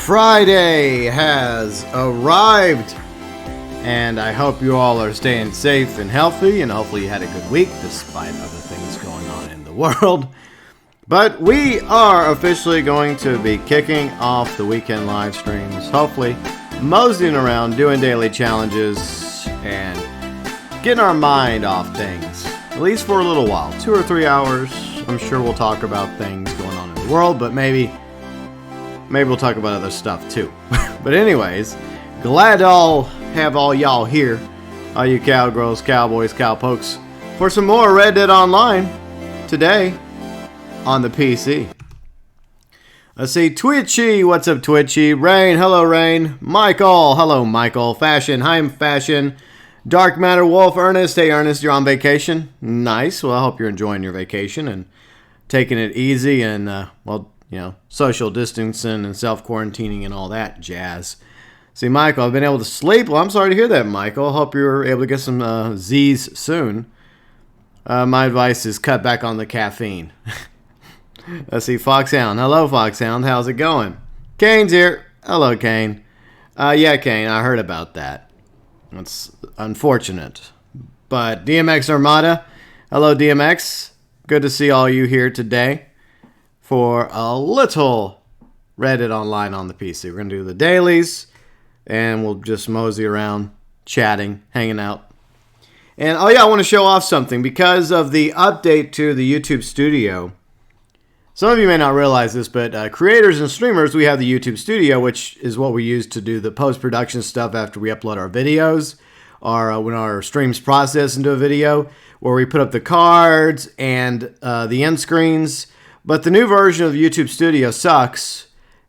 Friday has arrived, and I hope you all are staying safe and healthy, and hopefully you had a good week despite other things going on in the world. But we are officially going to be kicking off the weekend live streams, hopefully moseying around, doing daily challenges, and getting our mind off things, at least for a little while, 2 or 3 hours. I'm sure we'll talk about things going on in the world, but maybe we'll talk about other stuff too. But anyways, glad to have all y'all here, all you cowgirls, cowboys, cowpokes, for some more Red Dead Online today on the PC. Let's see, Twitchy, what's up Twitchy? Rain, hello Rain. Michael, hello Michael. Fashion, hi I'm Fashion. Dark Matter Wolf, Ernest, hey Ernest, you're on vacation? Nice, well I hope you're enjoying your vacation and taking it easy and, well, you know, social distancing and self-quarantining and all that jazz. See, Michael, I've been able to sleep. Well, I'm sorry to hear that, Michael. Hope you're able to get some Z's soon. My advice is cut back on the caffeine. Let's see, Foxhound. Hello, Foxhound. How's it going? Kane's here. Hello, Kane. Yeah, Kane, I heard about that. That's unfortunate. But DMX Armada. Hello, DMX. Good to see all you here today for a little Reddit Online on the PC. We're going to do the dailies, and we'll just mosey around, chatting, hanging out. And, oh yeah, I want to show off something. Because of the update to the YouTube Studio, some of you may not realize this, but creators and streamers, we have the YouTube Studio, which is what we use to do the post-production stuff after we upload our videos, or when our streams process into a video, where we put up the cards and the end screens. But the new version of YouTube Studio sucks,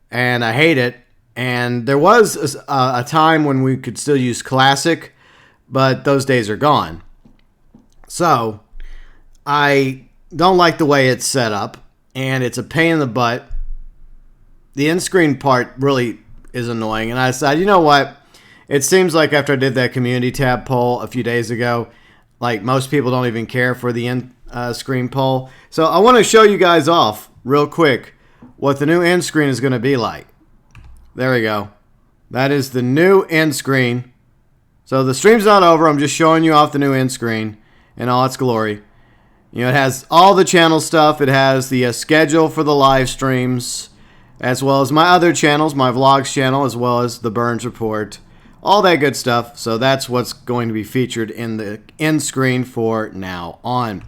and I hate it. And there was a time when we could still use Classic, but those days are gone. So, I don't like the way it's set up, and it's a pain in the butt. The end screen part really is annoying, and I decided, you know what? It seems like after I did that community tab poll a few days ago, like most people don't even care for the end screen poll. So I want to show you guys off real quick what the new end screen is going to be like. There we go. That is the new end screen. So the stream's not over. I'm just showing you off the new end screen in all its glory. You know, it has all the channel stuff. It has the schedule for the live streams, as well as my other channels, my vlogs channel, as well as the Burns Report. All that good stuff. So that's what's going to be featured in the end screen for now on.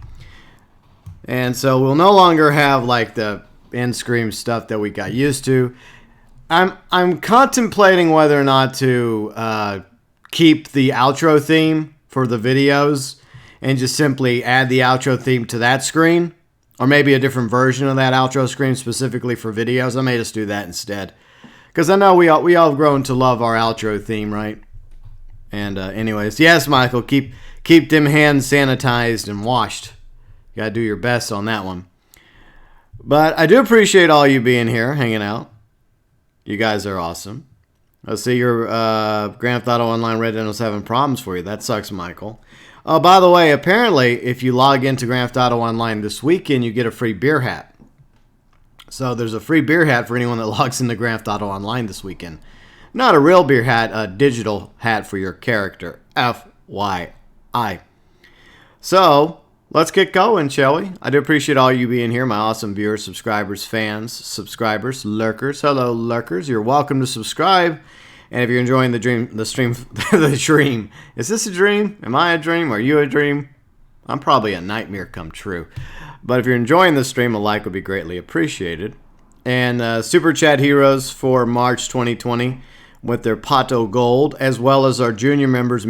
And so we'll no longer have like the end screen stuff that we got used to. I'm contemplating whether or not to keep the outro theme for the videos and just simply add the outro theme to that screen, or maybe a different version of that outro screen specifically for videos. I may just do that instead, because I know we all have grown to love our outro theme, right? And anyways, yes, Michael, keep them hands sanitized and washed. You gotta do your best on that one. But I do appreciate all you being here, hanging out. You guys are awesome. Let's see, your Grand Theft Auto Online Red Dead is having problems for you. That sucks, Michael. Oh, by the way, apparently, if you log into Grand Theft Auto Online this weekend, you get a free beer hat. So there's a free beer hat for anyone that logs into Grand Theft Auto Online this weekend. Not a real beer hat, a digital hat for your character. FYI. So, let's get going, shall we? I do appreciate all you being here, my awesome viewers, subscribers, fans, subscribers, lurkers. Hello, lurkers. You're welcome to subscribe. And if you're enjoying the stream, the dream. Is this a dream? Am I a dream? Are you a dream? I'm probably a nightmare come true. But if you're enjoying the stream, a like would be greatly appreciated. And Super Chat Heroes for March 2020 with their Pato Gold, as well as our junior members,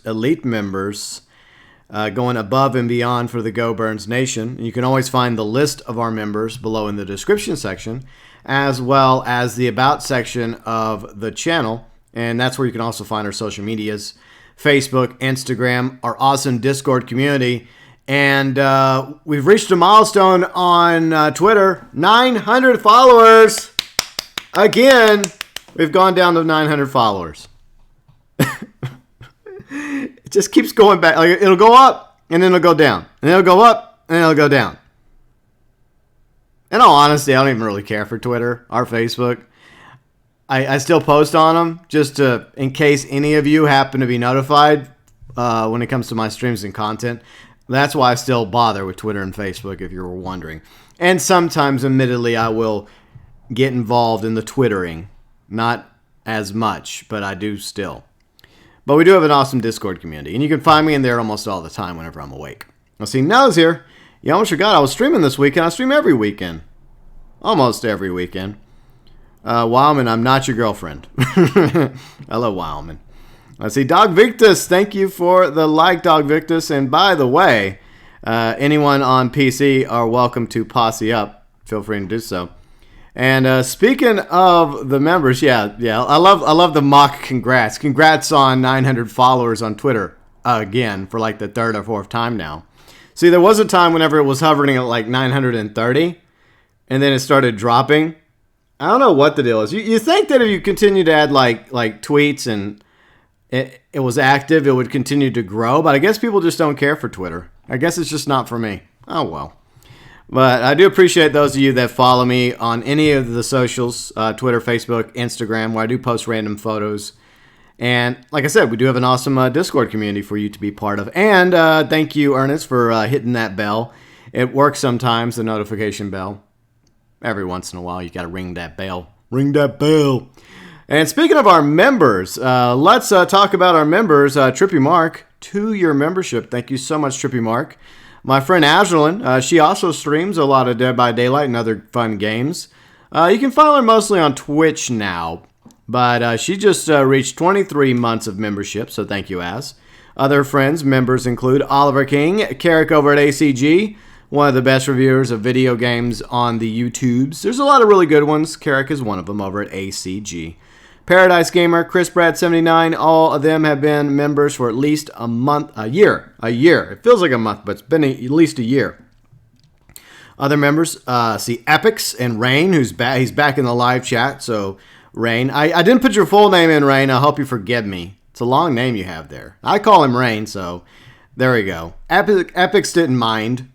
elite members, going above and beyond for the GeauxBurns Nation. You can always find the list of our members below in the description section, as well as the About section of the channel. And that's where you can also find our social medias, Facebook, Instagram, our awesome Discord community. And we've reached a milestone on Twitter, 900 followers. Again, we've gone down to 900 followers. It just keeps going back. Like, it'll go up, and then it'll go down. And it'll go up, and then it'll go down. In all honesty, I don't even really care for Twitter or Facebook. I still post on them just to, in case any of you happen to be notified when it comes to my streams and content. That's why I still bother with Twitter and Facebook, if you were wondering. And sometimes, admittedly, I will get involved in the Twittering. Not as much, but I do still. But we do have an awesome Discord community, and you can find me in there almost all the time whenever I'm awake. Let's see, Nell's here. You almost forgot I was streaming this weekend. I stream every weekend. Almost every weekend. Wildman, I'm not your girlfriend. I love Wildman. Let's see, Dog Victus, thank you for the like, Dog Victus. And by the way, anyone on PC are welcome to posse up. Feel free to do so. And speaking of the members, yeah, I love the mock congrats. Congrats on 900 followers on Twitter again for like the third or fourth time now. See, there was a time whenever it was hovering at like 930, and then it started dropping. I don't know what the deal is. You think that if you continue to add like tweets and it was active, it would continue to grow, but I guess people just don't care for Twitter. I guess it's just not for me. Oh well. But I do appreciate those of you that follow me on any of the socials, Twitter, Facebook, Instagram, where I do post random photos. And like I said, we do have an awesome Discord community for you to be part of. And thank you, Ernest, for hitting that bell. It works sometimes, the notification bell. Every once in a while, you got to ring that bell. Ring that bell. And speaking of our members, let's talk about our members. Trippy Mark, 2-year membership. Thank you so much, Trippy Mark. My friend Azralynn, she also streams a lot of Dead by Daylight and other fun games. You can follow her mostly on Twitch now, but she just reached 23 months of membership, so thank you, Az. Other friends, members include Oliver King, Carrick over at ACG, one of the best reviewers of video games on the YouTubes. There's a lot of really good ones. Carrick is one of them over at ACG. Paradise Gamer, Chris Brad 79, all of them have been members for at least a year. It feels like a month, but it's been at least a year. Other members, see Epix and Rain, who's back. He's back in the live chat. So Rain, I didn't put your full name in, Rain. I hope you forgive me. It's a long name you have there. I call him Rain, so there we go. Epix didn't mind,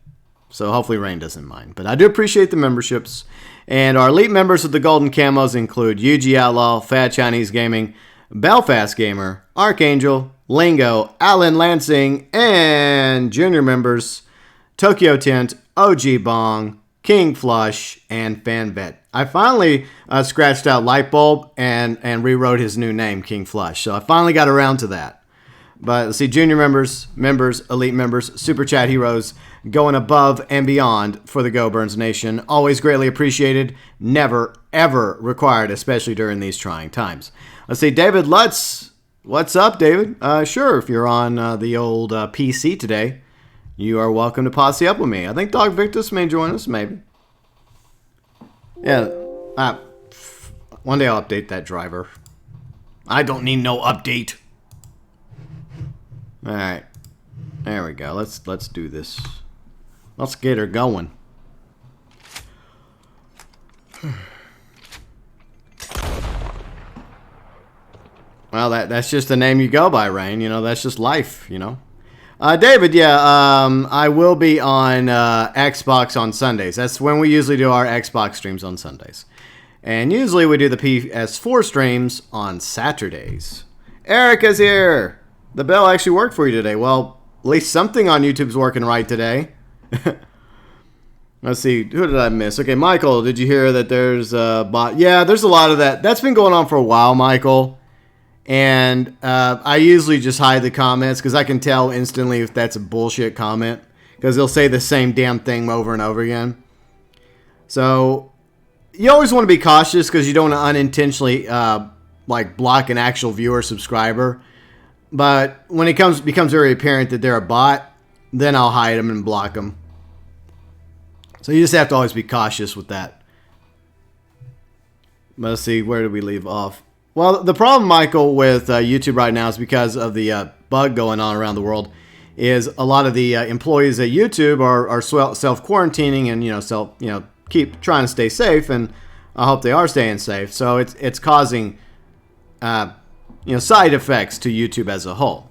so hopefully Rain doesn't mind. But I do appreciate the memberships. And our elite members of the Golden Camos include UG Outlaw, Fat Chinese Gaming, Belfast Gamer, Archangel, Lingo, Alan Lansing, and junior members ToykoTent, OG Bong, King Flush, and FanVet. I finally scratched out Lightbulb and rewrote his new name, King Flush. So I finally got around to that. But let's see, junior members, elite members, Super Chat heroes, going above and beyond for the GeauxBurns Nation. Always greatly appreciated, never, ever required, especially during these trying times. Let's see, David Lutz. What's up, David? Sure, if you're on the old PC today, you are welcome to posse up with me. I think Dog Victus may join us, maybe. Yeah, one day I'll update that driver. I don't need no update. All right, there we go. Let's do this. Let's get her going. Well, that's just the name you go by, Rain. You know, that's just life. You know. David, yeah, I will be on Xbox on Sundays. That's when we usually do our Xbox streams on Sundays, and usually we do the PS4 streams on Saturdays. Eric is here. The bell actually worked for you today. Well, at least something on YouTube's working right today. Let's see. Who did I miss? Okay, Michael, did you hear that there's a bot? Yeah, there's a lot of that. That's been going on for a while, Michael. And I usually just hide the comments because I can tell instantly if that's a bullshit comment because they'll say the same damn thing over and over again. So you always want to be cautious because you don't want to unintentionally like block an actual viewer subscriber. But when it becomes very apparent that they're a bot, then I'll hide them and block them. So you just have to always be cautious with that. Let's see, where did we leave off? Well, the problem, Michael, with YouTube right now is because of the bug going on around the world. Is a lot of the employees at YouTube are self-quarantining and keep trying to stay safe, and I hope they are staying safe. So it's causing side effects to YouTube as a whole.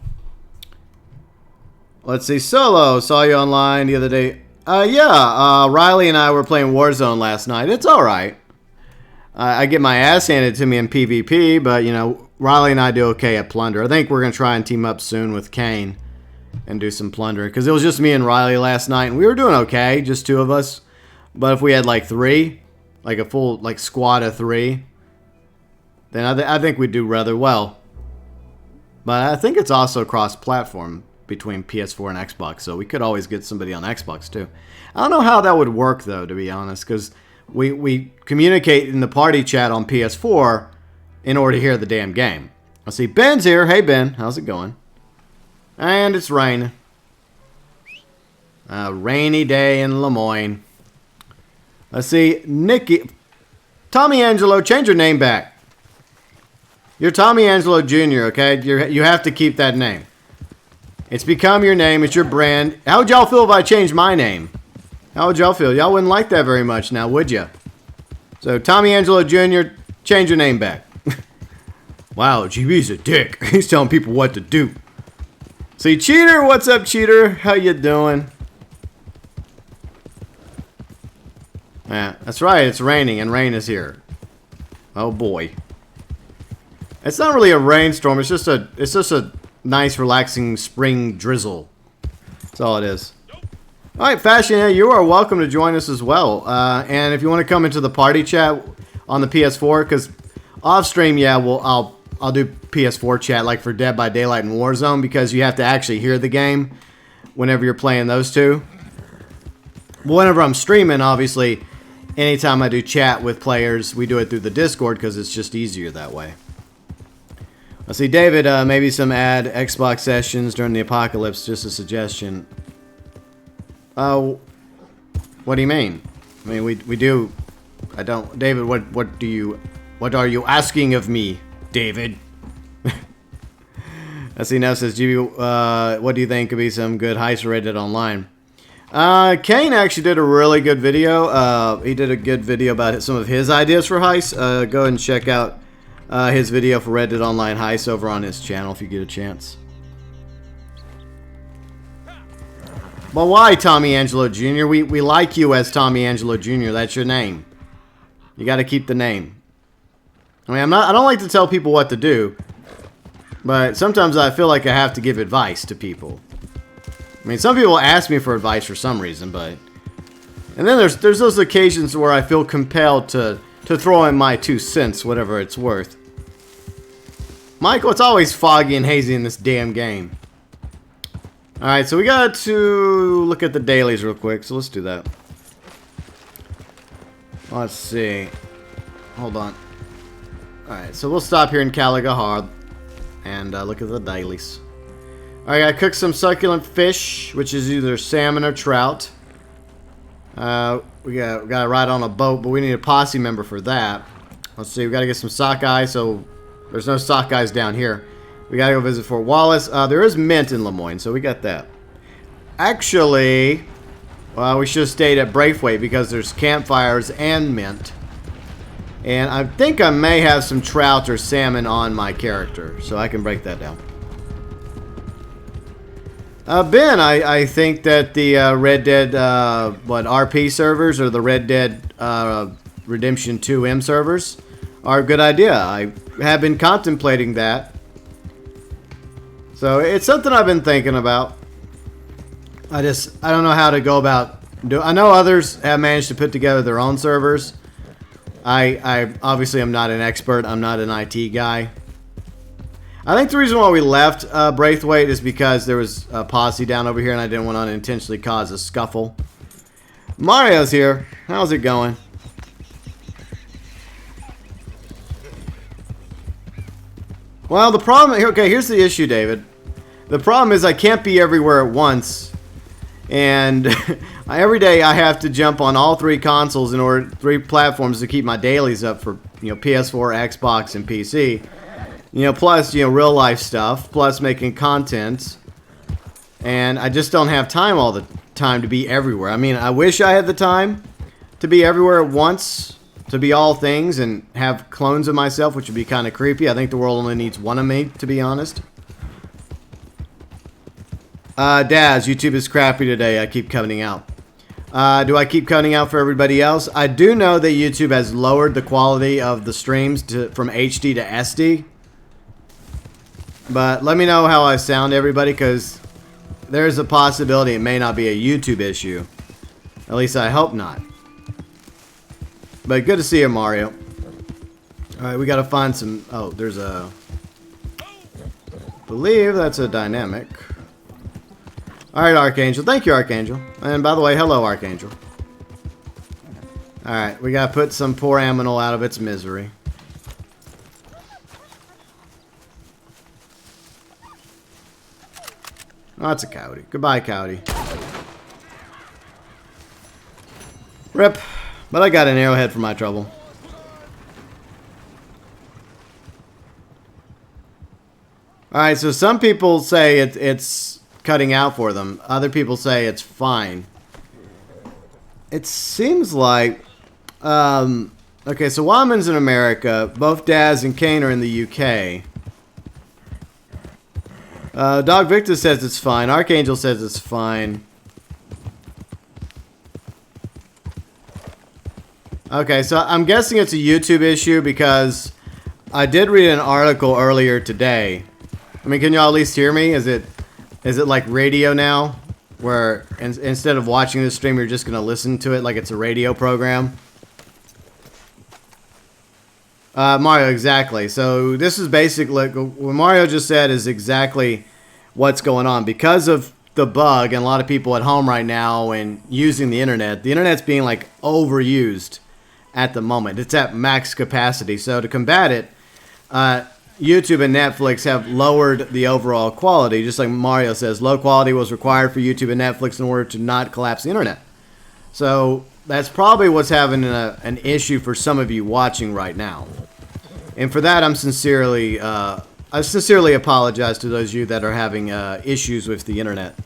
Let's see, Solo, saw you online the other day. Riley and I were playing Warzone last night. It's all right. I get my ass handed to me in PvP, but, you know, Riley and I do okay at plunder. I think we're going to try and team up soon with Kane and do some plundering. Because it was just me and Riley last night, and we were doing okay, just 2 of us. But if we had, like, 3, like a full, like, squad of 3, then I think we'd do rather well. But I think it's also cross-platform between PS4 and Xbox, so we could always get somebody on Xbox too. I don't know how that would work though, to be honest, because we communicate in the party chat on PS4 in order to hear the damn game. I see Ben's here. Hey Ben, how's it going? And it's rain. A rainy day in Lemoyne. Let's see, Nikki, Tommy Angelo, change your name back. You're Tommy Angelo Jr., okay? You have to keep that name. It's become your name. It's your brand. How would y'all feel if I changed my name? How would y'all feel? Y'all wouldn't like that very much now, would you? So, Tommy Angelo Jr., change your name back. Wow, GB's a dick. He's telling people what to do. See, Cheater, what's up, Cheater? How you doing? Yeah, that's right. It's raining, and rain is here. Oh, boy. It's not really a rainstorm. It's just a nice, relaxing spring drizzle. That's all it is. All right, Fashion, yeah, you are welcome to join us as well. And if you want to come into the party chat on the PS4, because off stream, yeah, I'll do PS4 chat like for Dead by Daylight and Warzone, because you have to actually hear the game whenever you're playing those two. But whenever I'm streaming, obviously, anytime I do chat with players, we do it through the Discord because it's just easier that way. I see David, maybe some ad Xbox sessions during the apocalypse, just a suggestion. What do you mean? I mean, we do. I don't. David, what are you asking of me, David? I see now says, GB, what do you think could be some good heist rated online? Kane actually did a really good video. He did a good video about some of his ideas for heists. Go ahead and check out his video for Reddit Online Heist over on his channel if you get a chance. But why Tommy Angelo Jr.? We like you as Tommy Angelo Jr. That's your name. You got to keep the name. I mean, I don't like to tell people what to do, but sometimes I feel like I have to give advice to people. I mean, some people ask me for advice for some reason, but and then there's those occasions where I feel compelled to throw in my 2 cents, whatever it's worth. Michael, it's always foggy and hazy in this damn game. Alright, so we got to look at the dailies real quick, so let's do that. Let's see. Hold on. Alright, so we'll stop here in Kalagahar and look at the dailies. Alright, I cooked some succulent fish, which is either salmon or trout. We got to ride on a boat, but we need a posse member for that. Let's see, we got to get some sockeye, so there's no sockeyes down here. We got to go visit Fort Wallace. There is mint in Lemoyne, so we got that. Actually, well, we should have stayed at Braithwaite because there's campfires and mint. And I think I may have some trout or salmon on my character, so I can break that down. Ben, I think that the Red Dead, RP servers or the Red Dead Redemption 2M servers are a good idea. I have been contemplating that. So it's something I've been thinking about. I don't know how to go about I know others have managed to put together their own servers. I obviously am not an expert. I'm not an IT guy. I think the reason why we left Braithwaite is because there was a posse down over here and I didn't want to intentionally cause a scuffle. Mario's here. How's it going? Well, the problem... Okay, here's the issue, David. The problem is I can't be everywhere at once. And every day I have to jump on all 3 consoles in order... 3 platforms to keep my dailies up for, PS4, Xbox, and PC. Plus, real life stuff, plus making content. And I just don't have time all the time to be everywhere. I mean, I wish I had the time to be everywhere at once, to be all things and have clones of myself, which would be kind of creepy. I think the world only needs one of me, to be honest. Daz, YouTube is crappy today. I keep cutting out. Do I keep cutting out for everybody else? I do know that YouTube has lowered the quality of the streams from HD to SD. But let me know how I sound, everybody, because there's a possibility it may not be a YouTube issue. At least I hope not. But good to see you, Mario. Alright, we gotta find some... Oh, there's a... I believe that's a dynamic. Alright, Archangel. Thank you, Archangel. And by the way, hello, Archangel. Alright, we gotta put some poor Aminal out of its misery. Oh, that's a coyote. Goodbye, coyote. Rip. But I got an arrowhead for my trouble. Alright, so some people say it's cutting out for them. Other people say it's fine. It seems like... okay, so Wildman's in America. Both Daz and Kane are in the UK. Dog Victor says it's fine. Archangel says it's fine. Okay, so I'm guessing it's a YouTube issue because I did read an article earlier today. I mean, can y'all at least hear me? Is it like radio now? Where instead of watching the stream, you're just going to listen to it like it's a radio program? Mario, exactly. So this is basically, what Mario just said is exactly what's going on. Because of the bug and a lot of people at home right now and using the internet's being like overused at the moment. It's at max capacity. So to combat it, YouTube and Netflix have lowered the overall quality. Just like Mario says, low quality was required for YouTube and Netflix in order to not collapse the internet. So that's probably what's having an issue for some of you watching right now. And for that, I sincerely apologize to those of you that are having issues with the internet,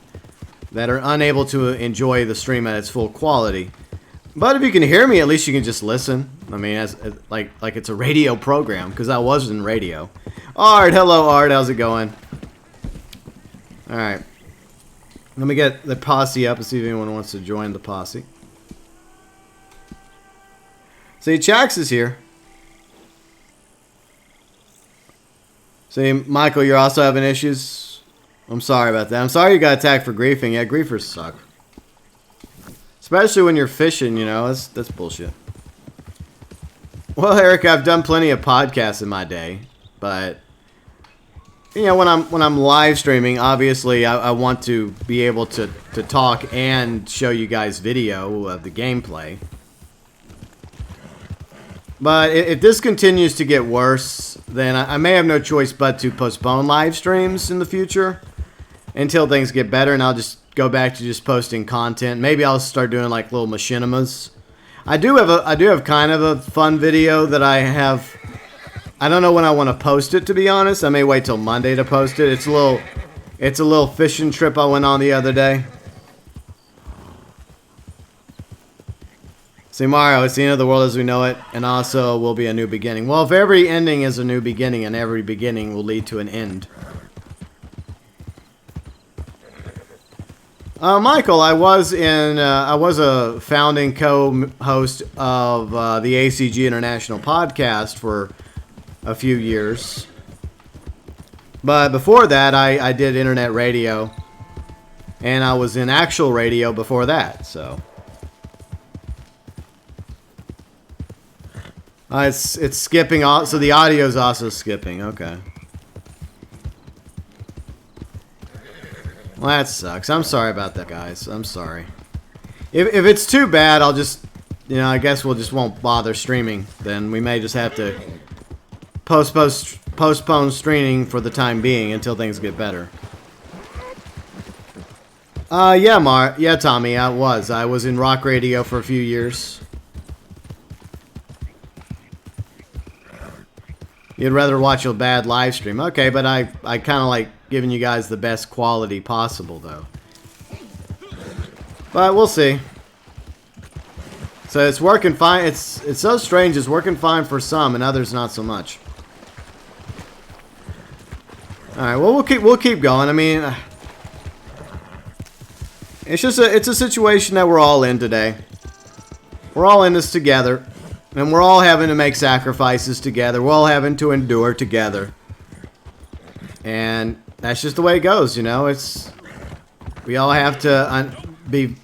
that are unable to enjoy the stream at its full quality. But if you can hear me, at least you can just listen. I mean, as like it's a radio program, because I was in radio. Art, hello Art, how's it going? All right, let me get the posse up and see if anyone wants to join the posse. See, Chax is here. See, Michael, you're also having issues. I'm sorry about that. I'm sorry you got attacked for griefing. Yeah, griefers suck. Especially when you're fishing, you know, that's bullshit. Well, Eric, I've done plenty of podcasts in my day, but you know, when I'm live streaming, obviously I want to be able to talk and show you guys video of the gameplay. But if this continues to get worse, then I may have no choice but to postpone live streams in the future until things get better, and I'll just go back to just posting content. Maybe I'll start doing like little machinimas. I do have kind of a fun video that I have. I don't know when I want to post it, to be honest. I may wait till Monday to post it. It's a little fishing trip I went on the other day. See, Mario, it's the end of the world as we know it, and also will be a new beginning. Well, if every ending is a new beginning, and every beginning will lead to an end. Michael, I was a founding co-host of the ACG International podcast for a few years. But before that, I did internet radio. And I was in actual radio before that, so. It's skipping, so the audio is also skipping, okay. Well, that sucks. I'm sorry about that, guys. I'm sorry. If it's too bad, I'll just, you know, I guess we'll just won't bother streaming. Then we may just have to postpone streaming for the time being until things get better. Yeah, Tommy, I was in rock radio for a few years. You'd rather watch a bad live stream. Okay, but I kind of like giving you guys the best quality possible, though. But we'll see. So it's working fine. It's so strange. It's working fine for some, and others not so much. All right. Well, we'll keep going. I mean, It's just it's a situation that we're all in today. We're all in this together. And we're all having to make sacrifices together. We're all having to endure together. And that's just the way it goes, you know. We all have to be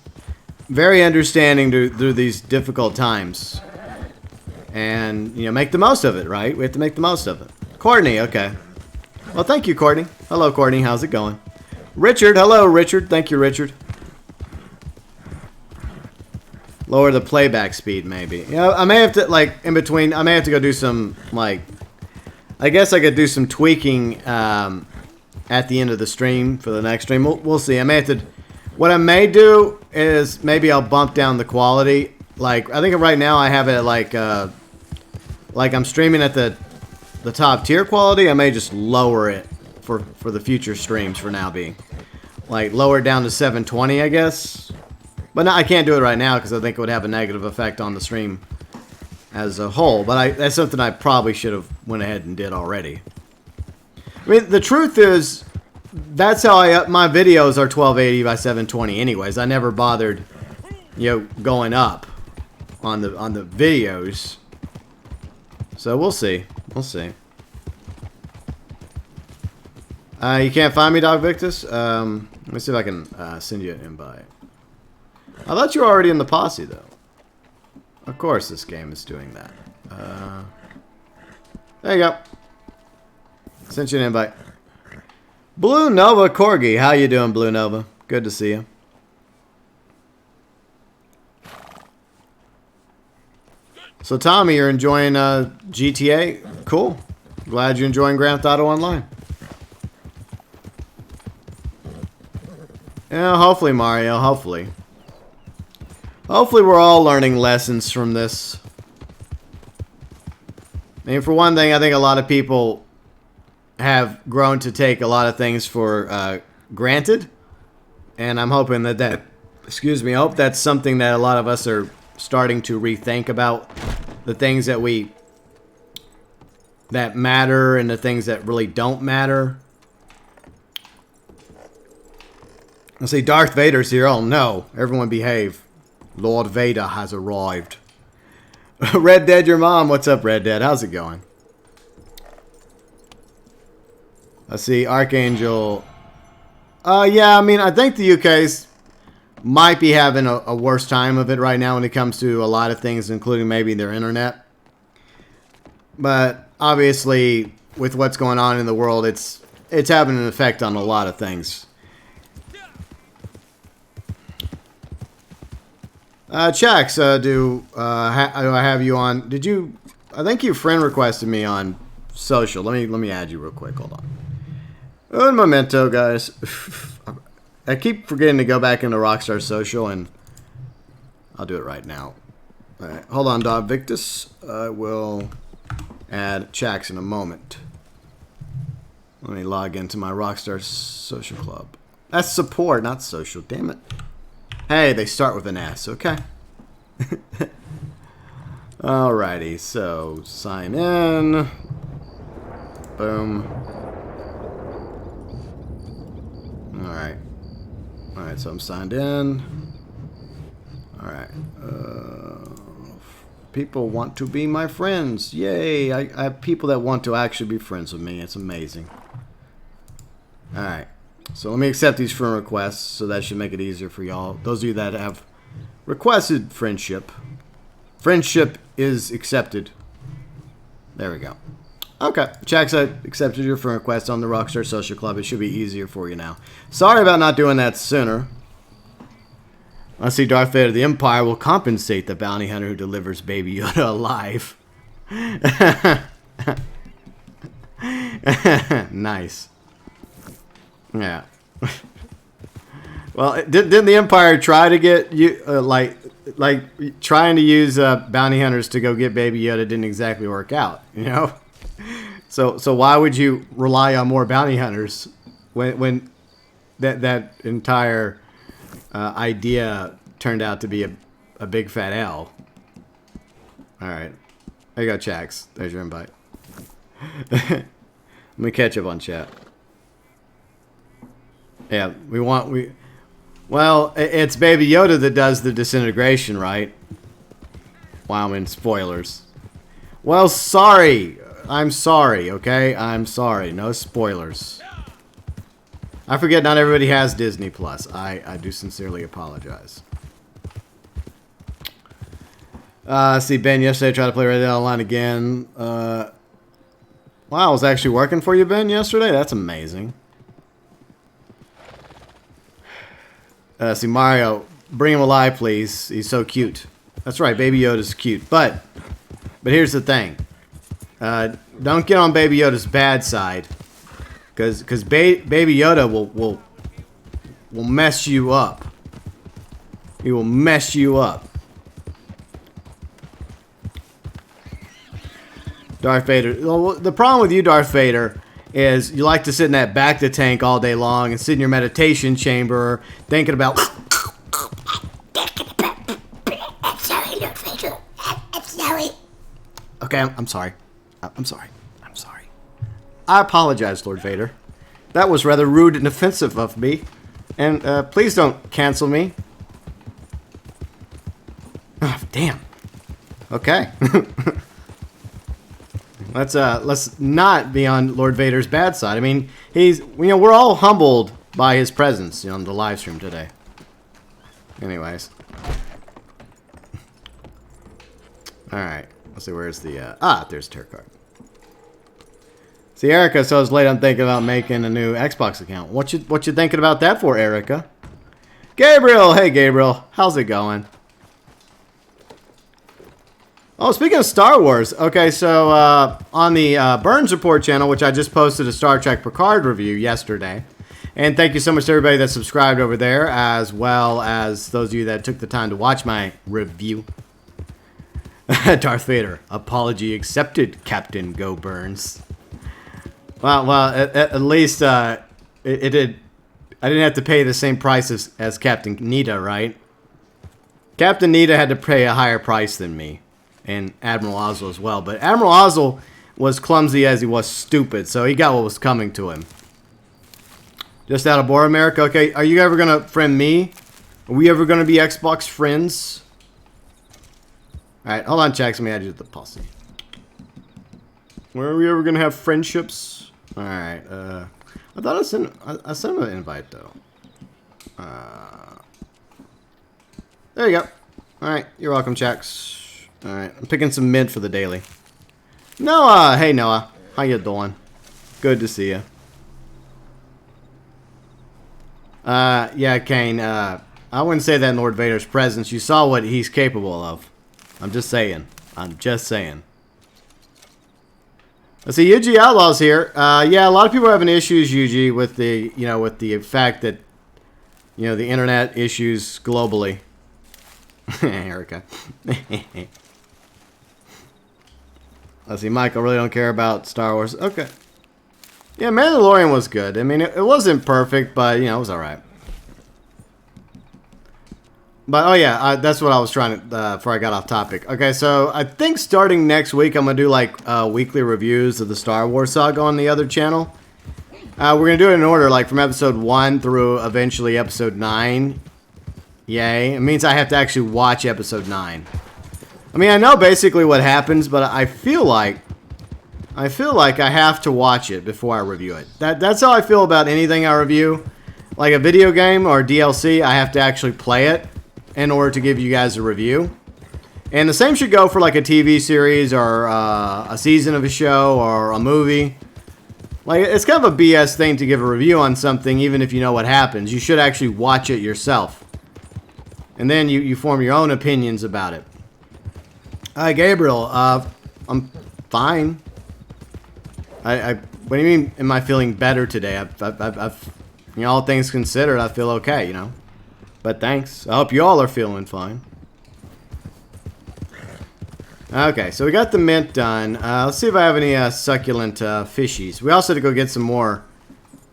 very understanding through these difficult times. And, you know, make the most of it, right? We have to make the most of it. Courtney, okay. Well, thank you, Courtney. Hello, Courtney. How's it going? Richard, hello, Richard. Thank you, Richard. Lower the playback speed, maybe. You know, I may have to, like, in between, I may have to go do some, like, I guess I could do some tweaking at the end of the stream for the next stream. We'll see. I may have to, what I may do is maybe I'll bump down the quality. Like, I think right now I have it at, like I'm streaming at the top tier quality. I may just lower it for the future streams for now being. Like, lower it down to 720, I guess. But no, I can't do it right now because I think it would have a negative effect on the stream as a whole. But that's something I probably should have went ahead and did already. I mean, the truth is, that's how my videos are 1280 by 720 anyways. I never bothered, you know, going up on the videos. So we'll see. We'll see. You can't find me, Doc Victus? Let me see if I can send you an invite. I thought you were already in the posse, though. Of course this game is doing that. There you go. Sent you an invite. Blue Nova Corgi. How you doing, Blue Nova? Good to see you. So, Tommy, you're enjoying GTA? Cool. Glad you're enjoying Grand Theft Auto Online. Yeah, hopefully, Mario. Hopefully. Hopefully we're all learning lessons from this. I mean, for one thing, I think a lot of people have grown to take a lot of things for granted. And I'm hoping excuse me, I hope that's something that a lot of us are starting to rethink about the things that matter and the things that really don't matter. I'll say Darth Vader's here. Oh no, everyone behave. Lord Vader has arrived. Red Dead, your mom. What's up, Red Dead? How's it going? Let's see, Archangel. Yeah, I mean, I think the UK's might be having a worse time of it right now when it comes to a lot of things, including maybe their internet. But obviously, with what's going on in the world, it's having an effect on a lot of things. Chax, do I have you on? Did you? I think you friend requested me on social. Let me add you real quick. Hold on. Un momento, guys. I keep forgetting to go back into Rockstar Social, and I'll do it right now. All right, hold on, Dog Victus. I will add Chax in a moment. Let me log into my Rockstar Social Club. That's support, not social. Damn it. Hey, they start with an S, okay? Alrighty, so sign in. Boom. Alright. Alright, so I'm signed in. Alright. People want to be my friends. Yay! I have people that want to actually be friends with me. It's amazing. Alright. So let me accept these friend requests, so that should make it easier for y'all. Those of you that have requested friendship. Friendship is accepted. There we go. Okay. Chax, I accepted your friend request on the Rockstar Social Club. It should be easier for you now. Sorry about not doing that sooner. I see Darth Vader. The Empire will compensate the bounty hunter who delivers Baby Yoda alive. Nice. Yeah. Well, didn't the Empire try to get you like trying to use bounty hunters to go get Baby Yoda didn't exactly work out, you know? So why would you rely on more bounty hunters when that entire idea turned out to be a big fat L? All right, there you go, Chax. There's your invite. Let me catch up on chat. Yeah, we Well, it's Baby Yoda that does the disintegration, right? Wow, I'm in spoilers. Well, sorry. I'm sorry, okay? I'm sorry. No spoilers. I forget not everybody has Disney Plus. I do sincerely apologize. See, Ben, yesterday I tried to play Red Dead Online again. Wow, I was actually working for you, Ben, yesterday? That's amazing. See, Mario, bring him alive, please. He's so cute. That's right, Baby Yoda's cute. But here's the thing. Don't get on Baby Yoda's bad side. Because Baby Yoda will mess you up. He will mess you up. Darth Vader. Well, the problem with you, Darth Vader, is you like to sit in that back to tank all day long and sit in your meditation chamber thinking about... I'm sorry, Lord Vader. I'm sorry. Okay, I'm sorry. I'm sorry. I'm sorry. I apologize, Lord Vader. That was rather rude and offensive of me. And please don't cancel me. Oh, damn. Okay. Let's not be on Lord Vader's bad side. I mean, we're all humbled by his presence, on the live stream today. Anyways. Alright. Let's see, where's the, there's the tarot card. See, Erica, so I was late, I'm thinking about making a new Xbox account. What you thinking about that for, Erica? Gabriel! Hey, Gabriel. How's it going? Oh, speaking of Star Wars, okay, so on the Burns Report channel, which I just posted a Star Trek Picard review yesterday, and thank you so much to everybody that subscribed over there, as well as those of you that took the time to watch my review. Darth Vader, apology accepted, Captain GeauxBurns. Well, at least it did. I didn't have to pay the same price as Captain Nita, right? Captain Nita had to pay a higher price than me. And Admiral Ozzel as well. But Admiral Ozzel was clumsy as he was stupid, so he got what was coming to him. Just out of board, America. Okay, are you ever going to friend me? Are we ever going to be Xbox friends? Alright, hold on, Jax. Let me add you to the posse. Where are we ever going to have friendships? Alright, I thought I sent him an invite, though. There you go. Alright, you're welcome, Jax. Alright, I'm picking some mint for the daily. Noah! Hey, Noah. How you doing? Good to see you. Yeah, Kane, I wouldn't say that in Lord Vader's presence. You saw what he's capable of. I'm just saying. I'm just saying. Let's see, UG Outlaw's here. Yeah, a lot of people are having issues, UG, with the, with the fact that, the internet issues globally. Erica. Let's see, Mike, I really don't care about Star Wars. Okay. Yeah, Mandalorian was good. I mean, it wasn't perfect, but, it was alright. But, oh yeah, that's what I was trying to, before I got off topic. Okay, so I think starting next week, I'm going to do, like, weekly reviews of the Star Wars saga on the other channel. We're going to do it in order, like, from episode 1 through eventually episode 9. Yay. It means I have to actually watch episode 9. I mean, I know basically what happens, but I feel like I have to watch it before I review it. That's how I feel about anything I review. Like a video game or DLC, I have to actually play it in order to give you guys a review. And the same should go for like a TV series or a season of a show or a movie. Like, it's kind of a BS thing to give a review on something even if you know what happens. You should actually watch it yourself. And then you form your own opinions about it. Hi, Gabriel. I'm fine. What do you mean, am I feeling better today? I've all things considered, I feel okay, But thanks. I hope you all are feeling fine. Okay, so we got the mint done. Let's see if I have any succulent fishies. We also had to go get some more,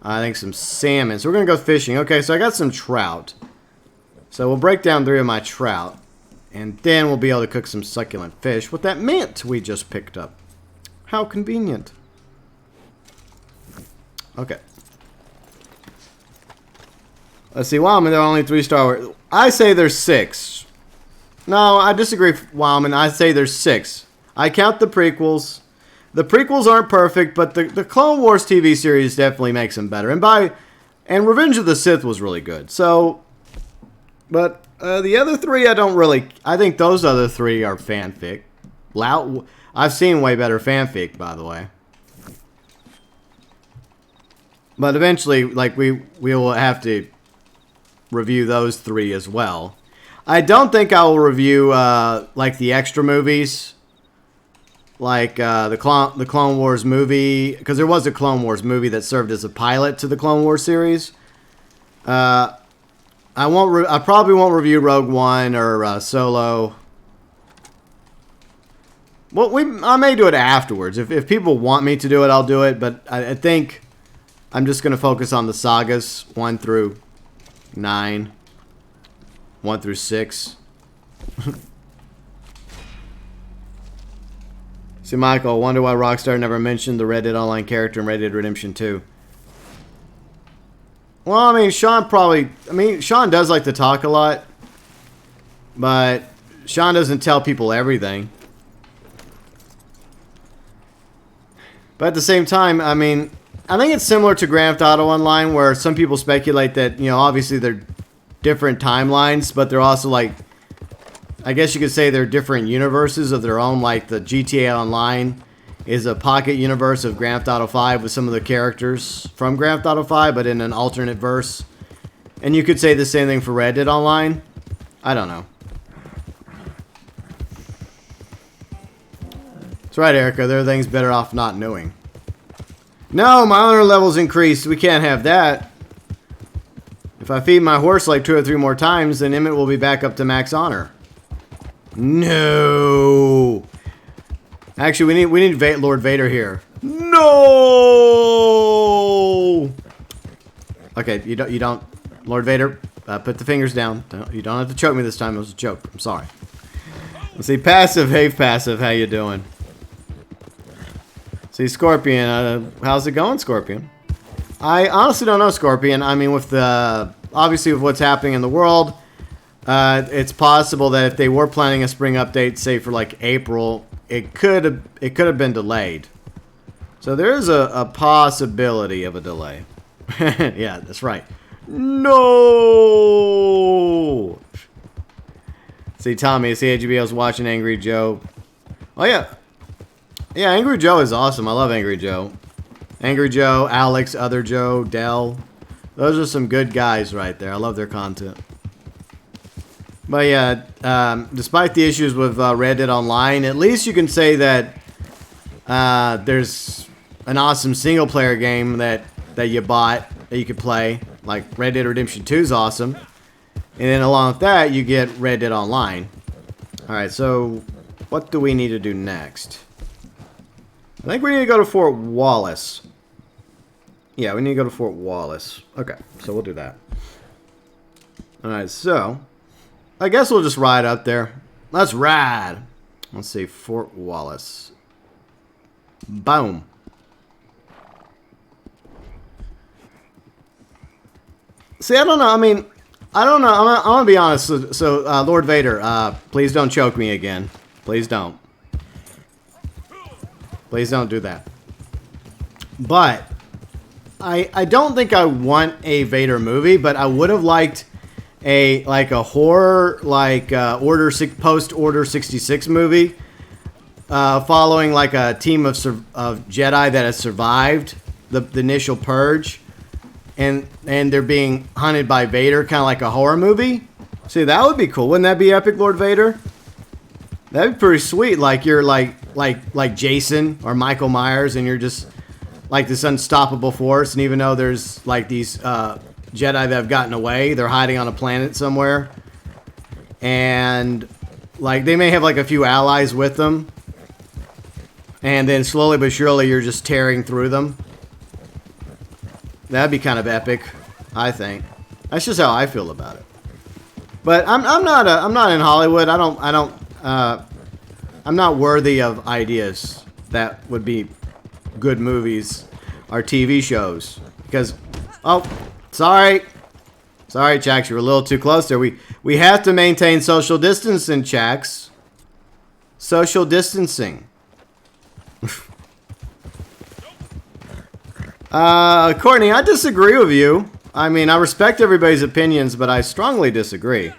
I think some salmon. So we're going to go fishing. Okay, so I got some trout. So we'll break down 3 of my trout. And then we'll be able to cook some succulent fish with that mint we just picked up. How convenient. Okay. Let's see, Wildman, there are only 3 Star Wars. I say there's 6. No, I disagree, Wildman. I say there's 6. I count the prequels. The prequels aren't perfect, but the Clone Wars TV series definitely makes them better. And Revenge of the Sith was really good. So, but the other 3, I don't really. I think those other 3 are fanfic. I've seen way better fanfic, by the way. But eventually, like we will have to review those 3 as well. I don't think I will review like the extra movies. Like the Clone Wars movie, because there was a Clone Wars movie that served as a pilot to the Clone Wars series. I probably won't review Rogue One or Solo. Well, I may do it afterwards. If people want me to do it, I'll do it. But I think I'm just going to focus on the sagas 1 through 9, 1 through 6. See, Michael, I wonder why Rockstar never mentioned the Red Dead Online character in Red Dead Redemption 2. Well, I mean, Sean does like to talk a lot. But Sean doesn't tell people everything. But at the same time, I mean, I think it's similar to Grand Theft Auto Online, where some people speculate that, you know, obviously they're different timelines, but they're also like, I guess you could say they're different universes of their own. Like the GTA Online is a pocket universe of Grand Theft Auto 5 with some of the characters from Grand Theft Auto 5, but in an alternate verse. And you could say the same thing for Red Dead Online. I don't know. That's right, Erica. There are things better off not knowing. No, my honor level's increased. We can't have that. If I feed my horse like 2 or 3 more times, then Emmett will be back up to max honor. No. Actually, we need Lord Vader here. No. Okay, you don't. Lord Vader, put the fingers down. You don't have to choke me this time. It was a joke. I'm sorry. Let's see, passive, hey passive, how you doing? See, Scorpion, how's it going, Scorpion? I honestly don't know, Scorpion. I mean, with the obviously with what's happening in the world. It's possible that if they were planning a spring update, say for like April, it could have been delayed. So there is a possibility of a delay. Yeah, that's right. No. See, Tommy, CHB was watching Angry Joe. Oh yeah, yeah, Angry Joe is awesome. I love Angry Joe. Angry Joe, Alex, Other Joe, Dell. Those are some good guys right there. I love their content. But yeah, despite the issues with Red Dead Online, at least you can say that there's an awesome single-player game that you bought that you could play. Like Red Dead Redemption 2 is awesome. And then along with that, you get Red Dead Online. Alright, so what do we need to do next? I think we need to go to Fort Wallace. Yeah, we need to go to Fort Wallace. Okay, so we'll do that. Alright, so I guess we'll just ride up there. Let's ride. Let's see, Fort Wallace. Boom. See, I don't know. I mean, I don't know. I'm gonna be honest. So Lord Vader, please don't choke me again. Please don't. Please don't do that. But I don't think I want a Vader movie, but I would have liked a horror post Order 66 movie following like a team of Jedi that has survived the initial purge and they're being hunted by Vader, kind of like a horror movie. See, that would be cool. Wouldn't that be epic, Lord Vader? That'd be pretty sweet. Like you're like Jason or Michael Myers, and you're just like this unstoppable force. And even though there's like these Jedi that have gotten away, they're hiding on a planet somewhere, and like they may have like a few allies with them, and then slowly but surely you're just tearing through them. That'd be kind of epic, I think. That's just how I feel about it. But I'm not in Hollywood. I'm not worthy of ideas that would be good movies or TV shows because, oh, sorry. Sorry, Chax, you were a little too close there. We have to maintain social distancing, Chax. Social distancing. Courtney, I disagree with you. I mean, I respect everybody's opinions, but I strongly disagree.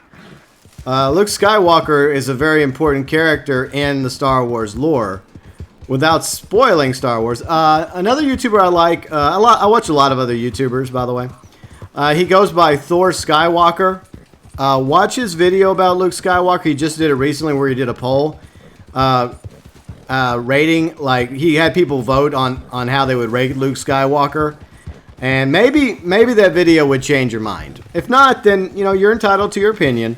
Luke Skywalker is a very important character in the Star Wars lore. Without spoiling Star Wars. Another YouTuber I like, I watch a lot of other YouTubers, by the way. He goes by Thor Skywalker. Watch his video about Luke Skywalker. He just did it recently where he did a poll. Rating, like, he had people vote on how they would rate Luke Skywalker. And maybe that video would change your mind. If not, then, you know, you're entitled to your opinion.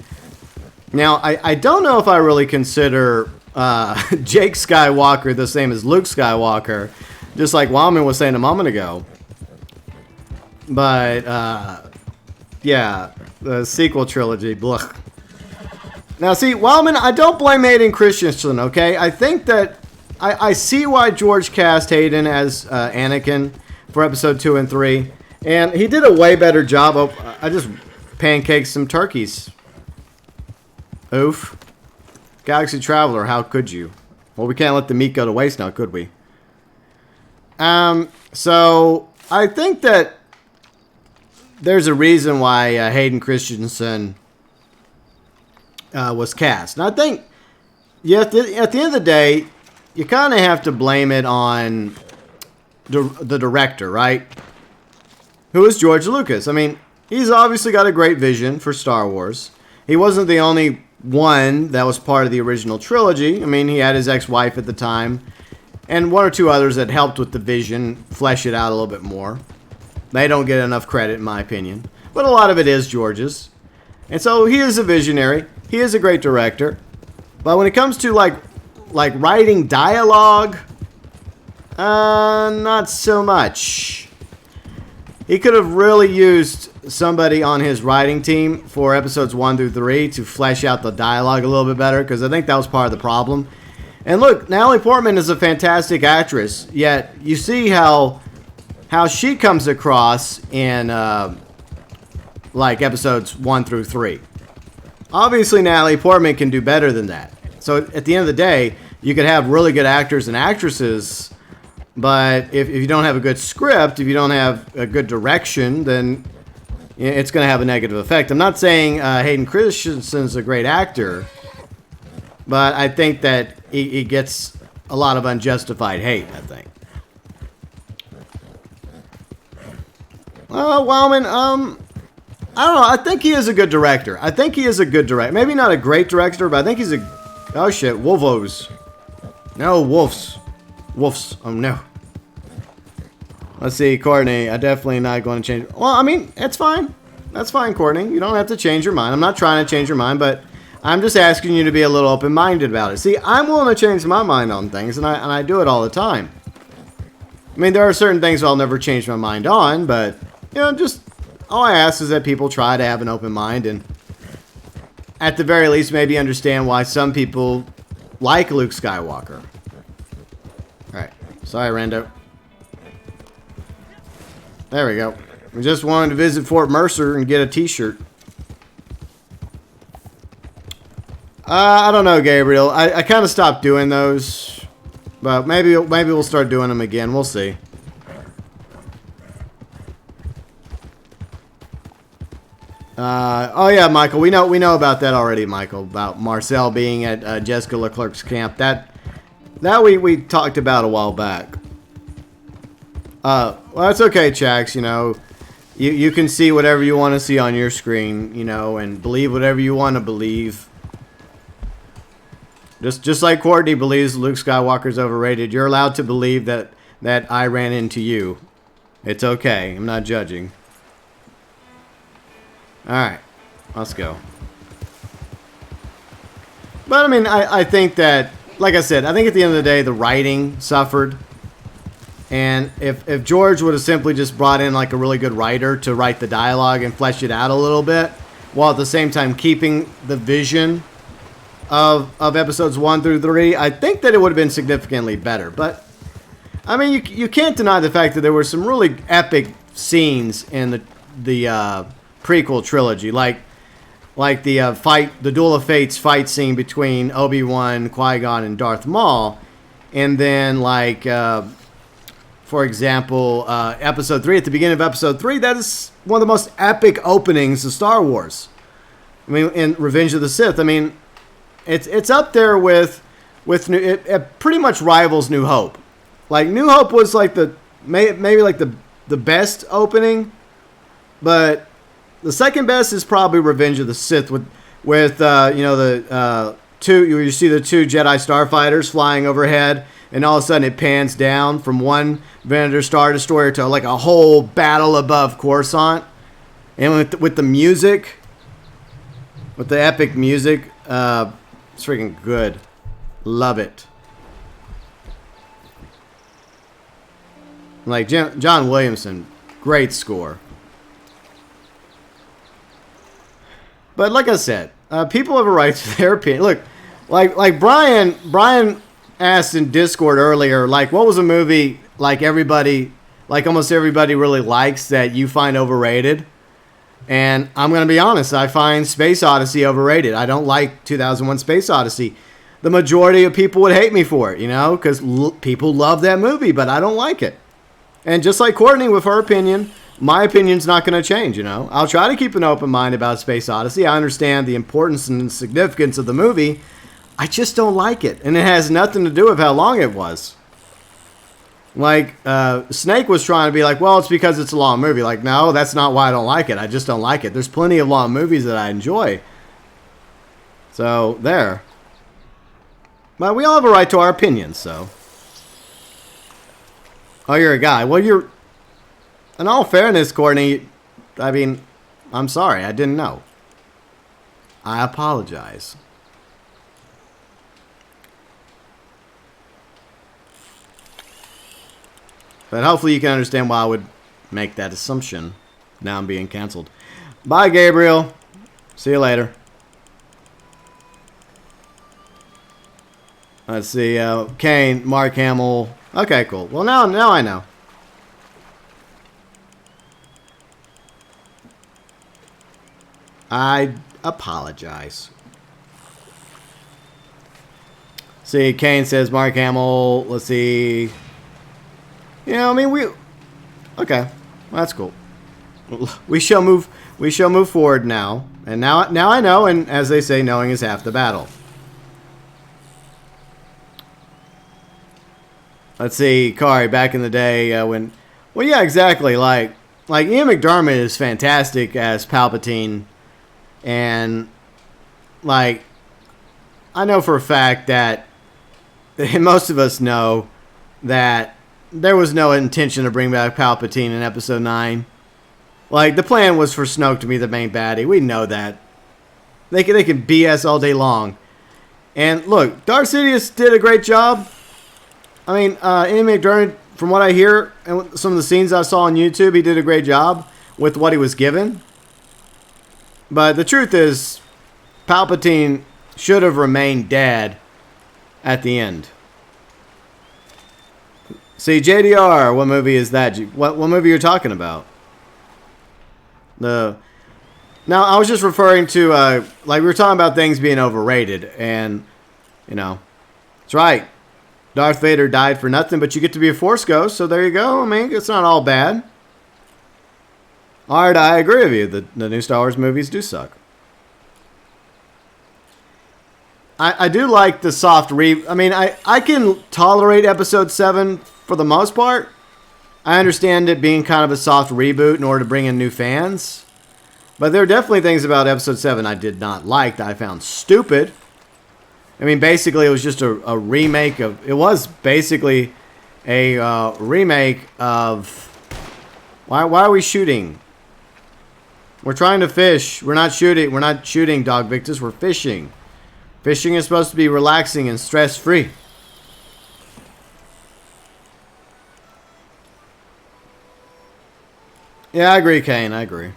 Now, I don't know if I really consider Jake Skywalker the same as Luke Skywalker, just like Wildman was saying a moment ago. But, yeah, the sequel trilogy, blech. Now, see, Wildman, I don't blame Hayden Christensen, okay? I think that I see why George cast Hayden as Anakin for episode 2 and 3, and he did a way better job of, I just pancaked some turkeys. Oof. Galaxy Traveler, how could you? Well, we can't let the meat go to waste now, could we? So, I think that there's a reason why Hayden Christensen was cast. And I think, yeah, at the end of the day, you kind of have to blame it on the director, right? Who is George Lucas. I mean, he's obviously got a great vision for Star Wars. He wasn't the only one that was part of the original trilogy. I mean, he had his ex-wife at the time, and one or two others that helped with the vision, flesh it out a little bit more. They don't get enough credit, in my opinion. But a lot of it is George's. And so he is a visionary. He is a great director. But when it comes to, like writing dialogue, not so much. He could have really used somebody on his writing team for episodes 1 through 3 to flesh out the dialogue a little bit better, because I think that was part of the problem. And look, Natalie Portman is a fantastic actress, yet you see how she comes across in like episodes 1 through 3. Obviously, Natalie Portman can do better than that. So at the end of the day, you could have really good actors and actresses, but if you don't have a good script, if you don't have a good direction, then it's going to have a negative effect. I'm not saying Hayden Christensen's a great actor, but I think that he gets a lot of unjustified hate, I think. Wellman, I don't know. I think he is a good director. Maybe not a great director, but I think he's a... Oh, shit. Wolvos. No, wolves. Wolves. Oh, no. Let's see, Courtney. I'm definitely not going to change... Well, I mean, it's fine. That's fine, Courtney. You don't have to change your mind. I'm not trying to change your mind, but I'm just asking you to be a little open-minded about it. See, I'm willing to change my mind on things, and I do it all the time. I mean, there are certain things I'll never change my mind on, but, you know, just... All I ask is that people try to have an open mind, and at the very least, maybe understand why some people like Luke Skywalker. Alright. Sorry, Rando. There we go. We just wanted to visit Fort Mercer and get a t-shirt. I don't know, Gabriel. I kind of stopped doing those. But maybe we'll start doing them again. We'll see. Oh yeah, Michael. We know about that already, Michael. About Marcel being at Jessica Leclerc's camp. That we talked about a while back. Well, that's okay, Chax. You know, you can see whatever you want to see on your screen. You know, and believe whatever you want to believe. Just like Courtney believes Luke Skywalker's overrated, you're allowed to believe that I ran into you. It's okay. I'm not judging. Alright. Let's go. But, I mean, I think that, like I said, I think at the end of the day, the writing suffered. And if George would have simply just brought in, like, a really good writer to write the dialogue and flesh it out a little bit, while at the same time keeping the vision of episodes 1 through 3, I think that it would have been significantly better. But, I mean, you can't deny the fact that there were some really epic scenes in the prequel trilogy, like the Duel of Fates fight scene between Obi-Wan, Qui-Gon, and Darth Maul, and then like for example, Episode 3. At the beginning of Episode 3, that is one of the most epic openings of Star Wars. I mean, in Revenge of the Sith, I mean, it's up there with it pretty much rivals New Hope. Like New Hope was like maybe like the best opening, but the second best is probably Revenge of the Sith with the you see the two Jedi starfighters flying overhead, and all of a sudden it pans down from one Venator Star Destroyer to like a whole battle above Coruscant, and with the music, with the epic music, it's freaking good. Love it. Like John Williamson, great score. But like I said, people have a right to their opinion. Look, like Brian asked in Discord earlier, like, what was a movie like almost everybody really likes that you find overrated? And I'm going to be honest, I find Space Odyssey overrated. I don't like 2001 Space Odyssey. The majority of people would hate me for it, because people love that movie, but I don't like it. And just like Courtney with her opinion, my opinion's not going to change, I'll try to keep an open mind about Space Odyssey. I understand the importance and significance of the movie. I just don't like it. And it has nothing to do with how long it was. Like, Snake was trying to be like, well, it's because it's a long movie. Like, no, that's not why I don't like it. I just don't like it. There's plenty of long movies that I enjoy. So, there. But we all have a right to our opinions, so. Oh, you're a guy. Well, in all fairness, Courtney, I mean, I'm sorry. I didn't know. I apologize. But hopefully you can understand why I would make that assumption. Now I'm being canceled. Bye, Gabriel. See you later. Let's see. Kane, Mark Hamill. Okay, cool. Well, now I know. I apologize. See, Kane says Mark Hamill. Let's see. I mean, okay. Well, that's cool. We shall move forward now. And now I know, and as they say, knowing is half the battle. Let's see, Kari, back in the day when... Well, yeah, exactly. Like Ian McDiarmid is fantastic as Palpatine. And, like, I know for a fact that most of us know that there was no intention to bring back Palpatine in Episode 9. Like, the plan was for Snoke to be the main baddie. We know that. They can BS all day long. And, look, Darth Sidious did a great job. I mean, Ian McDiarmid, from what I hear, and some of the scenes I saw on YouTube, he did a great job with what he was given. But the truth is, Palpatine should have remained dead at the end. See, JDR, what movie is that? What movie you're talking about? Now, I was just referring to, like, we were talking about things being overrated. And, it's right. Darth Vader died for nothing, but you get to be a Force Ghost, so there you go. I mean, it's not all bad. Alright, I agree with you. The new Star Wars movies do suck. I do like the soft I mean, I can tolerate Episode 7 for the most part. I understand it being kind of a soft reboot in order to bring in new fans. But there are definitely things about Episode 7 I did not like that I found stupid. I mean, basically, it was just a remake of... It was basically a remake of... Why are we shooting? We're trying to fish. We're not shooting. We're not shooting, Dog Victus. We're fishing. Fishing is supposed to be relaxing and stress-free. Yeah, I agree, Kane. I agree.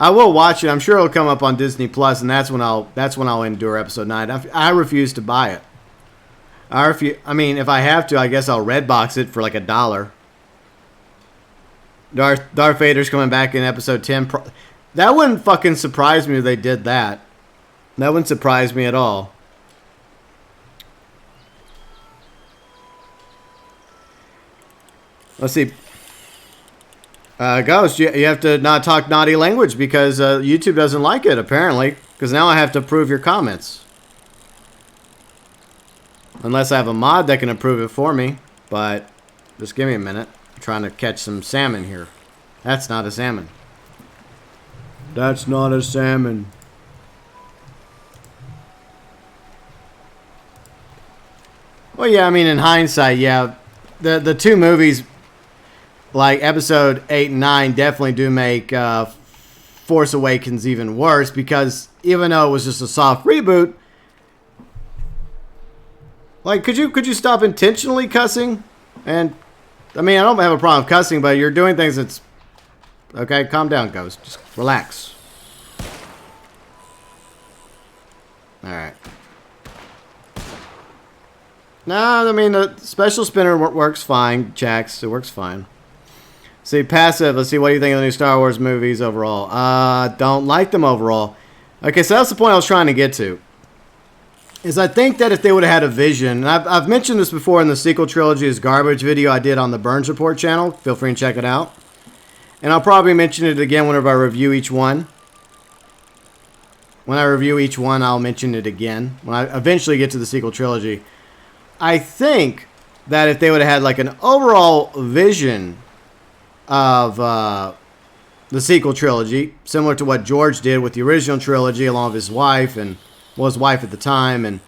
I will watch it. I'm sure it'll come up on Disney Plus, and that's when I'll endure Episode 9. I refuse to buy it. I mean, if I have to, I guess I'll Redbox it for like $1. Darth Vader's coming back in Episode 10. That wouldn't fucking surprise me if they did that. That wouldn't surprise me at all. Let's see. Ghost, you have to not talk naughty language because YouTube doesn't like it, apparently. Because now I have to approve your comments. Unless I have a mod that can approve it for me. But just give me a minute. I'm trying to catch some salmon here. That's not a salmon. That's not a salmon. Well, yeah, I mean, in hindsight, yeah. The two movies, like episode 8 and 9, definitely do make Force Awakens even worse. Because even though it was just a soft reboot, like, could you stop intentionally cussing? And, I mean, I don't have a problem cussing, but you're doing things that's... Okay, calm down, Ghost. Just relax. Alright. No, I mean, the special spinner works fine, Jax. It works fine. See, passive. Let's see, what do you think of the new Star Wars movies overall? Don't like them overall. Okay, so that's the point I was trying to get to. Is I think that if they would have had a vision, and I've mentioned this before in the sequel trilogy is garbage video I did on the Burns Report channel. Feel free and check it out. And I'll probably mention it again whenever I review each one. When I review each one, I'll mention it again. When I eventually get to the sequel trilogy. I think that if they would have had like an overall vision of the sequel trilogy, similar to what George did with the original trilogy along with his wife, and well, his wife at the time, and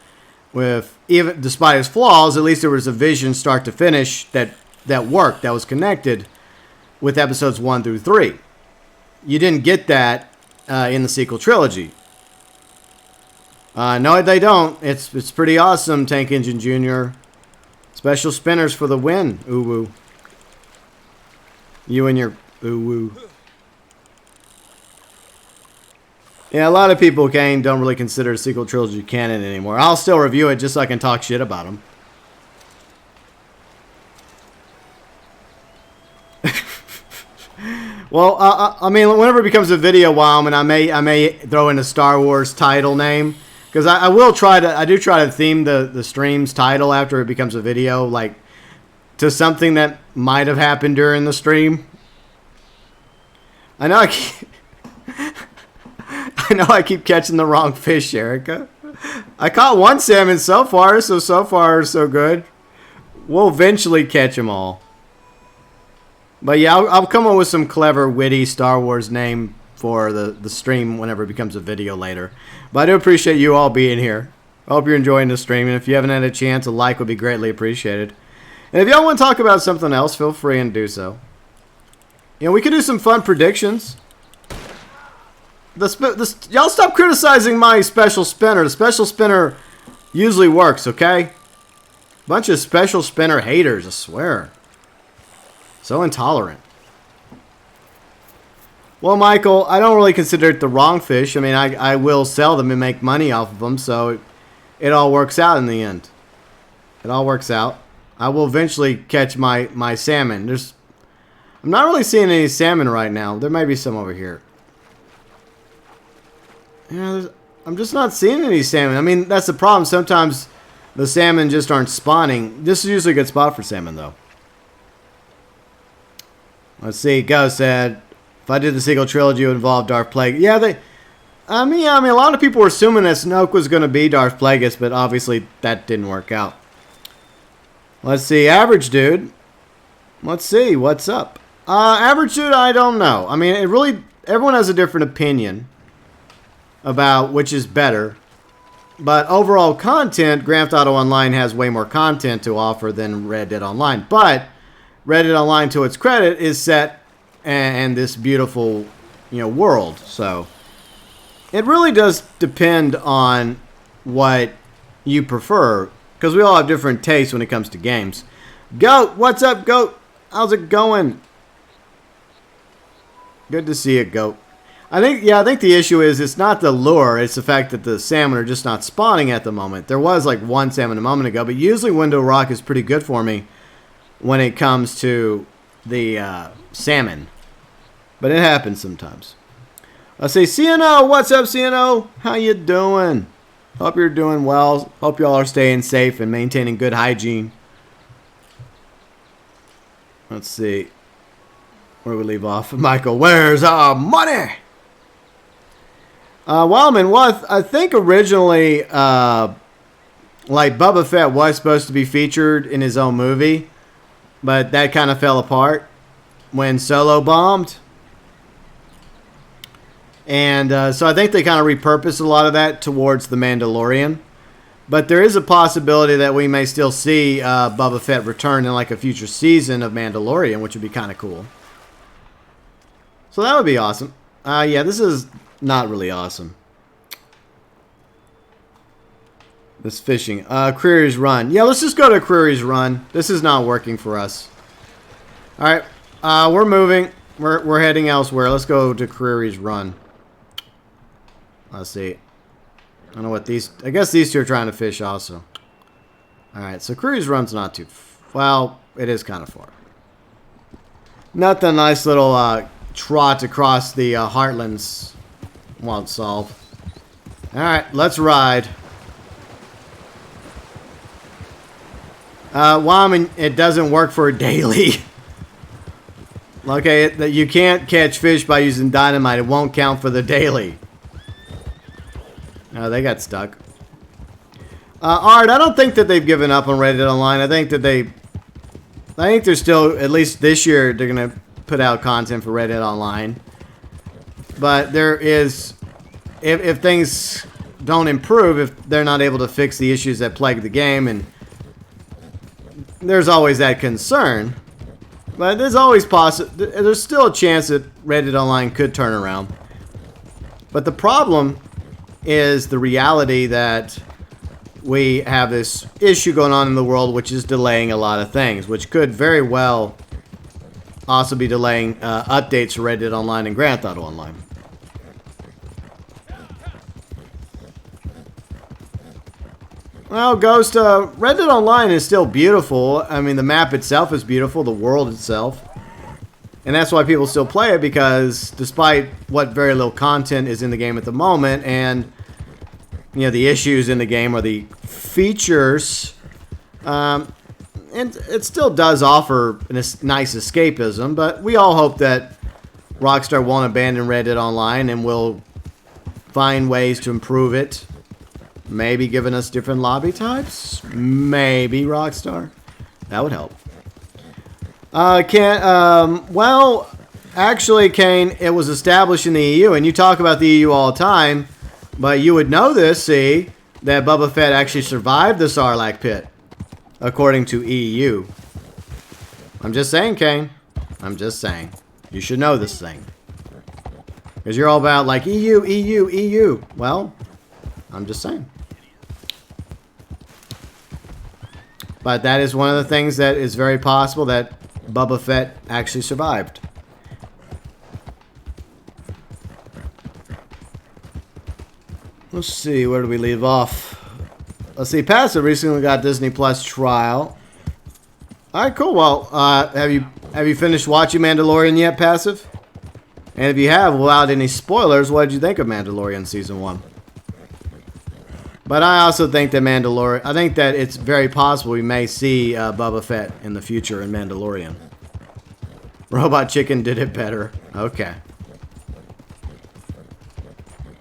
with, even despite his flaws, at least there was a vision start to finish that worked, that was connected with episodes 1 through 3. You didn't get that in the sequel trilogy. No, they don't. It's pretty awesome, Tank Engine Jr. Special spinners for the win. Ooh woo. You and your ooh woo. Yeah, a lot of people, Kane, don't really consider the sequel trilogy canon anymore. I'll still review it just so I can talk shit about them. Well, I mean, whenever it becomes a video, Wildman, I may throw in a Star Wars title name. Because I do try to theme the stream's title after it becomes a video, like, to something that might have happened during the stream. I know I keep catching the wrong fish, Erica. I caught one salmon so far so good. We'll eventually catch them all. But yeah, I'll come up with some clever, witty Star Wars name for the stream whenever it becomes a video later. But I do appreciate you all being here. I hope you're enjoying the stream. And if you haven't had a chance, a like would be greatly appreciated. And if y'all want to talk about something else, feel free and do so. You know, we could do some fun predictions. Y'all stop criticizing my special spinner. The special spinner usually works, okay? Bunch of special spinner haters, I swear. So intolerant. Well, Michael, I don't really consider it the wrong fish. I mean, I will sell them and make money off of them, so it all works out in the end. It all works out. I will eventually catch my salmon. I'm not really seeing any salmon right now. There may be some over here. Yeah, I'm just not seeing any salmon. I mean, that's the problem. Sometimes the salmon just aren't spawning. This is usually a good spot for salmon, though. Let's see. Ghost said, if I did the sequel trilogy, it would involve Darth Plagueis. Yeah, I mean, a lot of people were assuming that Snoke was going to be Darth Plagueis, but obviously that didn't work out. Let's see. Average Dude. Let's see. What's up? Average Dude, I don't know. I mean, everyone has a different opinion about which is better. But overall content, Grand Theft Auto Online has way more content to offer than Red Dead Online. But Red Dead Online, to its credit, is set in this beautiful, world. So it really does depend on what you prefer, because we all have different tastes when it comes to games. Goat, what's up, Goat? How's it going? Good to see it, Goat. I think the issue is it's not the lure, it's the fact that the salmon are just not spawning at the moment. There was like one salmon a moment ago, but usually Window Rock is pretty good for me when it comes to the salmon. But it happens sometimes. Let's see, CNO, what's up, CNO? How you doing? Hope you're doing well. Hope y'all are staying safe and maintaining good hygiene. Let's see. Where do we leave off? Michael, where's our money? Wildman, well, I think originally, like, Boba Fett was supposed to be featured in his own movie, but that kind of fell apart when Solo bombed. And so I think they kind of repurposed a lot of that towards The Mandalorian. But there is a possibility that we may still see Boba Fett return in like a future season of Mandalorian, which would be kind of cool. So that would be awesome. Yeah, this is not really awesome. This fishing. Creary's Run. Yeah, let's just go to Creary's Run. This is not working for us. Alright, we're moving. We're heading elsewhere. Let's go to Creary's Run. Let's see. I don't know what these... I guess these two are trying to fish also. Alright, so Creary's Run's not too... Well, it is kind of far. Not the nice little trot across the heartlands won't solve. Alright, let's ride. Well, I mean, it doesn't work for a daily. Okay, you can't catch fish by using dynamite. It won't count for the daily. Oh, they got stuck. Alright, I don't think that they've given up on Reddit Online. I think they're still, at least this year, they're going to put out content for Reddit Online. But there is, if things don't improve, if they're not able to fix the issues that plague the game, and there's always that concern. But there's always there's still a chance that Reddit Online could turn around. But the problem is the reality that we have this issue going on in the world which is delaying a lot of things, which could very well also be delaying updates for Reddit Online and Grand Theft Auto Online. Well, Ghost, Reddit Online is still beautiful. I mean, the map itself is beautiful, the world itself. And that's why people still play it, because despite what very little content is in the game at the moment, and you know, the issues in the game or the features, and it still does offer a nice escapism, but we all hope that Rockstar won't abandon Reddit Online and will find ways to improve it. Maybe giving us different lobby types? Maybe, Rockstar. That would help. Well, actually, Kane, it was established in the EU, and you talk about the EU all the time, but you would know this, see, that Boba Fett actually survived the Sarlacc pit, according to EU. I'm just saying, Kane. I'm just saying. You should know this thing. Because you're all about, like, EU, EU, EU. Well, I'm just saying. But that is one of the things that is very possible, that Boba Fett actually survived. Let's see, where do we leave off? Let's see, Passive recently got Disney Plus trial. Alright, cool. Well, have you finished watching Mandalorian yet, Passive? And if you have, without any spoilers, what did you think of Mandalorian Season 1? But I also think that I think that it's very possible we may see Boba Fett in the future in Mandalorian. Robot Chicken did it better. Okay.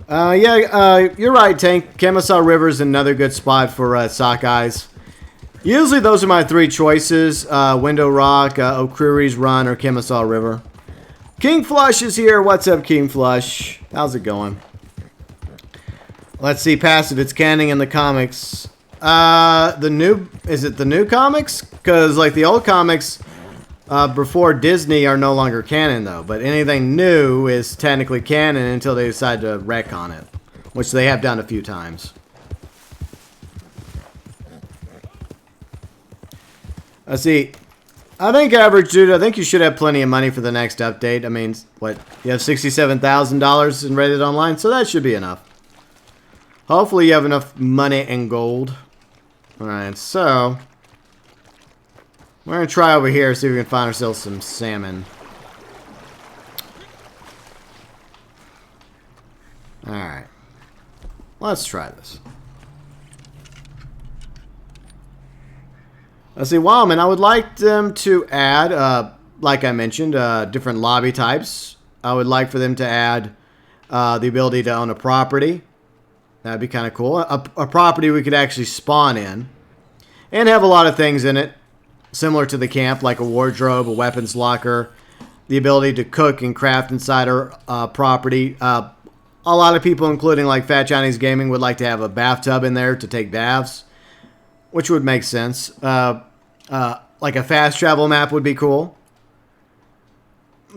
Yeah, you're right, Tank. Kemosaw River is another good spot for sockeyes. Usually those are my three choices. Window Rock, O'Creary's Run, or Kemosaw River. King Flush is here. What's up, King Flush? How's it going? Let's see, Passive. It's canon in the comics. Is it the new comics? Because, like, the old comics before Disney are no longer canon, though. But anything new is technically canon until they decide to retcon it, which they have done a few times. Let's see. I think, Average Dude, I think you should have plenty of money for the next update. I mean, what? You have $67,000 in Reddit Online, so that should be enough. Hopefully you have enough money and gold. Alright, so we're going to try over here, see if we can find ourselves some salmon. Alright. Let's try this. Let's see, Wildman, I would like them to add, like I mentioned, different lobby types. I would like for them to add the ability to own a property. That'd be kind of cool. A property we could actually spawn in. And have a lot of things in it. Similar to the camp, like a wardrobe, a weapons locker. The ability to cook and craft inside our property. A lot of people, including like Fat Chinese Gaming, would like to have a bathtub in there to take baths. Which would make sense. Like a fast travel map would be cool.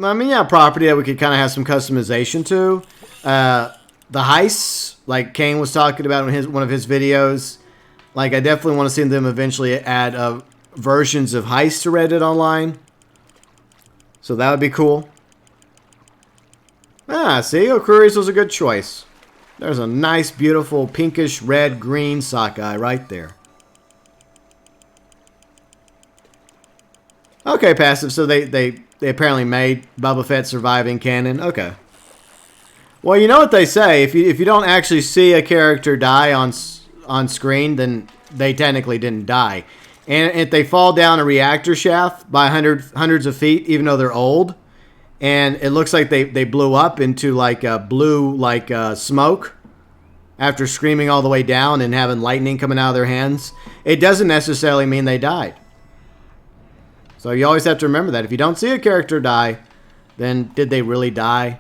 I mean, yeah, property that we could kind of have some customization to. The heists, like Kane was talking about in one of his videos. Like, I definitely want to see them eventually add versions of heists to Red Dead Online. So that would be cool. Ah, see, Okuris was a good choice. There's a nice, beautiful, pinkish, red, green sockeye right there. Okay, Passive, so they apparently made Boba Fett survive in canon. Okay. Well, you know what they say. If you don't actually see a character die on screen, then they technically didn't die. And if they fall down a reactor shaft by hundreds of feet, even though they're old, and it looks like they blew up into like blue smoke after screaming all the way down and having lightning coming out of their hands, it doesn't necessarily mean they died. So you always have to remember that. If you don't see a character die, then did they really die?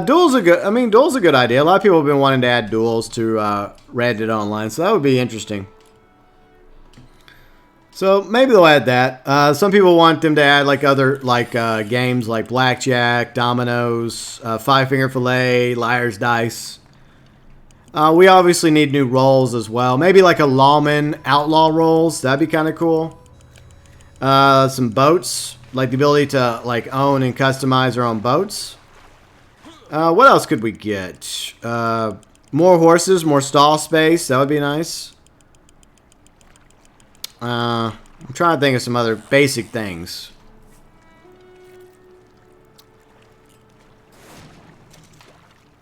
Duels are good. I mean, duels are a good idea. A lot of people have been wanting to add duels to Red Dead Online, so that would be interesting. So maybe they'll add that. Some people want them to add like other games like blackjack, dominoes, five finger fillet, liar's dice. We obviously need new roles as well. Maybe like a lawman, outlaw roles. That'd be kind of cool. Some boats, like the ability to like own and customize our own boats. What else could we get? More horses, more stall space. That would be nice. I'm trying to think of some other basic things.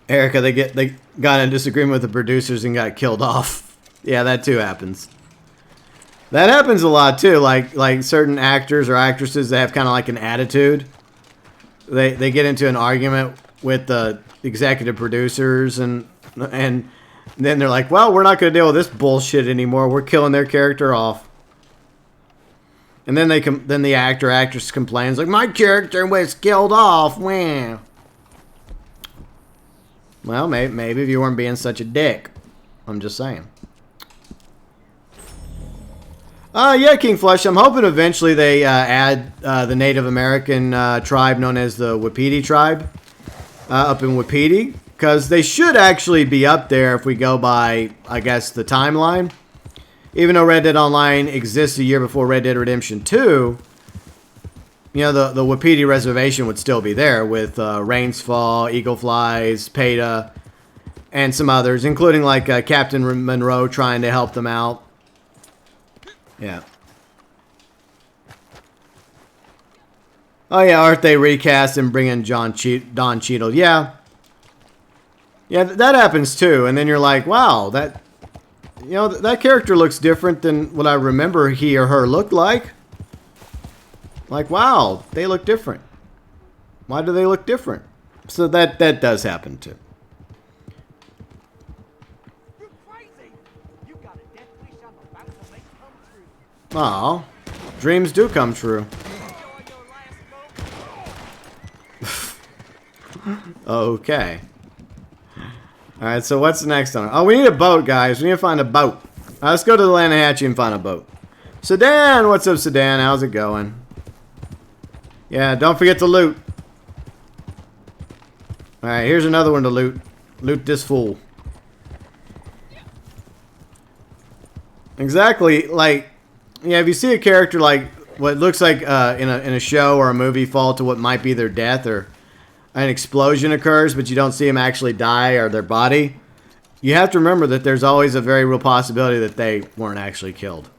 Erica, they got in disagreement with the producers and got killed off. Yeah, that too happens. That happens a lot too. Like certain actors or actresses that have kind of like an attitude. They get into an argument with the executive producers and then they're like, well, we're not going to deal with this bullshit anymore. We're killing their character off. And then then the actor or actress complains like, my character was killed off. Wow. Well, maybe if you weren't being such a dick. I'm just saying. Yeah, King Flush. I'm hoping eventually they add the Native American tribe known as the Wapiti tribe up in Wapiti. Because they should actually be up there if we go by, I guess, the timeline. Even though Red Dead Online exists a year before Red Dead Redemption 2, you know, the Wapiti Reservation would still be there with Rainsfall, Eagle Flies, Peta, and some others, including like Captain Monroe trying to help them out. Yeah. Oh yeah, aren't they recast and bring in Don Cheadle? Yeah. Yeah, that happens too. And then you're like, wow, that, you know, that character looks different than what I remember he or her looked like. Like, wow, they look different. Why do they look different? So that does happen too. You're crazy. You got a death wish I'm about to make come true. Aw, dreams do come true. Okay. Alright, so what's next on it? Oh, we need a boat, guys. We need to find a boat. Let's go to the Lanahatchee and find a boat. Sedan! What's up, Sedan? How's it going? Yeah, don't forget to loot. Alright, here's another one to loot. Loot this fool. Exactly, like, yeah, if you see a character like what looks like in a show or a movie fall to what might be their death, or an explosion occurs, but you don't see them actually die or their body, you have to remember that there's always a very real possibility that they weren't actually killed.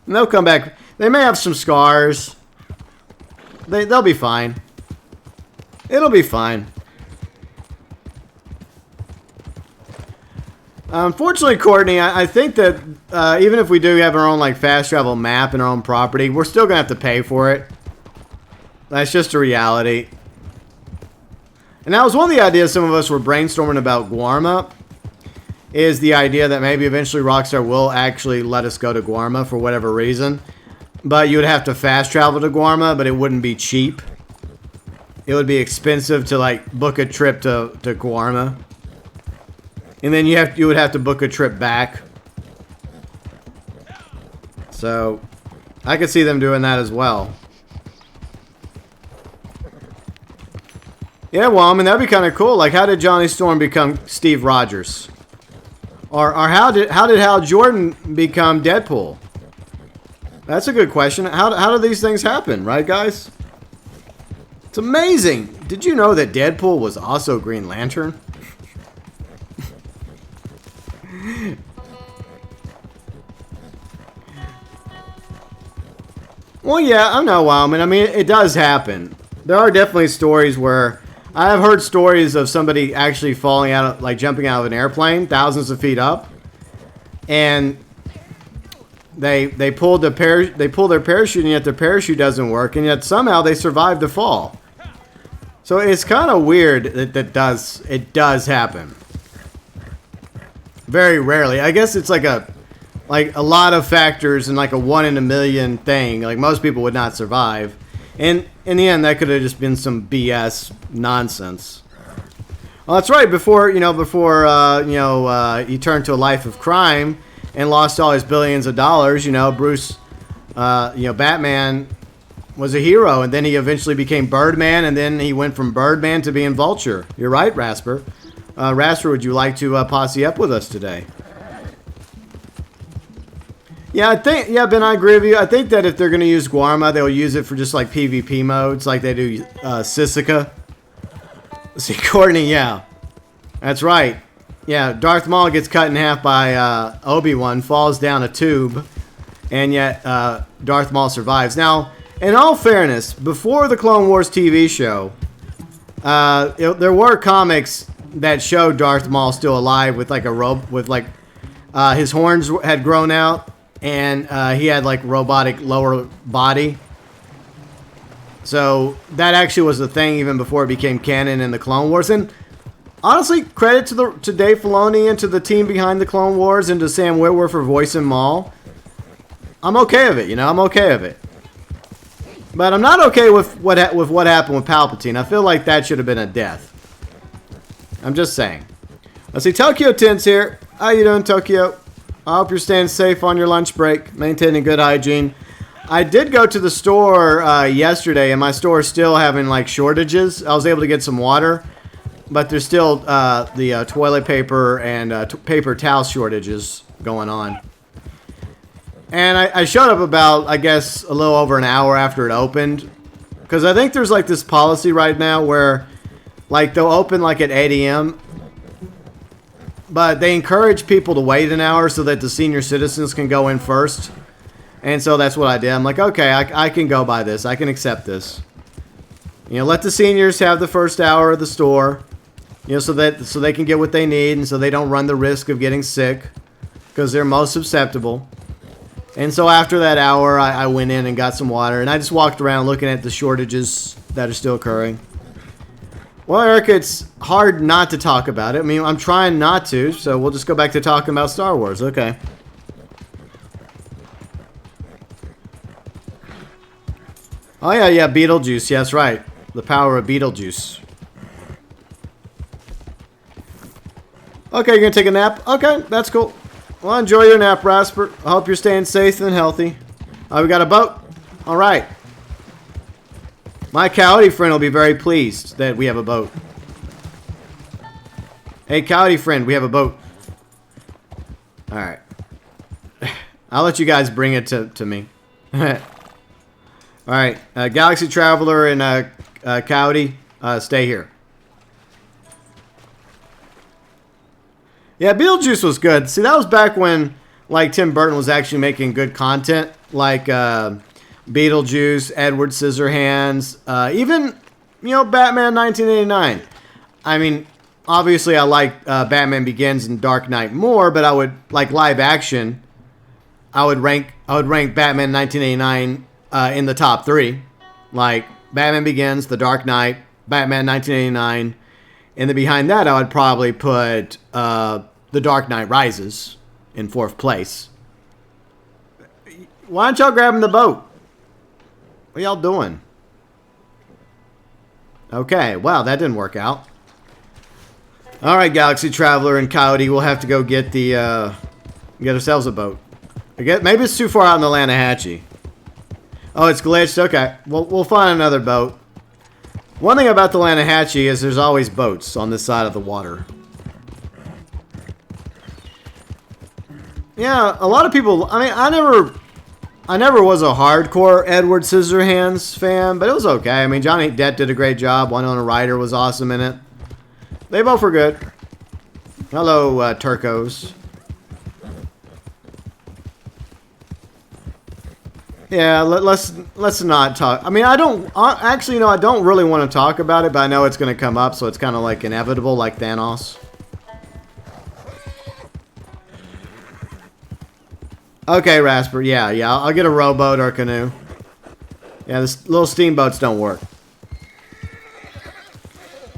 And they'll come back. They may have some scars. They'll be fine. It'll be fine. Unfortunately, Courtney, I think that even if we do have our own like fast travel map and our own property, we're still gonna have to pay for it. That's just a reality. And that was one of the ideas some of us were brainstorming about Guarma. Is the idea that maybe eventually Rockstar will actually let us go to Guarma for whatever reason. But you would have to fast travel to Guarma, but it wouldn't be cheap. It would be expensive to like book a trip to Guarma. And then you would have to book a trip back. So I could see them doing that as well. Yeah, well, I mean that'd be kind of cool. Like, how did Johnny Storm become Steve Rogers? Or how did Hal Jordan become Deadpool? That's a good question. How do these things happen, right, guys? It's amazing. Did you know that Deadpool was also Green Lantern? Well, yeah, I know, Wildman. I mean, it does happen. There are definitely stories where I have heard stories of somebody actually falling out, like jumping out of an airplane, thousands of feet up, and they pulled their parachute, and yet their parachute doesn't work, and yet somehow they survived the fall. So it's kind of weird that it does happen. Very rarely. I guess it's like a lot of factors and like a 1 in a million thing. Like most people would not survive. And in the end, that could have just been some BS nonsense. Well, that's right. Before he turned to a life of crime and lost all his billions of dollars, Bruce, Batman was a hero, and then he eventually became Birdman, and then he went from Birdman to being Vulture. You're right, Rasper. Rasper, would you like to posse up with us today? Yeah, Ben, I agree with you. I think that if they're going to use Guarma, they'll use it for just like PvP modes like they do Sisika. See, Courtney, yeah. That's right. Yeah, Darth Maul gets cut in half by Obi-Wan, falls down a tube, and yet Darth Maul survives. Now, in all fairness, before the Clone Wars TV show, there were comics that showed Darth Maul still alive with like his horns had grown out. And he had like robotic lower body. So that actually was the thing even before it became canon in the Clone Wars. And honestly, credit to Dave Filoni and to the team behind the Clone Wars and to Sam Witwer for voicing Maul. I'm okay with it, I'm okay with it. But I'm not okay with what happened with Palpatine. I feel like that should have been a death. I'm just saying. Let's see, ToykoTent's here. How you doing, Tokyo? I hope you're staying safe on your lunch break, maintaining good hygiene. I did go to the store yesterday, and my store is still having like shortages. I was able to get some water, but there's still the toilet paper and paper towel shortages going on. And I showed up about, I guess, a little over an hour after it opened, because I think there's like this policy right now where like they'll open like at 8 a.m., but they encourage people to wait an hour so that the senior citizens can go in first. And so that's what I did. I'm like, okay, I can go by this. I can accept this. Let the seniors have the first hour of the store. So they can get what they need and so they don't run the risk of getting sick because they're most susceptible. And so after that hour, I went in and got some water. And I just walked around looking at the shortages that are still occurring. Well, Eric, it's hard not to talk about it. I mean, I'm trying not to, so we'll just go back to talking about Star Wars. Okay. Oh, yeah, Beetlejuice. Yeah, that's right. The power of Beetlejuice. Okay, you're going to take a nap? Okay, that's cool. Well, enjoy your nap, Rasper. I hope you're staying safe and healthy. We got a boat? All right. My coyote friend will be very pleased that we have a boat. Hey, coyote friend, we have a boat. Alright. I'll let you guys bring it to me. Alright, Galaxy Traveler and Coyote, stay here. Yeah, Beetlejuice was good. See, that was back when, like, Tim Burton was actually making good content. Like, Beetlejuice, Edward Scissorhands, even you know, Batman 1989. I mean, obviously I like Batman Begins and Dark Knight more, but I would like live action. I would rank Batman 1989 in the top 3. Like Batman Begins, The Dark Knight, Batman 1989, and then behind that I would probably put The Dark Knight Rises in 4th place. Why aren't y'all grabbing the boat? What y'all doing? Okay, wow, that didn't work out. Alright, Galaxy Traveler and Coyote, we'll have to go get the, get ourselves a boat. Maybe it's too far out in the Lanahatchee. Oh, it's glitched? Okay, we'll find another boat. One thing about the Lanahatchee is there's always boats on this side of the water. Yeah, a lot of people, I mean, I never was a hardcore Edward Scissorhands fan, but it was okay. I mean, Johnny Depp did a great job. Winona Ryder was awesome in it. They both were good. Hello, Turcos. Yeah, let's not talk. I mean, I don't actually, you know, I don't really want to talk about it, but I know it's going to come up, so it's kind of like inevitable, like Thanos. Okay, Rasper. Yeah, I'll get a rowboat or a canoe. Yeah, this little steamboats don't work.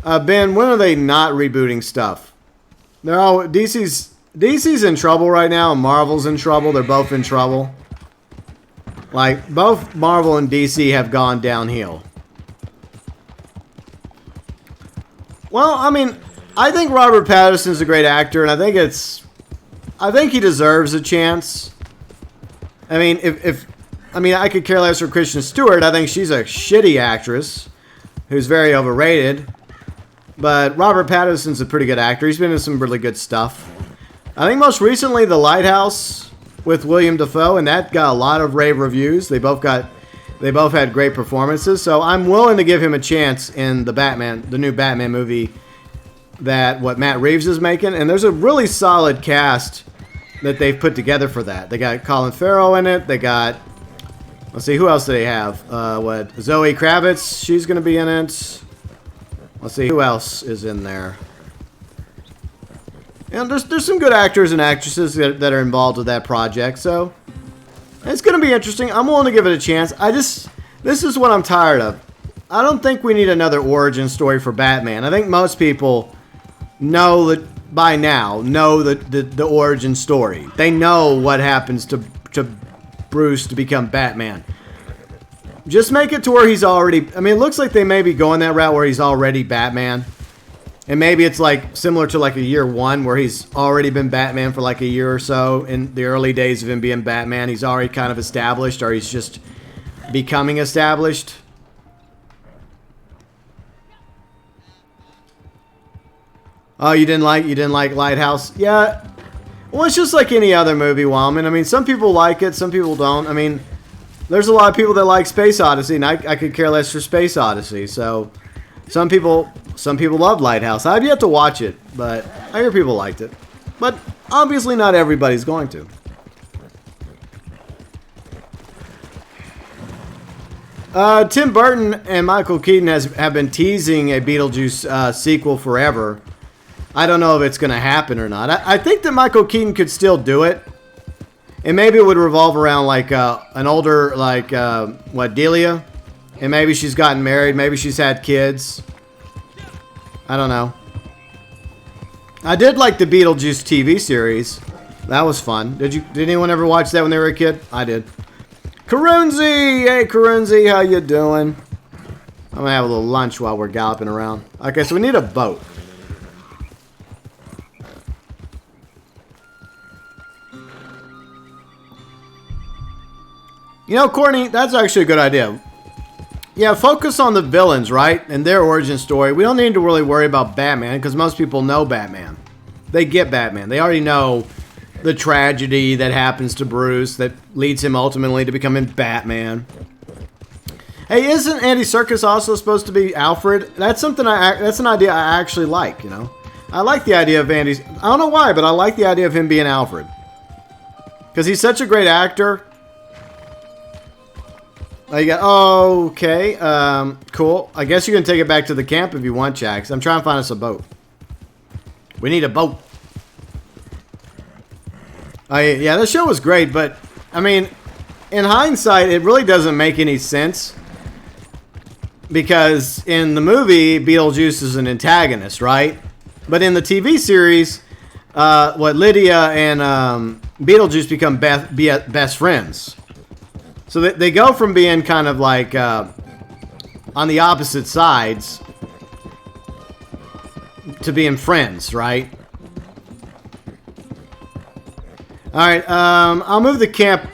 Ben, when are they not rebooting stuff? They're all DC's in trouble right now, and Marvel's in trouble. They're both in trouble. Like, both Marvel and DC have gone downhill. Well, I mean, I think Robert Pattinson's a great actor, and I think he deserves a chance. I mean, I could care less for Kristen Stewart. I think she's a shitty actress who's very overrated. But Robert Pattinson's a pretty good actor. He's been in some really good stuff. I think most recently, The Lighthouse with William Dafoe, and that got a lot of rave reviews. They both had great performances, so I'm willing to give him a chance in the new Batman movie that Matt Reeves is making. And there's a really solid cast that they've put together for that. They got Colin Farrell in it. They got, let's see, who else do they have? Zoe Kravitz, she's going to be in it. Let's see, who else is in there? And there's some good actors and actresses that are involved with that project, so it's going to be interesting. I'm willing to give it a chance. This is what I'm tired of. I don't think we need another origin story for Batman. I think most people know that by now, know the origin story. They know what happens to Bruce to become Batman. Just make it to where he's already, I mean, it looks like they may be going that route where he's already Batman. And maybe it's like similar to like a year 1 where he's already been Batman for like a year or so. In the early days of him being Batman, he's already kind of established, or he's just becoming established. Oh, you didn't like Lighthouse? Yeah. Well, it's just like any other movie, Wildman. I mean, some people like it, some people don't. I mean, there's a lot of people that like Space Odyssey, and I could care less for Space Odyssey. So, some people love Lighthouse. I've yet to watch it, but I hear people liked it. But obviously, not everybody's going to. Tim Burton and Michael Keaton have been teasing a Beetlejuice sequel forever. I don't know if it's going to happen or not. I think that Michael Keaton could still do it. And maybe it would revolve around like an older, like, Delia? And maybe she's gotten married. Maybe she's had kids. I don't know. I did like the Beetlejuice TV series. That was fun. Did anyone ever watch that when they were a kid? I did. Karunzi! Hey, Karunzi, how you doing? I'm going to have a little lunch while we're galloping around. Okay, so we need a boat. You know, Courtney, that's actually a good idea. Yeah, focus on the villains, right? And their origin story. We don't need to really worry about Batman, because most people know Batman. They get Batman. They already know the tragedy that happens to Bruce that leads him ultimately to becoming Batman. Hey, isn't Andy Serkis also supposed to be Alfred? That's something that's an idea I actually like, you know. I like the idea of Andy. I don't know why, but I like the idea of him being Alfred. Because he's such a great actor. Oh, you got, okay, cool. I guess you can take it back to the camp if you want, Jax. I'm trying to find us a boat. We need a boat. Yeah, the show was great, but, I mean, in hindsight, it really doesn't make any sense. Because in the movie, Beetlejuice is an antagonist, right? But in the TV series, Lydia and Beetlejuice become best friends. So they go from being kind of like on the opposite sides to being friends, right? All right, I'll move the camp.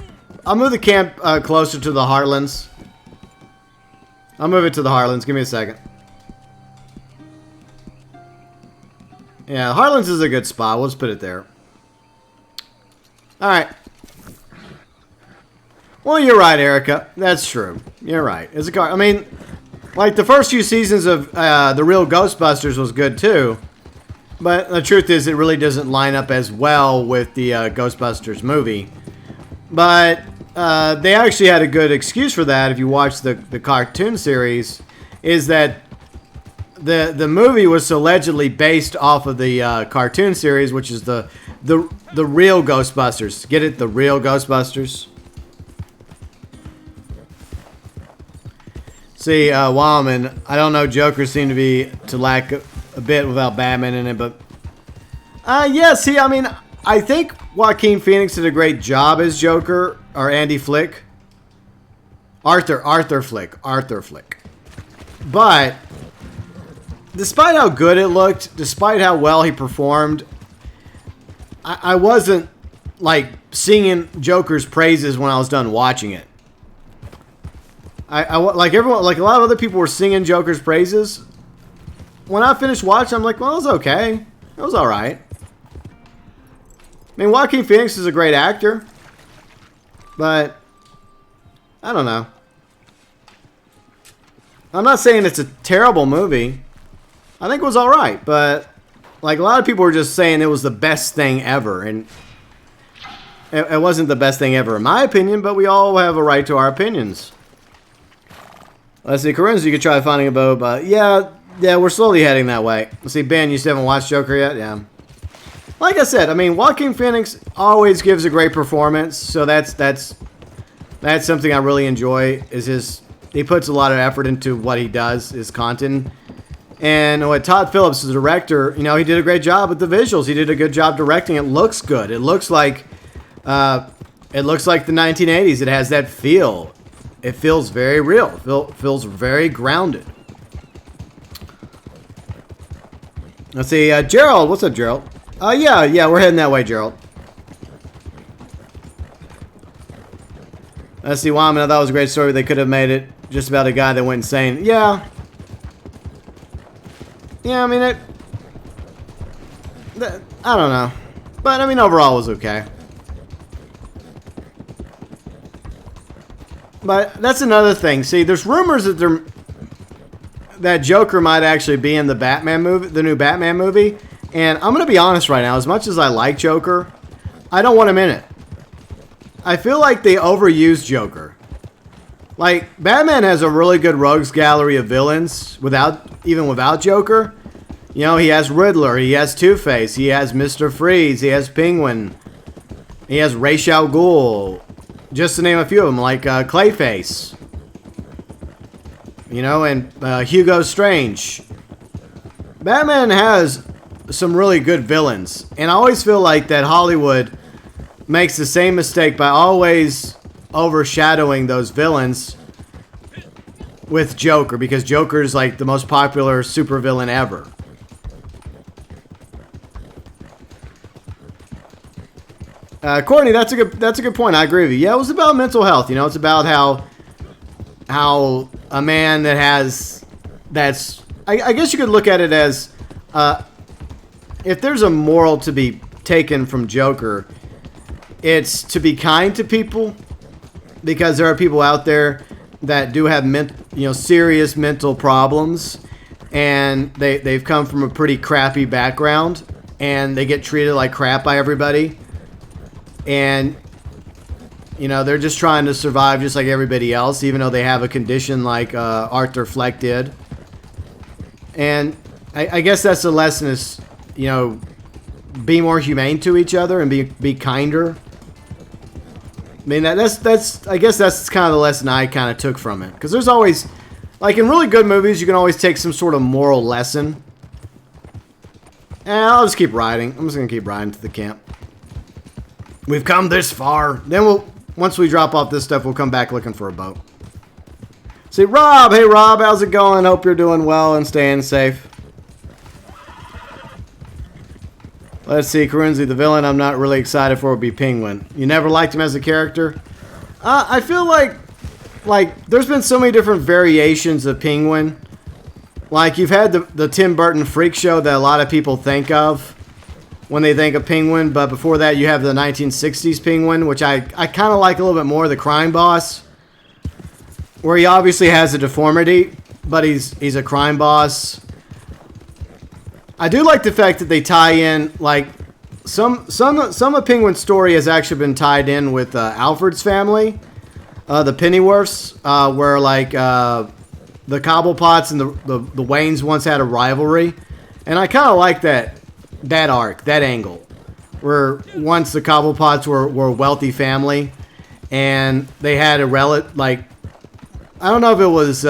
I'll move the camp closer to the Heartlands. I'll move it to the Heartlands. Give me a second. Yeah, Heartlands is a good spot. We'll just put it there. All right. Well, you're right, Erica. That's true. You're right. It's a car. I mean, like the first few seasons of the real Ghostbusters was good too, but the truth is, it really doesn't line up as well with the Ghostbusters movie. But they actually had a good excuse for that. If you watch the cartoon series, is that the movie was allegedly based off of the cartoon series, which is the real Ghostbusters. Get it? The real Ghostbusters. See, Wildman, I don't know, Joker seemed to lack a bit without Batman in it, but yeah, see, I mean, I think Joaquin Phoenix did a great job as Joker, or Andy Flick. Arthur Flick. But despite how good it looked, despite how well he performed, I wasn't like singing Joker's praises when I was done watching it. I like everyone, like a lot of other people were singing Joker's praises. When I finished watching, I'm like, well, it was okay. It was all right. I mean, Joaquin Phoenix is a great actor, but I don't know. I'm not saying it's a terrible movie. I think it was all right, but like a lot of people were just saying it was the best thing ever, and it wasn't the best thing ever in my opinion, but we all have a right to our opinions. Let's see, Corinne's, you could try finding a boat, but yeah, we're slowly heading that way. Let's see, Ben, you still haven't watched Joker yet? Yeah. Like I said, I mean, Joaquin Phoenix always gives a great performance, so that's something I really enjoy, is he puts a lot of effort into what he does, his content. And what Todd Phillips, the director, you know, he did a great job with the visuals. He did a good job directing. It looks good. It looks like the 1980s. It has that feel. It feels very real. Feels very grounded. Let's see, Gerald. What's up, Gerald? Yeah, we're heading that way, Gerald. Let's see, Wyman. I thought it was a great story. They could have made it just about a guy that went insane. Yeah, I mean, I don't know. But, I mean, overall it was okay. But that's another thing. See, there's rumors that Joker might actually be in the Batman movie, the new Batman movie. And I'm going to be honest right now. As much as I like Joker, I don't want him in it. I feel like they overused Joker. Like, Batman has a really good rogues gallery of villains even without Joker. You know, he has Riddler, he has Two-Face, he has Mr. Freeze, he has Penguin, he has Ra's al Ghul. Just to name a few of them, like Clayface. You know, and Hugo Strange. Batman has some really good villains. And I always feel like that Hollywood makes the same mistake by always overshadowing those villains with Joker. Because Joker is like the most popular supervillain ever. Courtney, that's a good point. I agree with you. Yeah, it was about mental health. You know, it's about how a man that's I guess you could look at it as if there's a moral to be taken from Joker, it's to be kind to people, because there are people out there that do have serious mental problems, and they've come from a pretty crappy background, and they get treated like crap by everybody. And You know, they're just trying to survive just like everybody else, even though they have a condition like Arthur Fleck did. And I guess that's the lesson is, you know, be more humane to each other and be kinder. I mean, that's I guess that's kind of the lesson I kind of took from it. Because there's always, like in really good movies, you can always take some sort of moral lesson. And I'll just keep riding. I'm just going to keep riding to the camp. We've come this far. Then once we drop off this stuff, we'll come back looking for a boat. See, Rob. Hey, Rob. How's it going? Hope you're doing well and staying safe. Let's see. Karunzi, the villain I'm not really excited for would be Penguin. You never liked him as a character? I feel like there's been so many different variations of Penguin. Like, you've had the Tim Burton freak show that a lot of people think of when they think of Penguin, but before that you have the 1960s Penguin, which I kind of like a little bit more, the crime boss, where he obviously has a deformity, but he's a crime boss. I do like the fact that they tie in, like, some of Penguin's story has actually been tied in with Alfred's family, the Pennyworths, where, like, the Cobblepots and the Waynes once had a rivalry, and I kind of like that arc, that angle, where once the Cobblepots were a wealthy family, and they had a relative, like, I don't know if it was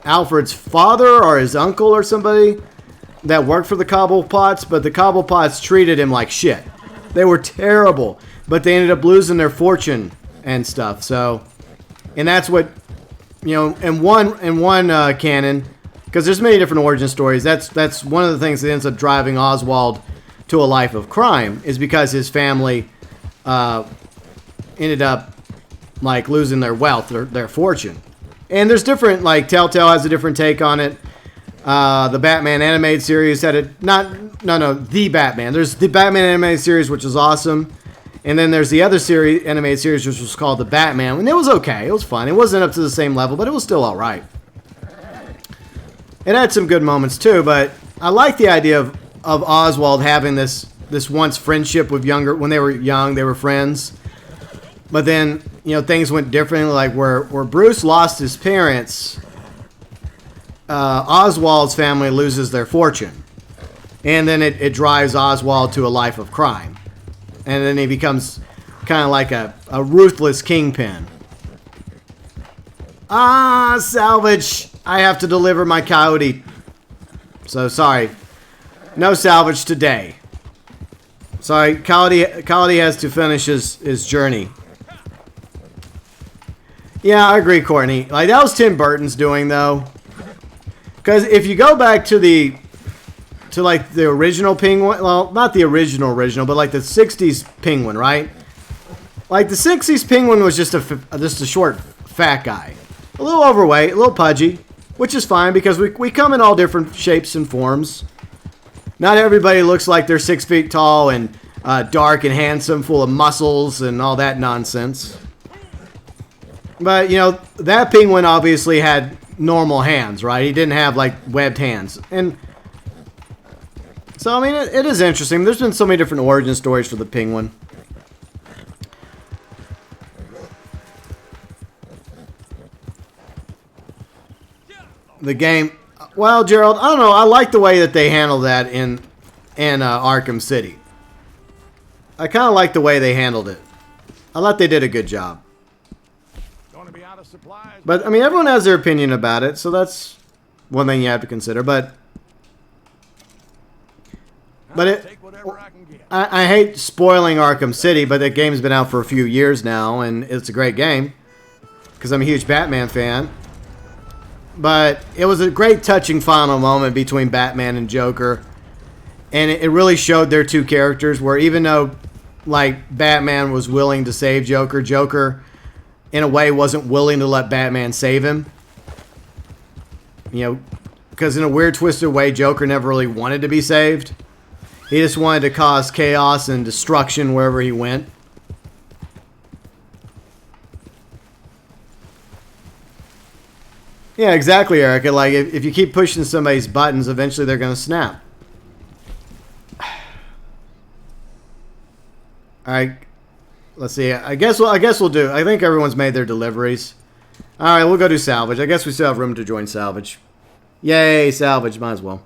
Alfred's father or his uncle or somebody that worked for the Cobblepots, but the Cobblepots treated him like shit. They were terrible, but they ended up losing their fortune and stuff. So, and that's what, you know, in one canon, because there's many different origin stories. That's one of the things that ends up driving Oswald to a life of crime, is because his family ended up like losing their wealth, their fortune. And there's different, like Telltale has a different take on it. The Batman animated series had it, the Batman. There's the Batman animated series, which is awesome. And then there's the other series, animated series, which was called The Batman. And it was okay. It was fun. It wasn't up to the same level, but it was still all right. It had some good moments too, but I like the idea of Oswald having this once friendship with when they were young, they were friends. But then, you know, things went differently, like where Bruce lost his parents, Oswald's family loses their fortune. And then it drives Oswald to a life of crime. And then he becomes kind of like a ruthless kingpin. Salvage! I have to deliver my coyote. So, sorry. No salvage today. Sorry, Coyote has to finish his journey. Yeah, I agree, Courtney. Like, that was Tim Burton's doing, though. Because if you go back to the original Penguin, well, not the original, but like the 60s Penguin, right? Like the 60s Penguin was just a short, fat guy. A little overweight, a little pudgy, which is fine because we come in all different shapes and forms. Not everybody looks like they're 6 feet tall and dark and handsome, full of muscles and all that nonsense. But, you know, that Penguin obviously had normal hands, right? He didn't have, like, webbed hands. And so, I mean, it is interesting. There's been so many different origin stories for the Penguin. The game, well, Gerald, I don't know. I like the way that they handled that in Arkham City. I kind of like the way they handled it. I thought they did a good job. But, I mean, everyone has their opinion about it, so that's one thing you have to consider. But I hate spoiling Arkham City, but that game's been out for a few years now, and it's a great game because I'm a huge Batman fan. But it was a great touching final moment between Batman and Joker, and it really showed their two characters, where even though, like, Batman was willing to save Joker, Joker in a way wasn't willing to let Batman save him. You know, because in a weird, twisted way, Joker never really wanted to be saved. He just wanted to cause chaos and destruction wherever he went. Yeah, exactly, Erica. Like, if you keep pushing somebody's buttons, eventually they're going to snap. Alright. let's see. I guess we'll do. I think everyone's made their deliveries. All right, we'll go do salvage. I guess we still have room to join salvage. Yay, salvage. Might as well.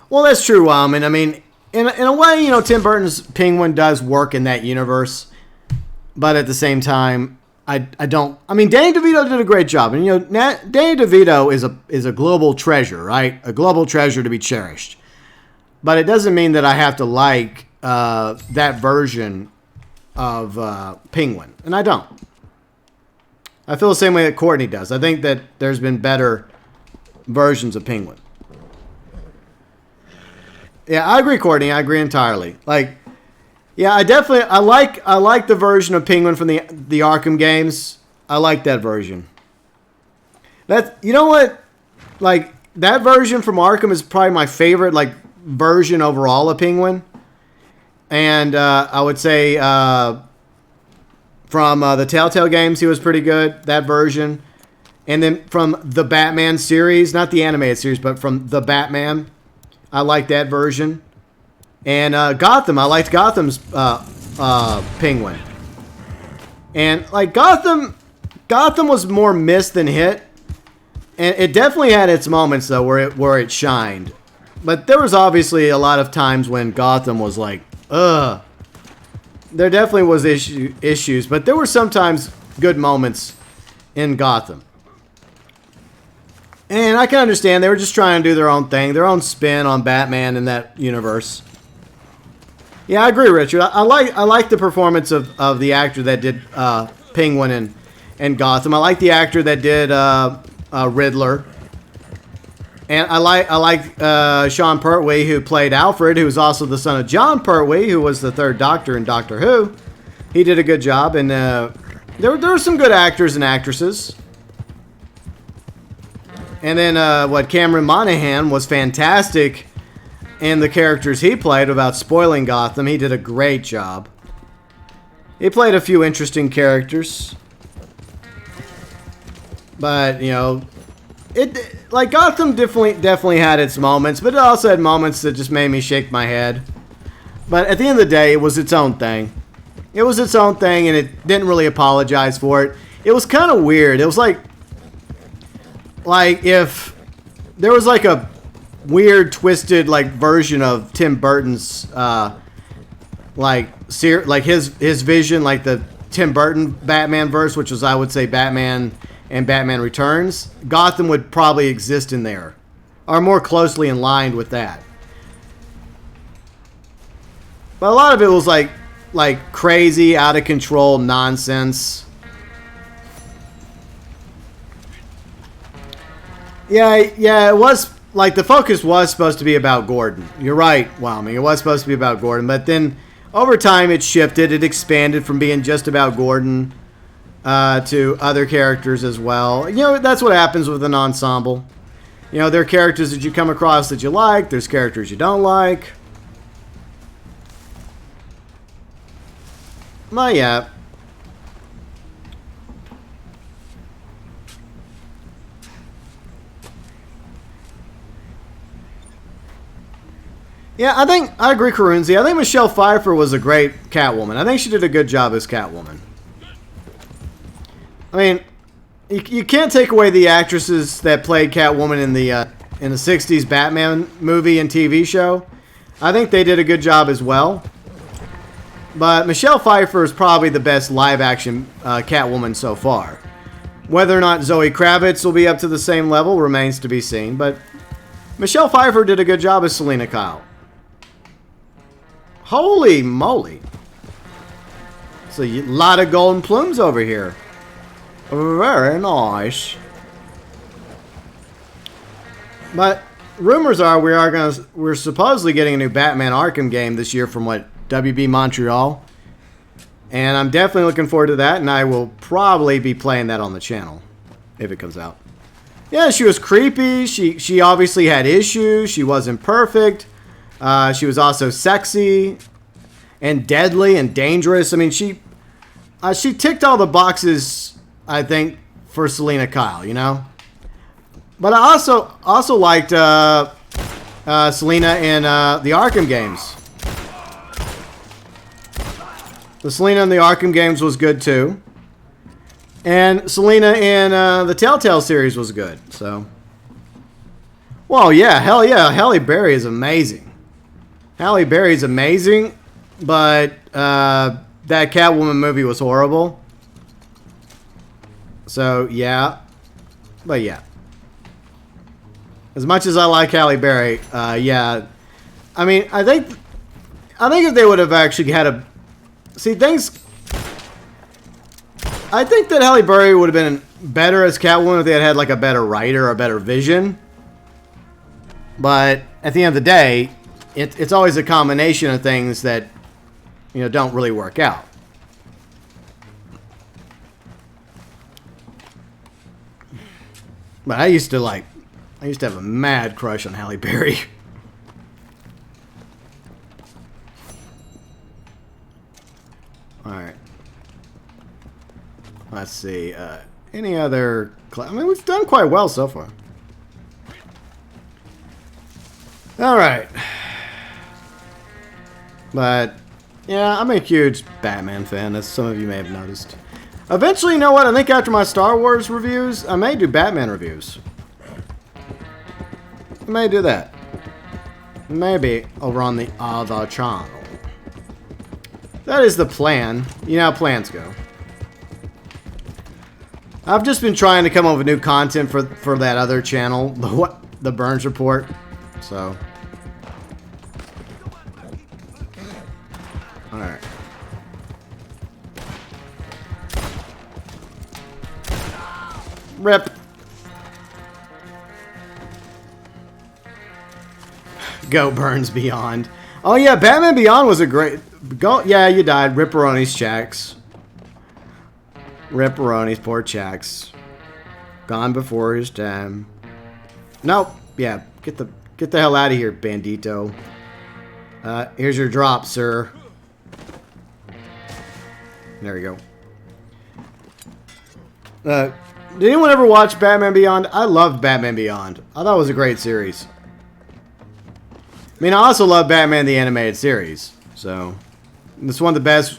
Well, that's true, Wildman. I mean, in a way, you know, Tim Burton's Penguin does work in that universe. But at the same time, I don't... I mean, Danny DeVito did a great job. And, you know, Danny DeVito is a global treasure, right? A global treasure to be cherished. But it doesn't mean that I have to like that version of Penguin. And I don't. I feel the same way that Courtney does. I think that there's been better versions of Penguin. Yeah, I agree, Courtney. I agree entirely. Like, yeah, I like the version of Penguin from the Arkham games. I like that version. You know what? Like, that version from Arkham is probably my favorite, like, version overall of Penguin. And I would say from the Telltale games, he was pretty good, that version. And then from the Batman series, not the animated series, but from the Batman, I like that version. And Gotham, I liked Gotham's Penguin. And like Gotham was more missed than hit. And it definitely had its moments though where it shined. But there was obviously a lot of times when Gotham was like, ugh. There definitely was issues, but there were sometimes good moments in Gotham. And I can understand they were just trying to do their own thing, their own spin on Batman in that universe. Yeah, I agree, Richard. I like the performance of the actor that did Penguin and Gotham. I like the actor that did Riddler. And I like Sean Pertwee, who played Alfred, who was also the son of John Pertwee, who was the third Doctor in Doctor Who. He did a good job, and there were some good actors and actresses. And then Cameron Monaghan was fantastic in the characters he played. Without spoiling Gotham, he did a great job. He played a few interesting characters, but you know, Gotham definitely had its moments, but it also had moments that just made me shake my head. But at the end of the day, it was its own thing. It was its own thing, and it didn't really apologize for it. It was kind of weird. It was like if there was like a weird, twisted version of Tim Burton's his vision, like the Tim Burton Batman verse, which was, I would say, Batman and Batman Returns. Gotham would probably exist in there, or more closely in line with that. But a lot of it was like crazy, out of control nonsense. Yeah, it was like the focus was supposed to be about Gordon. You're right, Wyoming. It was supposed to be about Gordon, but then over time it shifted. It expanded from being just about Gordon to other characters as well. You know, that's what happens with an ensemble. You know, there are characters that you come across that you like. There's characters you don't like. Well, yeah. Yeah, I agree, Karunzi. I think Michelle Pfeiffer was a great Catwoman. I think she did a good job as Catwoman. I mean, you can't take away the actresses that played Catwoman in the 60s Batman movie and TV show. I think they did a good job as well. But Michelle Pfeiffer is probably the best live-action Catwoman so far. Whether or not Zoe Kravitz will be up to the same level remains to be seen. But Michelle Pfeiffer did a good job as Selina Kyle. Holy moly. It's a lot of golden plumes over here. Very nice. But rumors are we're supposedly getting a new Batman Arkham game this year from WB Montreal. And I'm definitely looking forward to that, and I will probably be playing that on the channel if it comes out. Yeah, she was creepy. She obviously had issues. She wasn't perfect. She was also sexy and deadly and dangerous. I mean, she ticked all the boxes, I think, for Selina Kyle, you know? But I also liked Selina in the Arkham games. The Selena in the Arkham games was good too. And Selena in the Telltale series was good. So, well, yeah, hell yeah, Halle Berry is amazing. Halle Berry is amazing, but that Catwoman movie was horrible. So yeah, but yeah. As much as I like Halle Berry, yeah. I mean, I think if they would have actually had a things. I think that Halle Berry would have been better as Catwoman if they had like a better writer or a better vision. But at the end of the day, it's always a combination of things that, you know, don't really work out. But I used to have a mad crush on Halle Berry. Alright. Let's see. Any other... I mean, we've done quite well so far. Alright. But, yeah, I'm a huge Batman fan, as some of you may have noticed. Eventually, you know what? I think after my Star Wars reviews, I may do Batman reviews. I may do that. Maybe over on the other channel. That is the plan. You know how plans go. I've just been trying to come up with new content for that other channel, the Burns Report. So, all right. Rip. GeauxBurns Beyond. Oh yeah, Batman Beyond was a great. Yeah, you died. Ripperoni's checks. Ripperoni's poor checks. Gone before his time. Nope. Yeah, get the hell out of here, bandito. Here's your drop, sir. There we go. Did anyone ever watch Batman Beyond? I loved Batman Beyond. I thought it was a great series. I mean, I also love Batman the Animated Series. So, it's one of the best.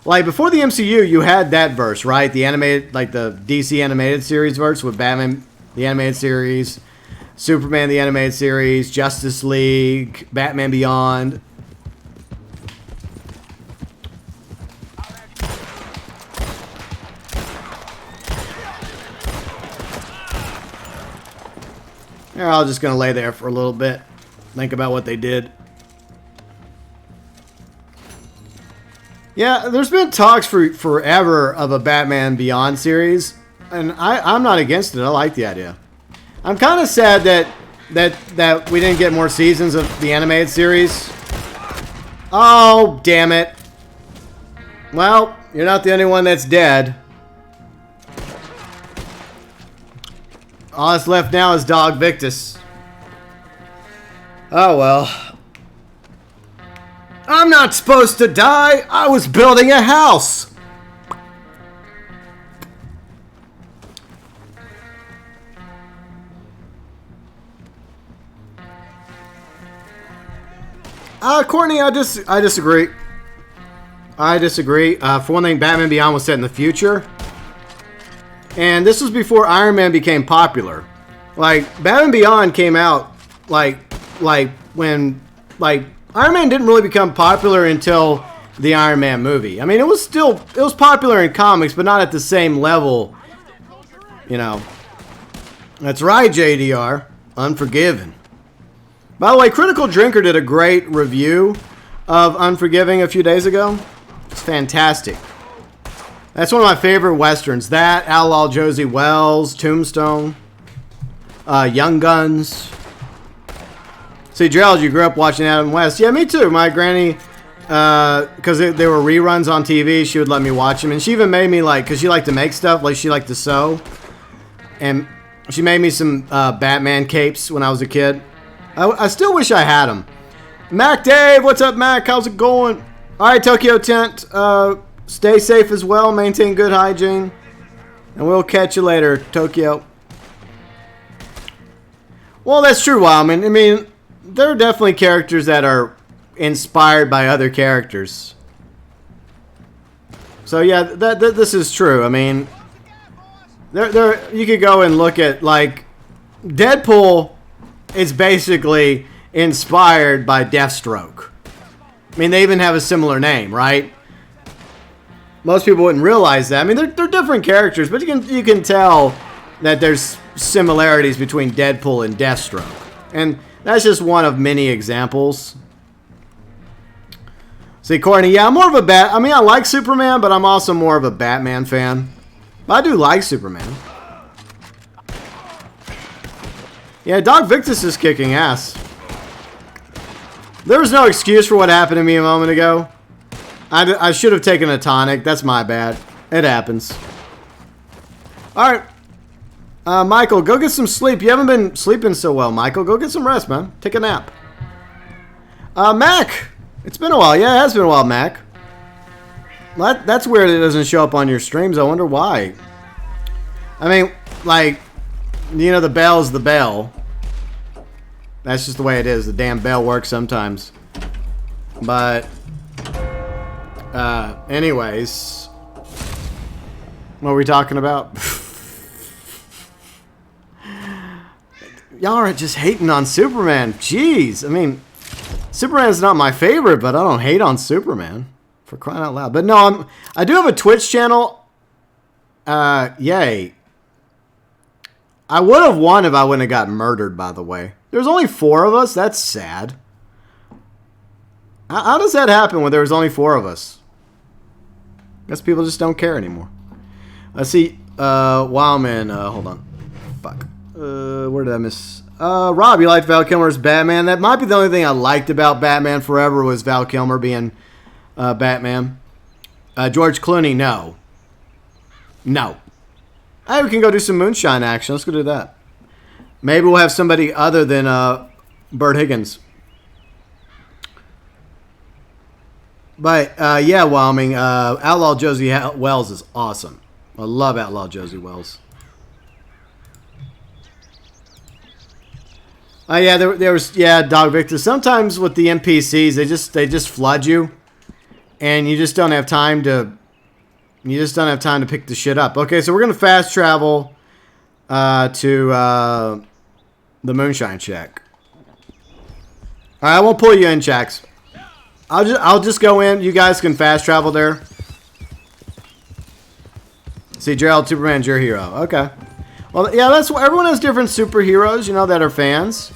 Like, before the MCU, you had that verse, right? The animated, like the DC Animated Series verse with Batman the Animated Series, Superman the Animated Series, Justice League, Batman Beyond. They're all just going to lay there for a little bit. Think about what they did. Yeah, there's been talks for forever of a Batman Beyond series. And I'm not against it. I like the idea. I'm kind of sad that we didn't get more seasons of the animated series. Oh, damn it. Well, you're not the only one that's dead. All that's left now is Dog Victus. Oh, well. I'm not supposed to die. I was building a house. Courtney, I disagree. I disagree. For one thing, Batman Beyond was set in the future. And this was before Iron Man became popular. Like, Batman Beyond came out like when Iron Man didn't really become popular until the Iron Man movie. I mean, it was popular in comics, but not at the same level, you know. That's right, JDR. Unforgiven. By the way, Critical Drinker did a great review of Unforgiving a few days ago. It's fantastic. That's one of my favorite westerns. That, Outlaw Josie Wells, Tombstone, Young Guns. See, Gerald, you grew up watching Adam West. Yeah, me too. My granny, because they were reruns on TV, she would let me watch them. And she even made me, like, because she liked to make stuff, like she liked to sew. And she made me some Batman capes when I was a kid. I still wish I had them. Mac Dave, what's up, Mac? How's it going? All right, ToykoTent, stay safe as well. Maintain good hygiene. And we'll catch you later, Tokyo. Well, that's true, Wildman. I mean, there are definitely characters that are inspired by other characters. So yeah, this is true. I mean, you could go and look at, like, Deadpool is basically inspired by Deathstroke. I mean, they even have a similar name, right? Most people wouldn't realize that. I mean, they're different characters, but you can tell that there's similarities between Deadpool and Deathstroke. And that's just one of many examples. See, Courtney, yeah, I'm more of a I mean, I like Superman, but I'm also more of a Batman fan. But I do like Superman. Yeah, Doc Victus is kicking ass. There was no excuse for what happened to me a moment ago. I should have taken a tonic. That's my bad. It happens. Alright. Michael, go get some sleep. You haven't been sleeping so well, Michael. Go get some rest, man. Take a nap. Mac. It's been a while. Yeah, it has been a while, Mac. That's weird it doesn't show up on your streams. I wonder why. I mean, like, you know, the bell is the bell. That's just the way it is. The damn bell works sometimes. But, anyways. What are we talking about? Y'all are just hating on Superman. Jeez. I mean, Superman's not my favorite, but I don't hate on Superman. For crying out loud. But no, I do have a Twitch channel. Yay. I would have won if I wouldn't have got murdered, by the way. There's only 4 of us? That's sad. How does that happen when there's only 4 of us? Guess people just don't care anymore. Let's see. Wildman. Hold on. Fuck. Where did I miss? Rob, you liked Val Kilmer's Batman. That might be the only thing I liked about Batman Forever was Val Kilmer being Batman. George Clooney, no. No. Hey, we can go do some Moonshine action. Let's go do that. Maybe we'll have somebody other than Bert Higgins. But, yeah, Wyoming. Outlaw Josie Wells is awesome. I love Outlaw Josie Wells. Oh, yeah, there was, yeah, Dog Victor. Sometimes with the NPCs, they just flood you. And you just don't have time to... You just don't have time to pick the shit up. Okay, so we're going to fast travel to the Moonshine check. Alright, I won't pull you in, Chax. I'll just go in. You guys can fast travel there. See, Gerald, Superman's your hero. Okay. Well, yeah, that's what everyone has different superheroes, you know, that are fans.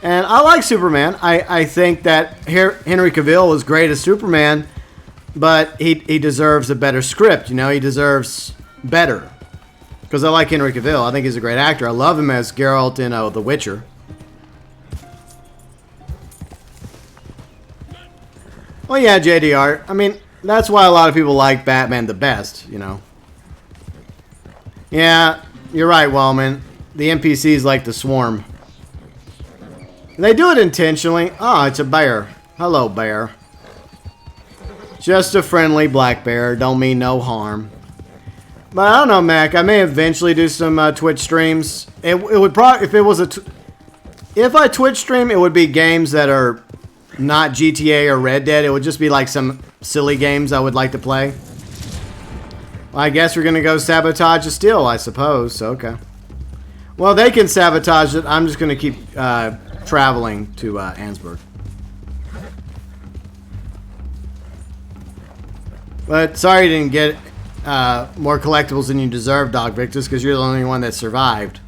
And I like Superman. I think that Henry Cavill is great as Superman. But he deserves a better script, you know. He deserves better. Because I like Henry Cavill. I think he's a great actor. I love him as Geralt in The Witcher. Well, yeah, JDR. I mean, that's why a lot of people like Batman the best, you know. Yeah, you're right, Wellman. The NPCs like to swarm. They do it intentionally. Oh, it's a bear. Hello, bear. Just a friendly black bear. Don't mean no harm. But I don't know, Mac. I may eventually do some Twitch streams. It would probably, if I Twitch stream, it would be games that are not GTA or Red Dead. It would just be like some silly games I would like to play. Well, I guess we're gonna go sabotage a steal, I suppose. So, okay. Well, they can sabotage it. I'm just gonna keep traveling to Ansburg. But sorry you didn't get more collectibles than you deserve, Dog Victus, because you're the only one that survived.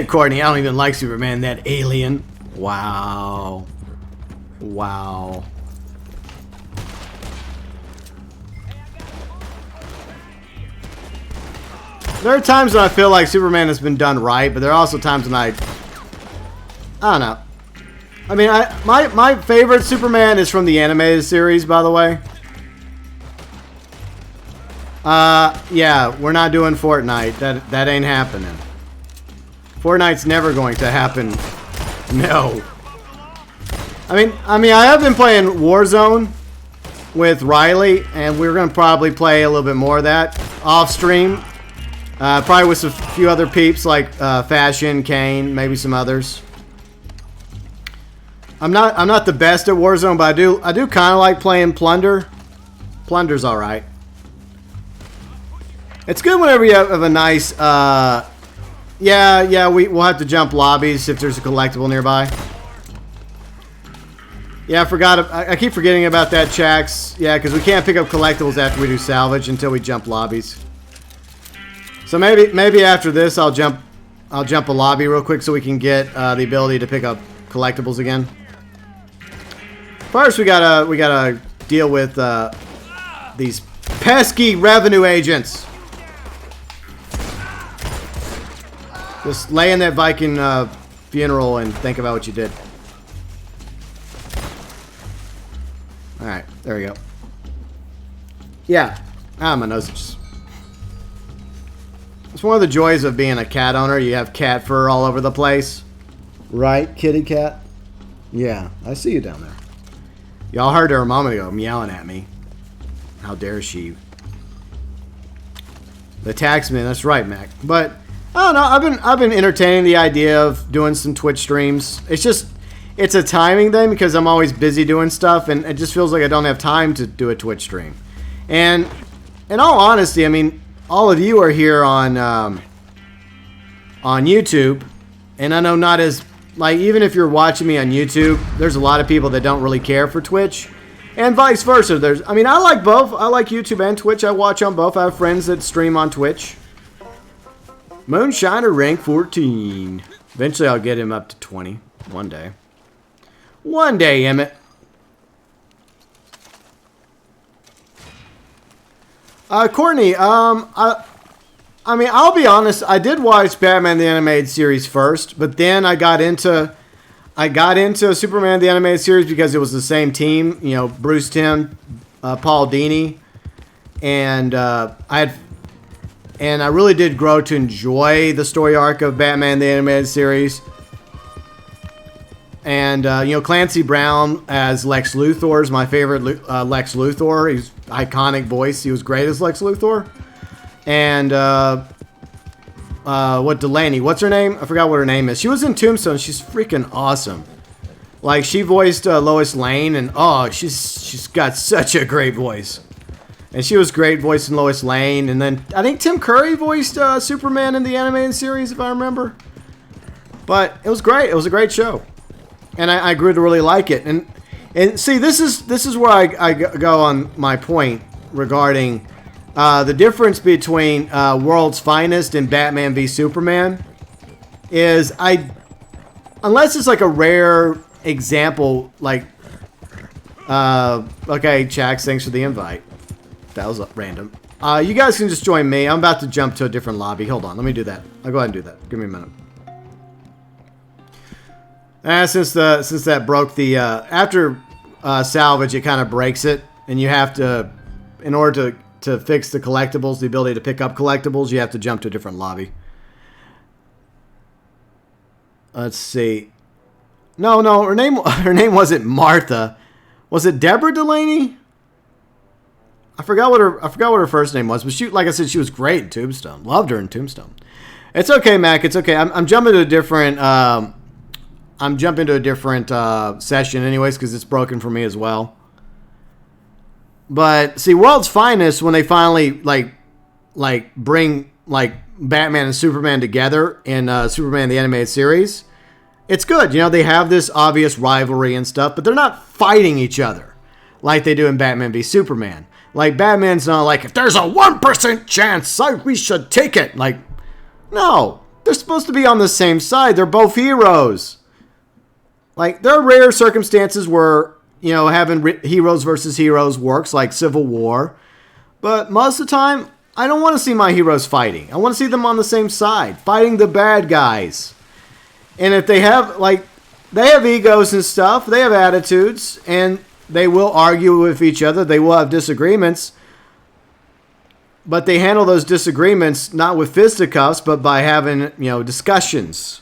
Courtney, I don't even like Superman, that alien. Wow. Wow. There are times when I feel like Superman has been done right, but there are also times when I don't know. I mean, my favorite Superman is from the animated series, by the way. Yeah, we're not doing Fortnite. That ain't happening. Fortnite's never going to happen. No. I mean, I have been playing Warzone with Riley, and we're gonna probably play a little bit more of that off stream. Probably with a few other peeps like Fashion, Kane, maybe some others. I'm not the best at Warzone, but I do kind of like playing Plunder. Plunder's alright. It's good whenever you have a nice, yeah, we'll have to jump lobbies if there's a collectible nearby. Yeah, I keep forgetting about that, Chax. Yeah, because we can't pick up collectibles after we do salvage until we jump lobbies. So maybe after this I'll jump a lobby real quick so we can get the ability to pick up collectibles again. First we gotta deal with these pesky revenue agents. Just lay in that Viking funeral and think about what you did. Alright, there we go. Yeah. My nose is... It's one of the joys of being a cat owner. You have cat fur all over the place. Right, kitty cat? Yeah, I see you down there. Y'all heard her a moment ago meowing at me. How dare she? The taxman, that's right, Mac. But, I don't know, I've been entertaining the idea of doing some Twitch streams. It's a timing thing because I'm always busy doing stuff, and it just feels like I don't have time to do a Twitch stream. And in all honesty, I mean, all of you are here on YouTube, and I know not as, like, even if you're watching me on YouTube, there's a lot of people that don't really care for Twitch, and vice versa. I mean, I like both. I like YouTube and Twitch. I watch on both. I have friends that stream on Twitch. Moonshine rank 14. Eventually, I'll get him up to 20 one day. One day, Emmett. Courtney, I mean, I'll be honest. I did watch Batman the Animated Series first, but then I got into Superman the Animated Series because it was the same team. You know, Bruce Timm, Paul Dini, and I really did grow to enjoy the story arc of Batman the Animated Series. And, you know, Clancy Brown as Lex Luthor is my favorite Lex Luthor. He's iconic voice. He was great as Lex Luthor. And, Delaney? What's her name? I forgot what her name is. She was in Tombstone. She's freaking awesome. Like, she voiced Lois Lane, and, oh, she's got such a great voice. And she was great voicing Lois Lane. And then, I think Tim Curry voiced Superman in the animated series, if I remember. But, it was great. It was a great show. And I grew to really like it. And see, this is where I go on my point regarding the difference between World's Finest and Batman v Superman is unless it's like a rare example, like okay, Chax, thanks for the invite. That was random. You guys can just join me. I'm about to jump to a different lobby. Hold on, let me do that. I'll go ahead and do that. Give me a minute. Since that broke the after salvage, it kind of breaks it, and you have to, in order to fix the collectibles, the ability to pick up collectibles, you have to jump to a different lobby. Let's see. No, her name wasn't Martha. Was it Deborah Delaney? I forgot what her first name was, but she, like I said, she was great in Tombstone. Loved her in Tombstone. It's okay, Mac. It's okay. I'm jumping to a different. I'm jumping to a different session anyways because it's broken for me as well. But see, World's Finest, when they finally like bring like Batman and Superman together in Superman the Animated Series, it's good. You know, they have this obvious rivalry and stuff, but they're not fighting each other like they do in Batman v Superman. Like, Batman's not like, if there's a 1% chance, we should take it. Like, no, they're supposed to be on the same side. They're both heroes. Like, there are rare circumstances where, you know, having heroes versus heroes works, like Civil War. But most of the time, I don't want to see my heroes fighting. I want to see them on the same side, fighting the bad guys. And if they have, like, they have egos and stuff, they have attitudes, and they will argue with each other, they will have disagreements. But they handle those disagreements not with fisticuffs, but by having, you know, discussions.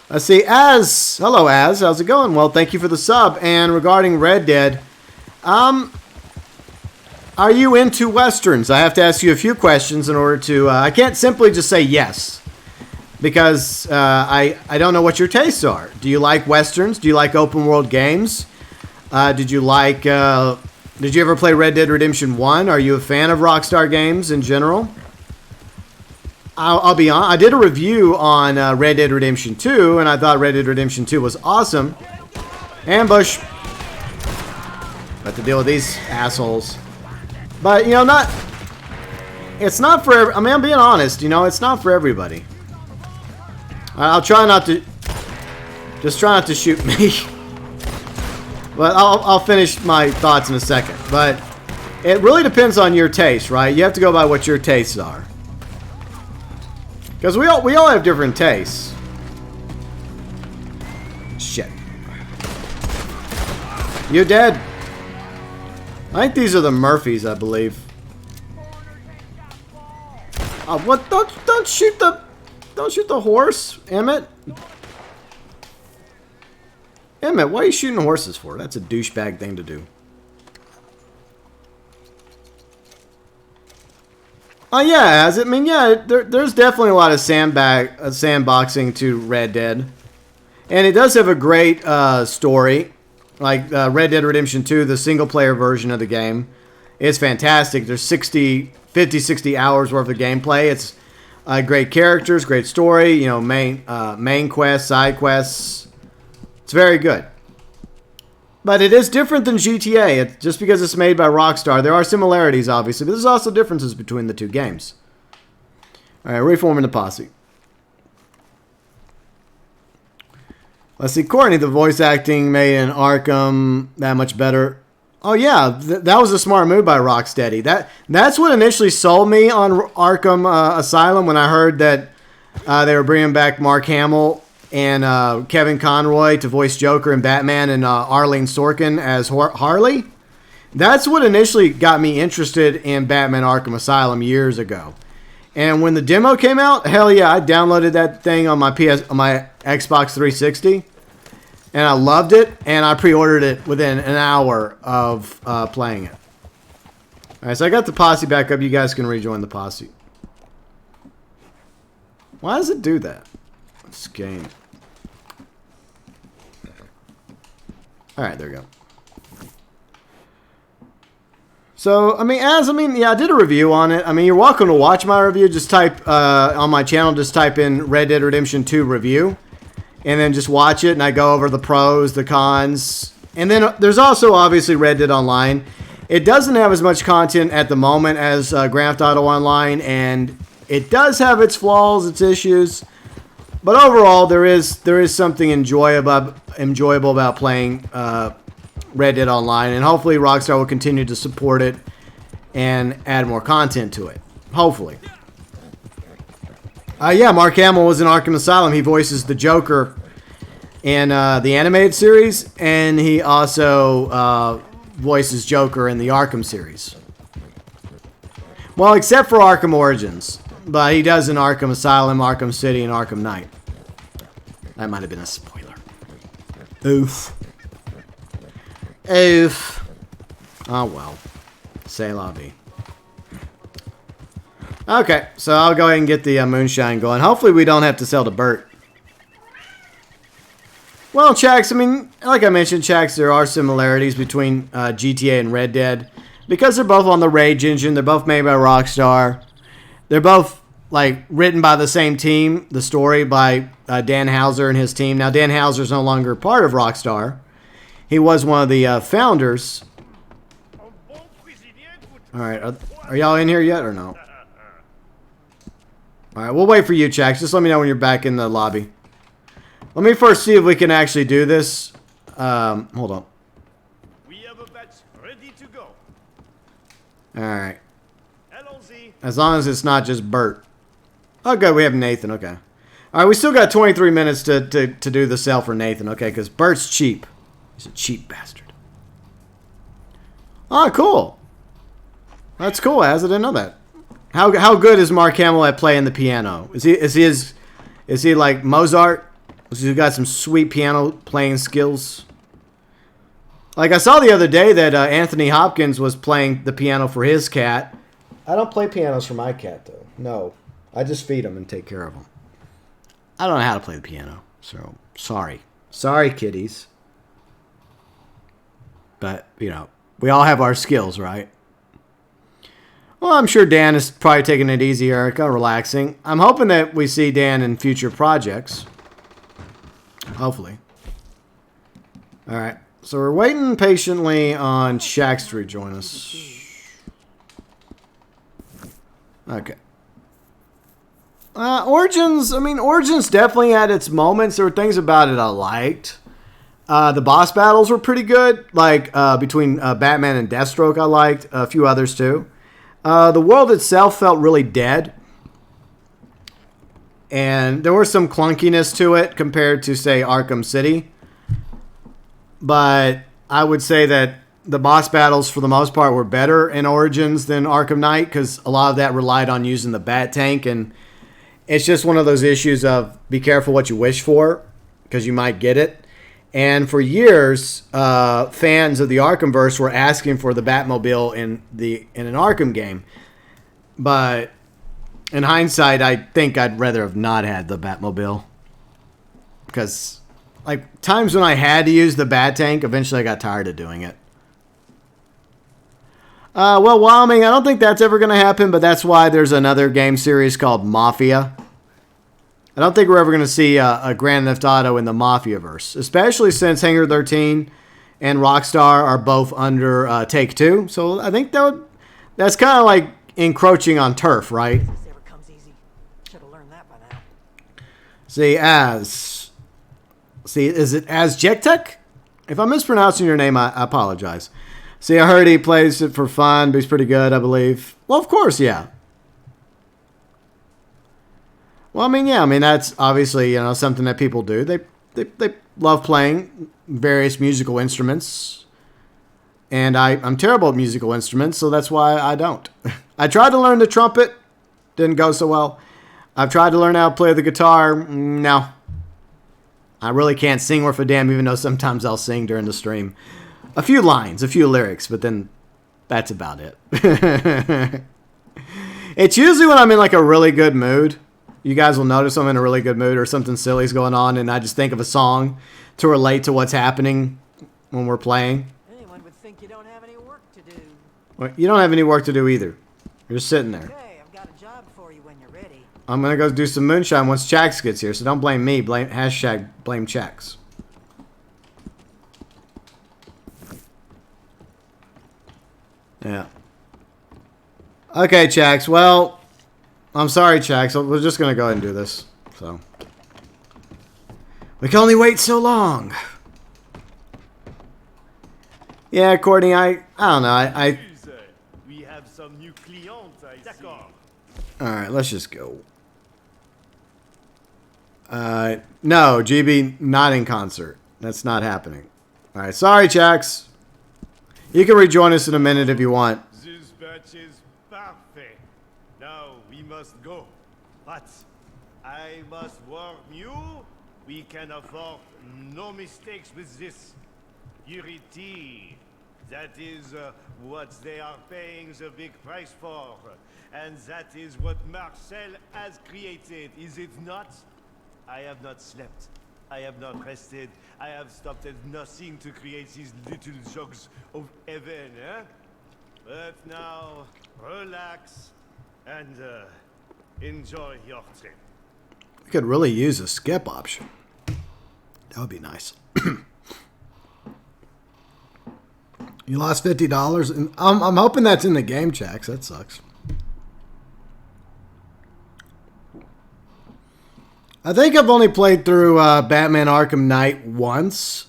Let's see, hello Az, how's it going? Well, thank you for the sub. And regarding Red Dead, are you into Westerns? I have to ask you a few questions in order to, I can't simply just say yes. Because I don't know what your tastes are. Do you like Westerns? Do you like open world games? Did you like... did you ever play Red Dead Redemption 1? Are you a fan of Rockstar games in general? I'll be honest. I did a review on Red Dead Redemption 2, and I thought Red Dead Redemption 2 was awesome. Ambush. Got to deal with these assholes. But, you know, not... It's not for... I mean, I'm being honest, you know, it's not for everybody. I'll try not to... Just try not to shoot me. But I'll finish my thoughts in a second. But it really depends on your taste, right? You have to go by what your tastes are. Because we all have different tastes. Shit. You dead? I think these are the Murphys, I believe. Oh, what? Don't shoot the horse, Emmett. Emmett, what are you shooting horses for? That's a douchebag thing to do. Oh yeah, I mean, yeah, there's definitely a lot of sandboxing to Red Dead. And it does have a great story. Like Red Dead Redemption 2, the single-player version of the game. It's fantastic. There's 50, 60 hours worth of gameplay. It's great characters, great story, you know, main quests, side quests. It's very good. But it is different than GTA. Just because it's made by Rockstar. There are similarities, obviously, but there's also differences between the two games. Alright, reforming the posse. Let's see, Courtney, the voice acting made in Arkham that much better. Oh yeah, that was a smart move by Rocksteady. That's what initially sold me on Arkham Asylum when I heard that they were bringing back Mark Hamill and Kevin Conroy to voice Joker and Batman, and Arlene Sorkin as Harley. That's what initially got me interested in Batman Arkham Asylum years ago. And when the demo came out, hell yeah, I downloaded that thing on my Xbox 360, and I loved it, and I pre-ordered it within an hour of playing it. All right, so I got the posse back up. You guys can rejoin the posse. Why does it do that? This game. All right, there we go. So, I mean, yeah, I did a review on it. I mean, you're welcome to watch my review. Just type, on my channel, just type in Red Dead Redemption 2 review. And then just watch it, and I go over the pros, the cons. And then there's also, obviously, Red Dead Online. It doesn't have as much content at the moment as Grand Theft Auto Online, and it does have its flaws, its issues. But overall, there is something enjoyable about playing Red Dead Online, and hopefully Rockstar will continue to support it and add more content to it. Hopefully. Yeah, Mark Hamill was in Arkham Asylum. He voices the Joker in the animated series, and he also voices Joker in the Arkham series. Well, except for Arkham Origins. But he does in Arkham Asylum, Arkham City, and Arkham Knight. That might have been a spoiler. Oof. Oof. Oh well. C'est la vie. Okay, so I'll go ahead and get the Moonshine going. Hopefully we don't have to sell to Bert. Well, Chax, I mean, like I mentioned, Chax, there are similarities between GTA and Red Dead. Because they're both on the Rage engine, they're both made by Rockstar. They're both, like, written by the same team, the story by Dan Houser and his team. Now, Dan Houser is no longer part of Rockstar. He was one of the founders. Alright, are y'all in here yet or no? Alright, we'll wait for you, Chax. Just let me know when you're back in the lobby. Let me first see if we can actually do this. Hold on. We have a batch ready to go. Alright. As long as it's not just Bert. Oh, good. We have Nathan. Okay. Alright, we still got 23 minutes to do the sale for Nathan. Okay, because Bert's cheap. He's a cheap bastard. Oh, cool. That's cool, Az. I didn't know that. How good is Mark Hamill at playing the piano? Is he like Mozart? Has he got some sweet piano playing skills? Like I saw the other day that Anthony Hopkins was playing the piano for his cat. I don't play pianos for my cat though. No, I just feed him and take care of him. I don't know how to play the piano, so sorry, kitties. But, you know, we all have our skills, right? Well, I'm sure Dan is probably taking it easy, Erica, relaxing. I'm hoping that we see Dan in future projects. Hopefully. All right. So we're waiting patiently on Shax to rejoin us. Okay. Origins, I mean, Origins definitely had its moments. There were things about it I liked. The boss battles were pretty good. Like, between Batman and Deathstroke I liked. A few others, too. The world itself felt really dead. And there was some clunkiness to it compared to, say, Arkham City. But I would say that the boss battles, for the most part, were better in Origins than Arkham Knight, because a lot of that relied on using the Bat Tank, and it's just one of those issues of be careful what you wish for, because you might get it. And for years, fans of the Arkhamverse were asking for the Batmobile in an Arkham game. But in hindsight, I think I'd rather have not had the Batmobile, because like times when I had to use the Bat Tank, eventually I got tired of doing it. Well, Wyoming, I don't think that's ever going to happen, but that's why there's another game series called Mafia. I don't think we're ever going to see a Grand Theft Auto in the Mafia-verse, especially since Hangar 13 and Rockstar are both under Take-Two. So I think that's kind of like encroaching on turf, right? See, is it Azjektek? If I'm mispronouncing your name, I apologize. See, I heard he plays it for fun, but he's pretty good, I believe. Well, of course, yeah. Well, I mean, yeah. I mean, that's obviously, you know, something that people do. They love playing various musical instruments. And I'm terrible at musical instruments, so that's why I don't. I tried to learn the trumpet. Didn't go so well. I've tried to learn how to play the guitar. No. I really can't sing worth a damn, even though sometimes I'll sing during the stream. A few lines, a few lyrics, but then that's about it. It's usually when I'm in like a really good mood. You guys will notice I'm in a really good mood or something silly's going on, and I just think of a song to relate to what's happening when we're playing. Anyone would think you don't have any work to do. Well, you don't have any work to do either. You're just sitting there. Okay, I've got a job for you when you're ready. I'm going to go do some moonshine once Chax gets here, so don't blame me. Blame Chax. Yeah. Okay, Chax. Well, I'm sorry, Chax. We're just going to go ahead and do this. So we can only wait so long. Yeah, Courtney, I don't know. We have some new clients, I see. Alright, let's just go. No, GB, not in concert. That's not happening. Alright, sorry, Chax. You can rejoin us in a minute if you want. This batch is parfait. Now we must go. But I must warn you, we can afford no mistakes with this. Purity. That is what they are paying the big price for. And that is what Marcel has created, is it not? I have not slept. I have not rested. I have stopped at nothing to create these little jugs of heaven, eh? But now, relax and enjoy your trip. We could really use a skip option. That would be nice. You lost $50, and I'm hoping that's in the game, Chax. That sucks. I think I've only played through Batman Arkham Knight once.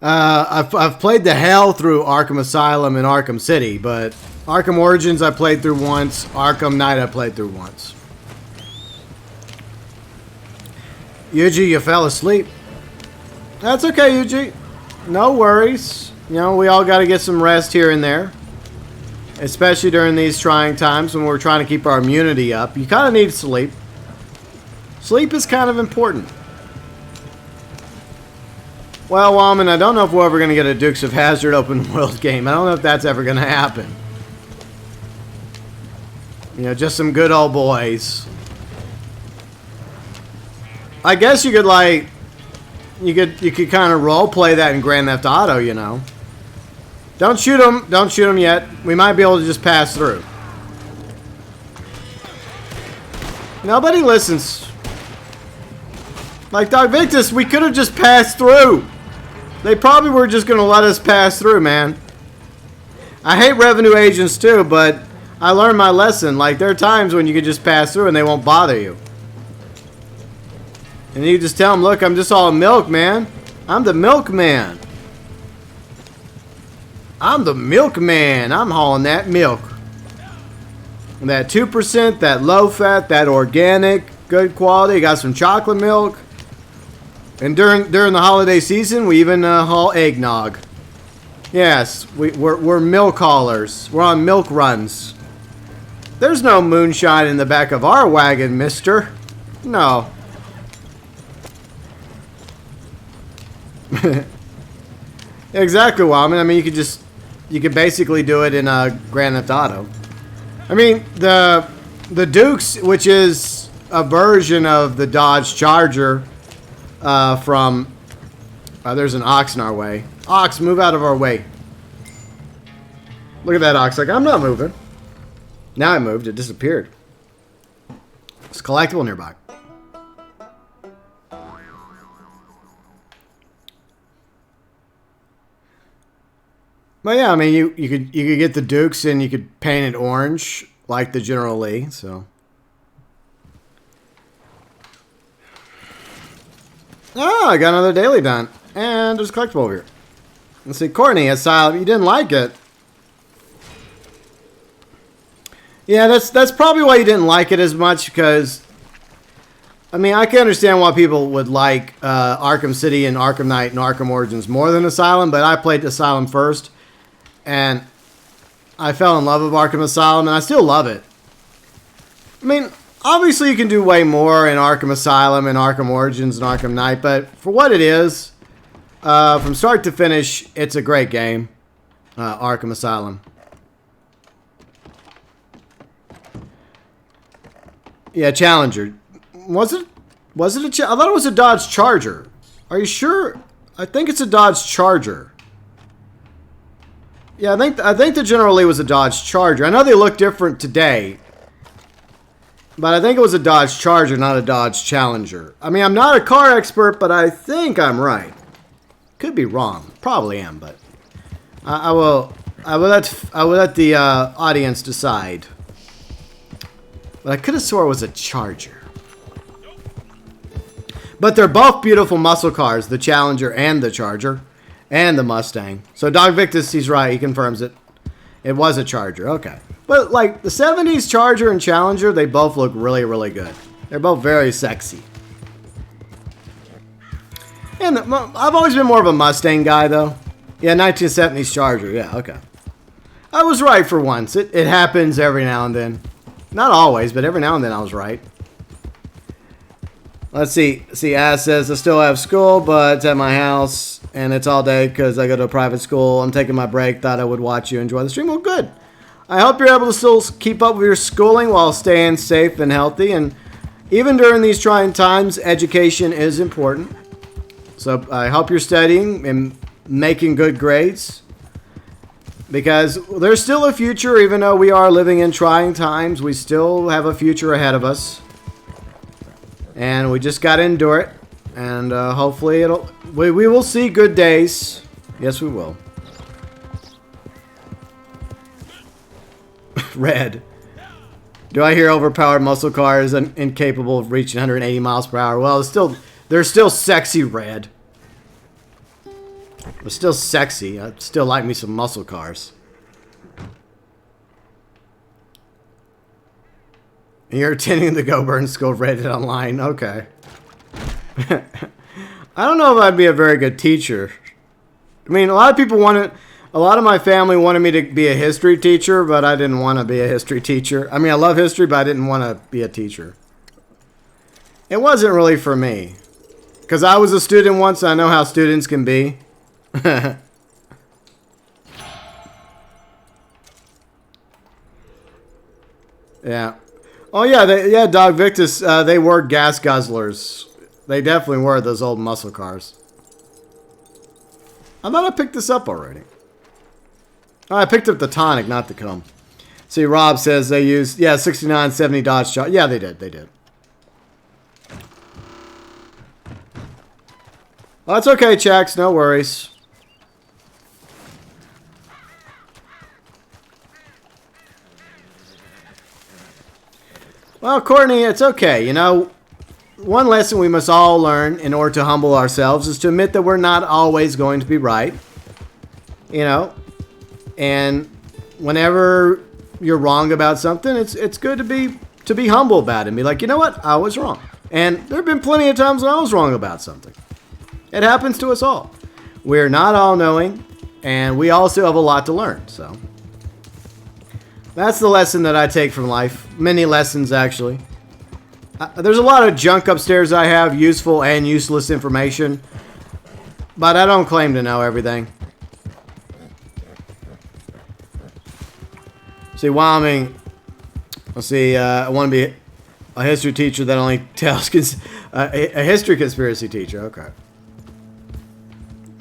I've played the hell through Arkham Asylum and Arkham City, but Arkham Origins I played through once. Arkham Knight I played through once. Yuji, you fell asleep. That's okay, Yuji. No worries. You know, we all got to get some rest here and there. Especially during these trying times when we're trying to keep our immunity up. You kind of need sleep. Sleep is kind of important. Well, Wallman, I don't know if we're ever going to get a Dukes of Hazzard open world game. I don't know if that's ever going to happen. You know, just some good old boys. I guess you could, like, you could kind of role play that in Grand Theft Auto, you know. Don't shoot him. Don't shoot him yet. We might be able to just pass through. Nobody listens. Like Doc Victus, we could have just passed through. They probably were just going to let us pass through, man. I hate revenue agents too, but I learned my lesson. Like, there are times when you can just pass through and they won't bother you. And you just tell them, look, I'm just all milk, man. I'm the milkman. I'm the milkman. I'm hauling that milk. And that 2%, that low fat, that organic, good quality. Got some chocolate milk. And during the holiday season, we even haul eggnog. Yes, we're milk haulers. We're on milk runs. There's no moonshine in the back of our wagon, mister. No. Exactly, Wildman. I mean, you could basically do it in Grand Theft Auto. I mean, the Dukes, which is a version of the Dodge Charger from... there's an ox in our way. Ox, move out of our way. Look at that ox. Like, I'm not moving. Now I moved. It disappeared. It's collectible nearby. But yeah, I mean, you could get the Dukes and you could paint it orange like the General Lee. So. Oh, I got another daily done. And there's a collectible over here. Let's see, Courtney, Asylum, you didn't like it. Yeah, that's probably why you didn't like it as much, because, I mean, I can understand why people would like Arkham City and Arkham Knight and Arkham Origins more than Asylum, but I played Asylum first, and I fell in love with Arkham Asylum, and I still love it. I mean, obviously you can do way more in Arkham Asylum and Arkham Origins and Arkham Knight, but for what it is, from start to finish, it's a great game, Arkham Asylum. Yeah, Challenger. Was it a I thought it was a Dodge Charger. Are you sure? I think it's a Dodge Charger. Yeah, I think the General Lee was a Dodge Charger. I know they look different today, but I think it was a Dodge Charger, not a Dodge Challenger. I mean, I'm not a car expert, but I think I'm right. Could be wrong. Probably am, but I will let the audience decide. But I could have swore it was a Charger. But they're both beautiful muscle cars, the Challenger and the Charger, and the Mustang. So Doc Victus, he's right. He confirms it. It was a Charger. Okay. But like the 70s Charger and Challenger, they both look really, really good. They're both very sexy. And I've always been more of a Mustang guy, though. Yeah, 1970s Charger. Yeah, okay. I was right for once. It happens every now and then. Not always, but every now and then I was right. Let's see. See, Ass says, I still have school, but it's at my house, and it's all day because I go to a private school. I'm taking my break. Thought I would watch you enjoy the stream. Well, good. I hope you're able to still keep up with your schooling while staying safe and healthy. And even during these trying times, education is important. So I hope you're studying and making good grades. Because there's still a future, even though we are living in trying times. We still have a future ahead of us. And we just got to endure it. And hopefully we will see good days. Yes, we will. Red. Do I hear overpowered muscle cars and incapable of reaching 180 miles per hour? Well, they're still sexy, Red. They're still sexy. I still like me some muscle cars. You're attending the GeauxBurns school rated online. Okay. I don't know if I'd be a very good teacher. I mean, a lot of people wanted... A lot of my family wanted me to be a history teacher, but I didn't want to be a history teacher. I mean, I love history, but I didn't want to be a teacher. It wasn't really for me. Because I was a student once, and I know how students can be. Yeah. Oh, yeah, Dog Victus, they were gas guzzlers. They definitely were, those old muscle cars. I thought I picked this up already. Oh, I picked up the tonic, not the cum. See, Rob says they used, yeah, 69, 70 Dodge shot. Yeah, they did. They did. Oh, that's okay, Chax. No worries. Well, Courtney, it's okay. You know, one lesson we must all learn in order to humble ourselves is to admit that we're not always going to be right. You know, and whenever you're wrong about something, it's good to be humble about it and be like, you know what, I was wrong. And there have been plenty of times when I was wrong about something. It happens to us all. We're not all knowing, and we all still have a lot to learn. So that's the lesson that I take from life. Many lessons, actually. There's a lot of junk upstairs I have, useful and useless information, but I don't claim to know everything. See, Wyoming, let's see, I want to be a history teacher that only tells, a history conspiracy teacher, okay.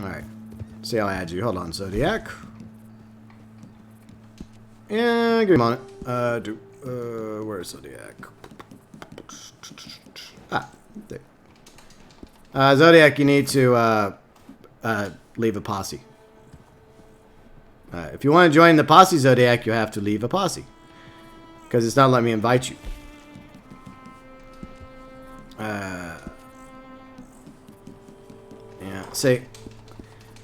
Alright, see how I add you. Hold on, Zodiac. Yeah, give me a moment. Where's Zodiac? Ah, there. Zodiac, you need to leave a posse. If you want to join the posse, Zodiac, you have to leave a posse. Because it's not letting me invite you. Yeah, see.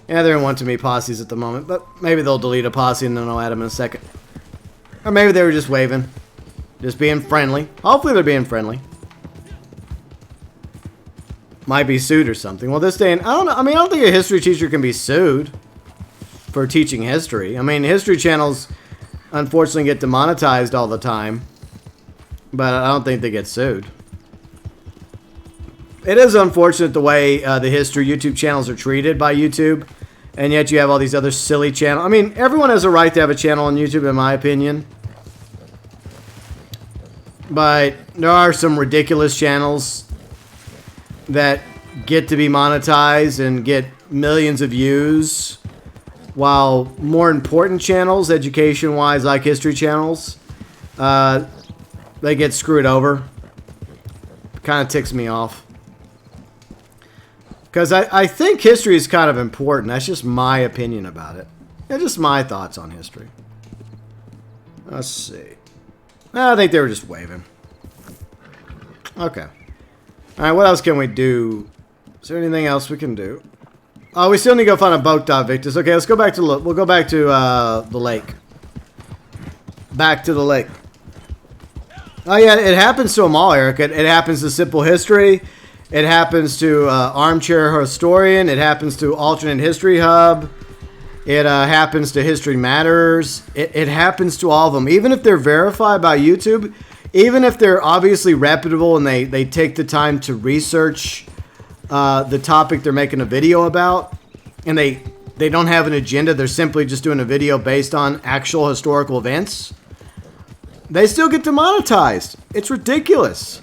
Yeah, they're in one-to-me posses at the moment, but maybe they'll delete a posse and then I'll add them in a second. Or maybe they were just waving. Just being friendly. Hopefully they're being friendly. Might be sued or something. Well, this day, I don't know. I mean, I don't think a history teacher can be sued for teaching history. I mean, history channels unfortunately get demonetized all the time, but I don't think they get sued. It is unfortunate the way the history YouTube channels are treated by YouTube, and yet you have all these other silly channels. I mean, everyone has a right to have a channel on YouTube, in my opinion. But there are some ridiculous channels that get to be monetized and get millions of views, while more important channels, education-wise, like history channels, they get screwed over. Kind of ticks me off. Because I think history is kind of important. That's just my opinion about it. Yeah, just my thoughts on history. Let's see. I think they were just waving. Okay. Alright, what else can we do? Is there anything else we can do? Oh, we still need to go find a boat dock, Victus. Okay, let's go back to... We'll go back to the lake. Back to the lake. Oh, yeah, it happens to them all, Eric. It happens to Simple History. It happens to Armchair Historian. It happens to Alternate History Hub. It happens to History Matters. It happens to all of them. Even if they're verified by YouTube, even if they're obviously reputable and they take the time to research the topic they're making a video about, and they don't have an agenda, they're simply just doing a video based on actual historical events, they still get demonetized. It's ridiculous.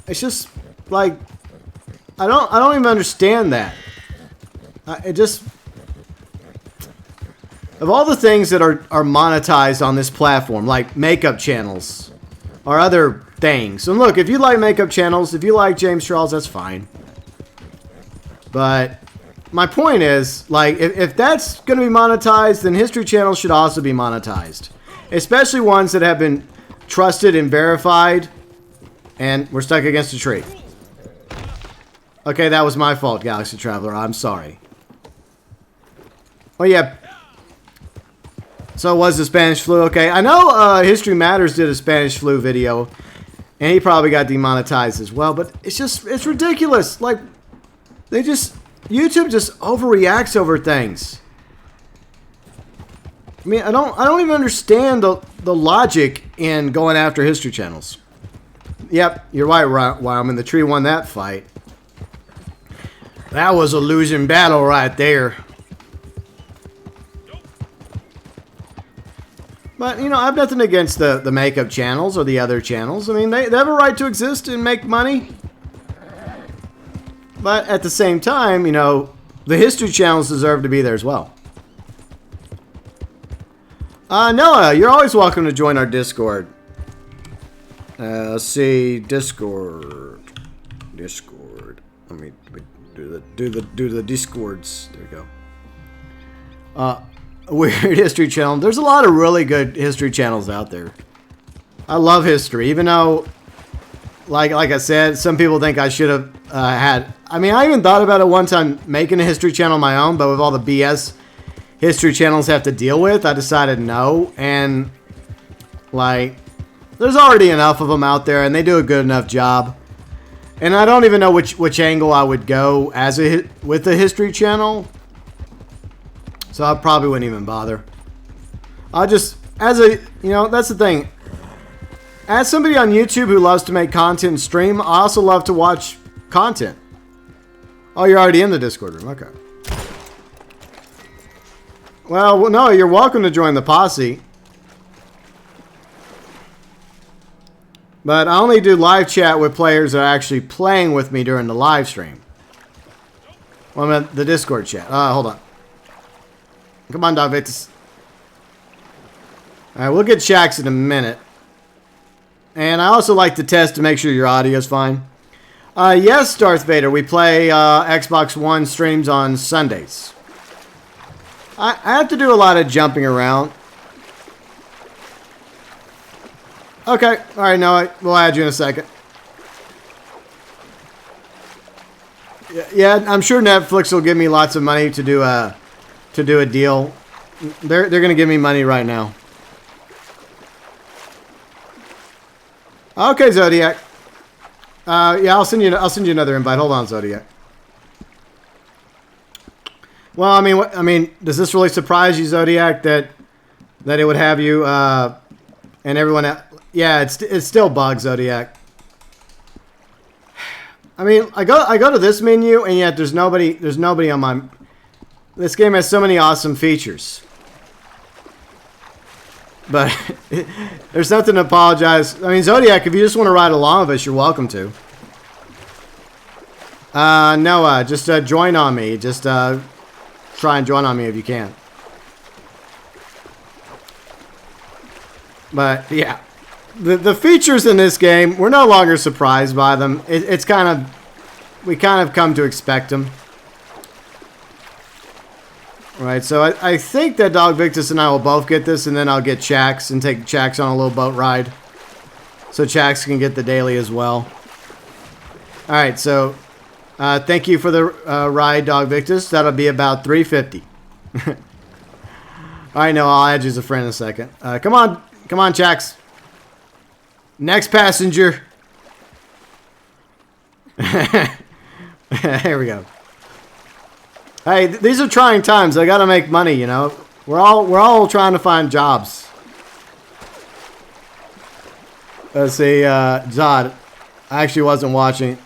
It's just like I don't even understand that. It just, of all the things that are monetized on this platform, like makeup channels or other things. And look, if you like makeup channels, if you like James Charles, that's fine. But my point is, like, if that's going to be monetized, then history channels should also be monetized. Especially ones that have been trusted and verified. And we're stuck against a tree. Okay, that was my fault, Galaxy Traveler. I'm sorry. Oh, yeah. So it was the Spanish flu. Okay, I know History Matters did a Spanish flu video. And he probably got demonetized as well. But it's ridiculous. Like, YouTube just overreacts over things. I mean, I don't even understand the logic in going after history channels. Yep, you're right, Wyoming. The tree won that fight. That was a losing battle right there. But, you know, I have nothing against the makeup channels or the other channels. I mean, they have a right to exist and make money. But at the same time, you know, The history channels deserve to be there as well. Noah, you're always welcome to join our Discord. Let's see, Discord. Let me do the Discords. There we go. Weird history channel. There's a lot of really good history channels out there. I love history, even though, like I said, some people think I should have had. I mean, I even thought about it one time making a history channel of my own, but with all the BS history channels have to deal with, I decided no. And like, there's already enough of them out there, and they do a good enough job. And I don't even know which angle I would go as with the history channel. So I probably wouldn't even bother. I'll just, that's the thing. As somebody on YouTube who loves to make content and stream, I also love to watch content. Oh, you're already in the Discord room. Okay. Well, no, you're welcome to join the posse. But I only do live chat with players that are actually playing with me during the live stream. Well, I mean, the Discord chat. Hold on. Come on, Dog Victus. Alright, we'll get Shax in a minute. And I also like to test to make sure your audio is fine. Yes, Darth Vader, we play Xbox One streams on Sundays. I have to do a lot of jumping around. Okay, alright, no, we'll add you in a second. Yeah, I'm sure Netflix will give me lots of money to do a deal. They're gonna give me money right now. Okay, Zodiac. Yeah, I'll send you another invite. Hold on, Zodiac. Well, I mean, does this really surprise you, Zodiac, that it would have you and everyone else? Yeah, it's still bugged, Zodiac. I mean, I go to this menu, and yet there's nobody on my. This game has so many awesome features, but there's nothing to apologize. I mean, Zodiac, if you just want to ride along with us, you're welcome to. No, just join on me. Just try and join on me if you can. But yeah. The features in this game, we're no longer surprised by them. It's kind of, we kind of come to expect them. Right, so I think that Dog Victus and I will both get this, and then I'll get Chax and take Chax on a little boat ride. So Chax can get the daily as well. Alright, so thank you for the ride, Dog Victus. That'll be about $3.50. Alright, no, I'll add you as a friend in a second. Come on, Chax. Next passenger. Here we go. Hey, these are trying times. I gotta make money, you know. We're all trying to find jobs. Let's see, Zod. I actually wasn't watching.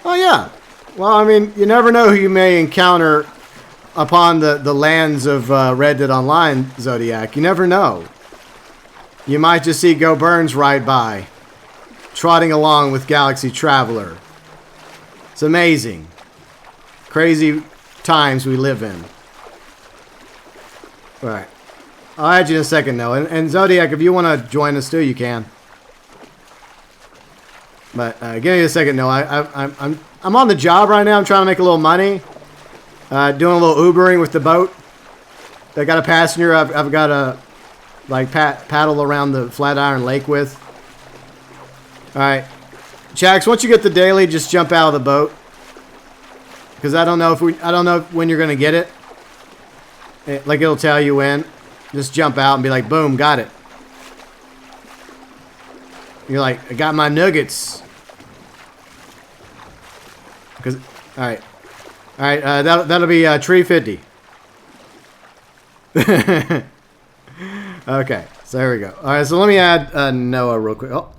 Oh yeah. Well, I mean, you never know who you may encounter upon the lands of Red Dead Online, Zodiac. You never know. You might just see GeauxBurns ride by, trotting along with Galaxy Traveler. It's amazing. Crazy times we live in. Alright. I'll add you in a second, though. And Zodiac, if you want to join us too, you can. But give me a second, no. I'm on the job right now. I'm trying to make a little money. Doing a little Ubering with the boat. I got a passenger I've got to like paddle around the Flatiron Lake with. Alright. Chax, once you get the daily, just jump out of the boat. Because I don't know when you're gonna get it. Like it'll tell you when. Just jump out and be like, boom, got it. You're like, I got my nuggets. Cause alright. Alright, that'll be $3.50. Okay, so there we go. Alright, so let me add Noah real quick. Oh.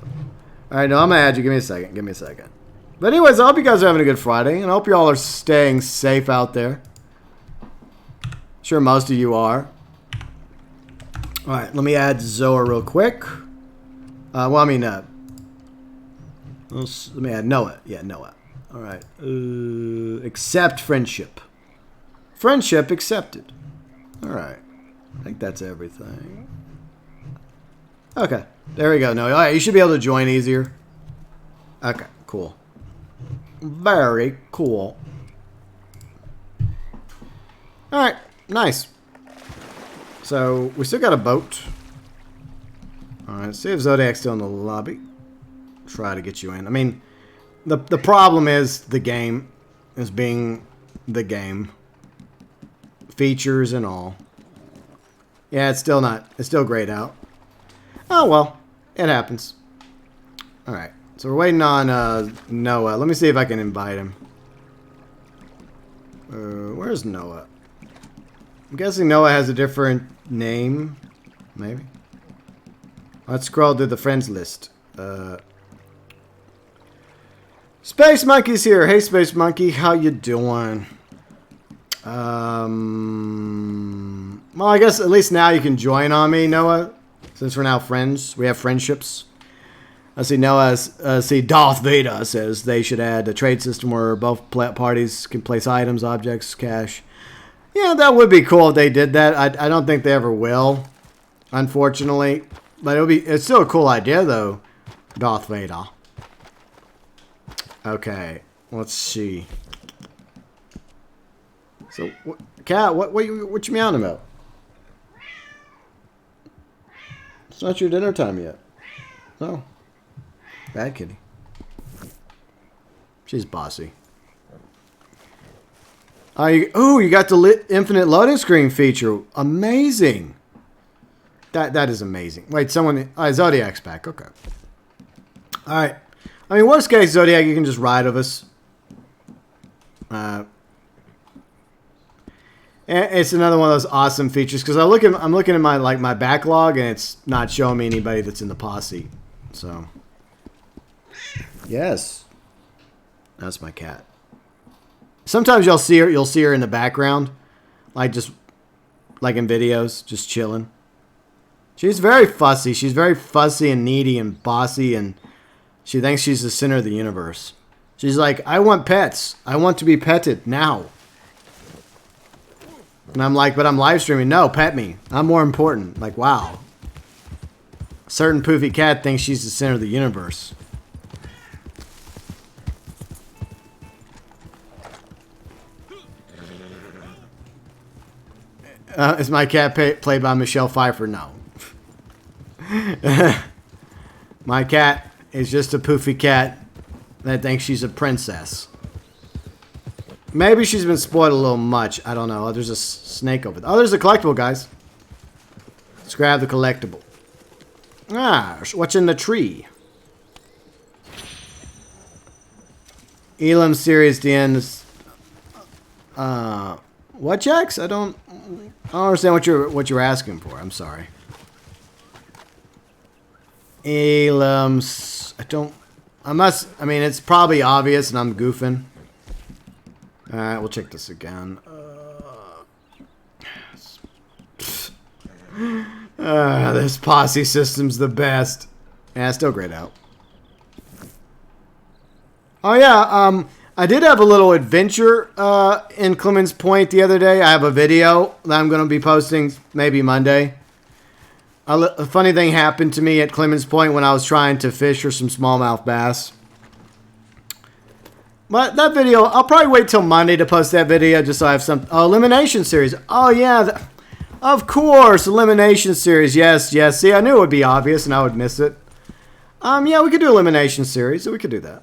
Alright, no, I'm gonna add you. Give me a second. But anyways, I hope you guys are having a good Friday, and I hope you all are staying safe out there. Sure, most of you are. Alright, let me add Zoa real quick. Well, I mean, let me add Noah. Yeah, Noah. All right. Accept friendship. Friendship accepted. All right. I think that's everything. Okay. There we go. No, all right. You should be able to join easier. Okay. Cool. Very cool. All right. Nice. So we still got a boat. All right. See if Zodiac's still in the lobby. Try to get you in. I mean, the problem is the game is being the game. Features and all. Yeah, it's still not. It's still grayed out. Oh well, it happens. All right. So we're waiting on Noah. Let me see if I can invite him. Where's Noah? I'm guessing Noah has a different name. Maybe. Let's scroll to the friends list. Space Monkey's here. Hey, Space Monkey. How you doing? Well, I guess at least now you can join on me, Noah. Since we're now friends. We have friendships. I see Noah. See Darth Vader says they should add a trade system where both parties can place items, objects, cash. Yeah, that would be cool if they did that. I don't think they ever will, unfortunately. But it's still a cool idea, though, Darth Vader. Okay, let's see. So, Cat, what you meowing about? It's not your dinner time yet. No. Bad kitty. She's bossy. Oh, you got the infinite loading screen feature. Amazing. That is amazing. Wait, Zodiac's back. Okay. All right. I mean, worst case, Zodiac, you can just ride with us. It's another one of those awesome features because I'm looking at my backlog and it's not showing me anybody that's in the posse. So, yes, that's my cat. Sometimes you'll see her in the background, like in videos, just chilling. She's very fussy. She's very fussy and needy and bossy, and she thinks she's the center of the universe. She's like, I want pets. I want to be petted now. And I'm like, but I'm live streaming. No, pet me. I'm more important. Like, wow. A certain poofy cat thinks she's the center of the universe. Is my cat played by Michelle Pfeiffer? No. My cat is just a poofy cat that thinks she's a princess. Maybe she's been spoiled a little much. I don't know. Oh, there's a snake over there. Oh, there's a collectible, guys. Let's grab the collectible. Ah, what's in the tree? Elam series, the end. What, Jax? I don't understand what you're asking for. I'm sorry. Elam's. I mean, it's probably obvious, and I'm goofing. All right, we'll check this again. This posse system's the best. Yeah, it's still grayed out. Oh yeah, I did have a little adventure in Clemens Point the other day. I have a video that I'm going to be posting maybe Monday. A funny thing happened to me at Clemens Point when I was trying to fish for some smallmouth bass. But that video, I'll probably wait till Monday to post that video just so I have some... Elimination series. Oh, yeah. Of course. Elimination series. Yes, yes. See, I knew it would be obvious and I would miss it. Yeah, we could do Elimination series. So we could do that.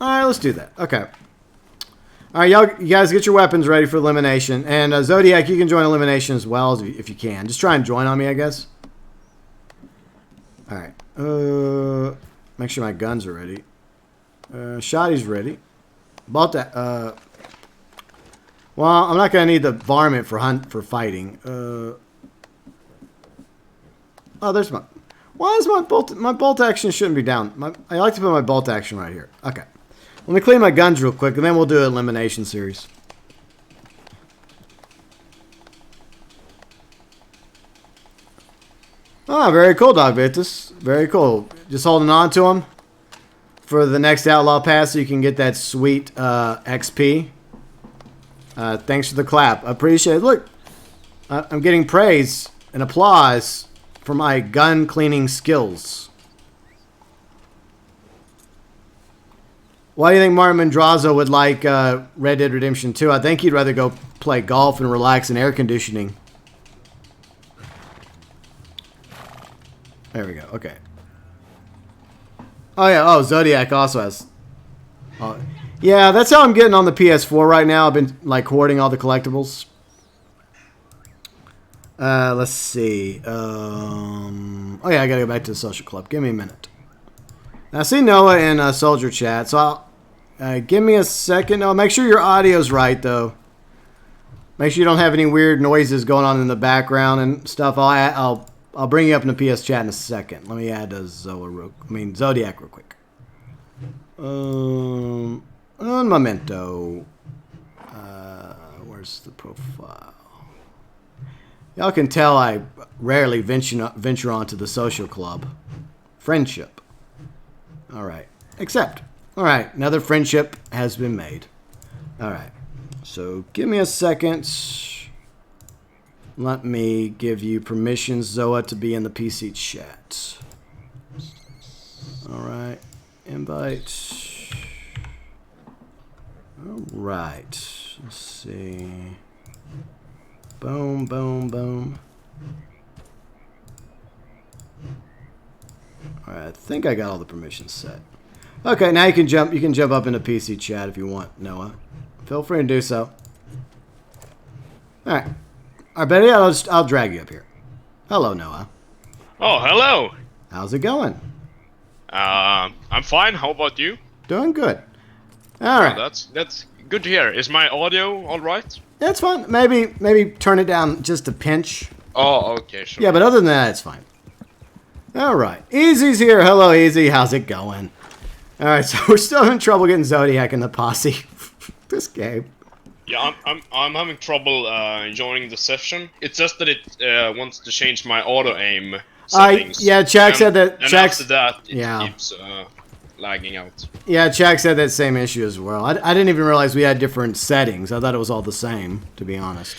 Alright, let's do that. Okay. Alright, you guys get your weapons ready for Elimination. And Zodiac, you can join Elimination as well if you can. Just try and join on me, I guess. Alright. Make sure my guns are ready. Shotty's ready. About that. Well, I'm not gonna need the varmint for fighting. Oh, there's my. Why is my bolt action shouldn't be down? I like to put my bolt action right here. Okay. Let me clean my guns real quick, and then we'll do an elimination series. Oh, very cool, Dog Vitus. Very cool. Just holding on to him. for the next Outlaw Pass so you can get that sweet XP. Thanks for the clap. I appreciate it. Look, I'm getting praise and applause for my gun cleaning skills. Why do you think Martin Mendrazo would like Red Dead Redemption 2? I think he'd rather go play golf and relax in air conditioning. There we go. Okay. Oh, yeah. Oh, Zodiac also has... Oh, yeah, that's how I'm getting on the PS4 right now. I've been, like, hoarding all the collectibles. Let's see. Oh, yeah, I gotta go back to the social club. Give me a minute. Now, I see Noah in Soldier Chat, so I'll... give me a second. No, make sure your audio's right, though. Make sure you don't have any weird noises going on in the background and stuff. I'll bring you up in the PS chat in a second. Let me add Zodiac real quick. Un momento. Where's the profile? Y'all can tell I rarely venture onto the social club. Friendship. All right. Accept. All right. Another friendship has been made. All right. So give me a second. Let me give you permission, Zoa, to be in the PC chat. All right. Invite. All right. Let's see. Boom, boom, boom. All right. I think I got all the permissions set. Okay. Now you can jump. You can jump up into PC chat if you want, Noah. Feel free to do so. All right. All right, Betty, I'll drag you up here. Hello, Noah. Oh, hello. How's it going? I'm fine. How about you? Doing good. All right. Oh, that's good to hear. Is my audio all right? Yeah, it's fine. Maybe turn it down just a pinch. Oh, okay, sure. Yeah, but other than that, it's fine. All right. Easy's here. Hello, Easy. How's it going? All right, so we're still having trouble getting Zodiac in the posse. This game. Yeah, I'm having trouble joining the session. It's just that it wants to change my auto aim settings. Yeah, Chak said that. And after that, it yeah. keeps lagging out. Yeah, Chak said that same issue as well. I didn't even realize we had different settings. I thought it was all the same, to be honest.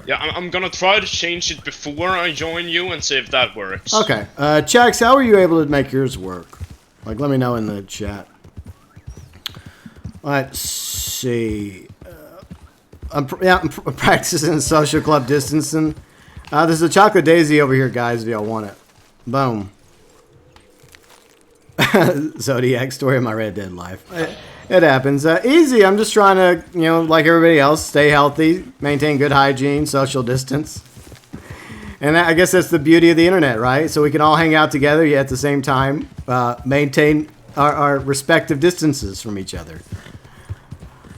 Yeah, I'm gonna try to change it before I join you and see if that works. Okay. Chaks, how are you able to make yours work? Like, let me know in the chat. Let's see. I'm practicing social club distancing. There's a chocolate daisy over here, guys, if y'all want it. Boom. Zodiac story of my Red Dead life. It happens. Easy. I'm just trying to, like everybody else, stay healthy, maintain good hygiene, social distance. And I guess that's the beauty of the internet, right? So we can all hang out together, yet at the same time maintain our respective distances from each other.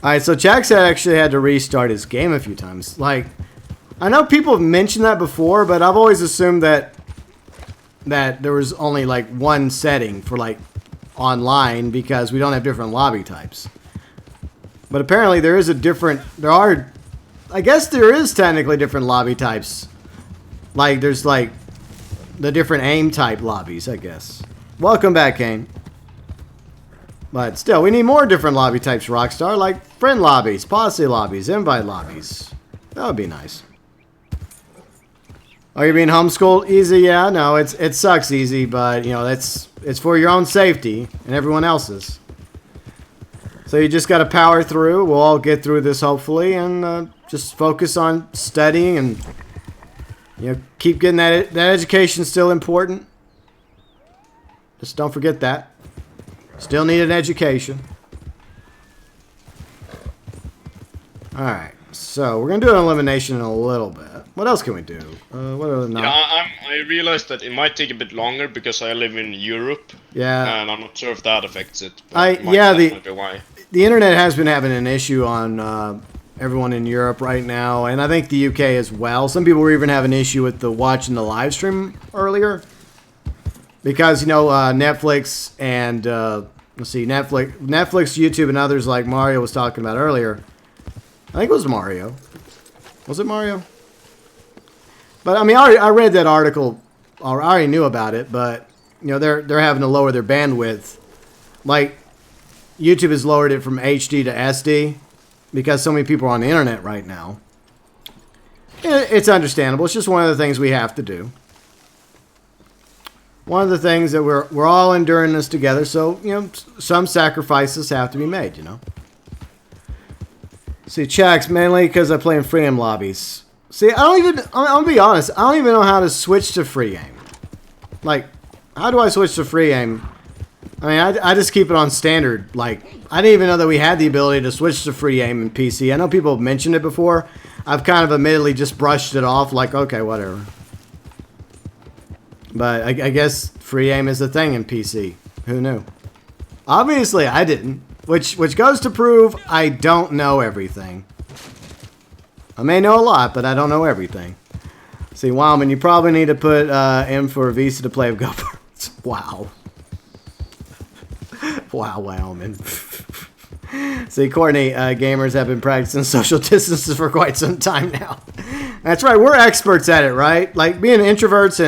All right, so Jax actually had to restart his game a few times. Like, I know people have mentioned that before, but I've always assumed that there was only like one setting for like online because we don't have different lobby types. But apparently there is I guess there is technically different lobby types. Like, there's like the different aim type lobbies, I guess. Welcome back, Kane. But still, we need more different lobby types, Rockstar, like friend lobbies, posse lobbies, invite lobbies. That would be nice. Are you being homeschooled? Easy, yeah. No, it sucks, Easy, but it's for your own safety and everyone else's. So you just got to power through. We'll all get through this hopefully, and just focus on studying and keep getting that education still important. Just don't forget that. Still need an education. Alright, so we're going to do an elimination in a little bit. What else can we do? What are the I realized that it might take a bit longer because I live in Europe. Yeah. And I'm not sure if that affects it. The internet has been having an issue on everyone in Europe right now, and I think the UK as well. Some people were even having an issue with watching the live stream earlier. Because, Netflix and, Netflix, YouTube, and others like Mario was talking about earlier. I think it was Mario. Was it Mario? But, I mean, I read that article. I already knew about it, but, they're having to lower their bandwidth like, YouTube has lowered it from HD to SD because so many people are on the internet right now. It's understandable. It's just one of the things we have to do. One of the things that we're all enduring this together. So, you know, some sacrifices have to be made, you know. See, checks mainly because I play in free game lobbies. See, I'm gonna be honest. I don't even know how to switch to free game. Like, how do I switch to free game? I mean, I just keep it on standard. Like, I didn't even know that we had the ability to switch to free game in PC. I know people have mentioned it before. I've kind of admittedly just brushed it off. Like, okay, whatever. But I guess free aim is a thing in PC. Who knew? Obviously, I didn't. Which goes to prove I don't know everything. I may know a lot, but I don't know everything. See, Wildman, you probably need to put in for a visa to play with GeauxBurns. Wow. Wow, Wildman. See, Courtney, gamers have been practicing social distances for quite some time now. That's right, we're experts at it, right? Like, being introverts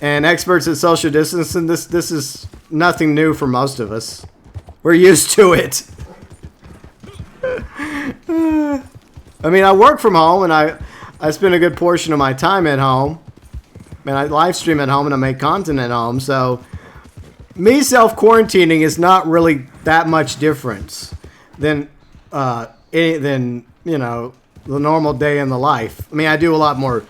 and experts at social distancing, this is nothing new for most of us. We're used to it. I mean, I work from home, and I spend a good portion of my time at home. And I live stream at home, and I make content at home. So, me self-quarantining is not really that much difference than you know, the normal day in the life. I mean, I do a lot more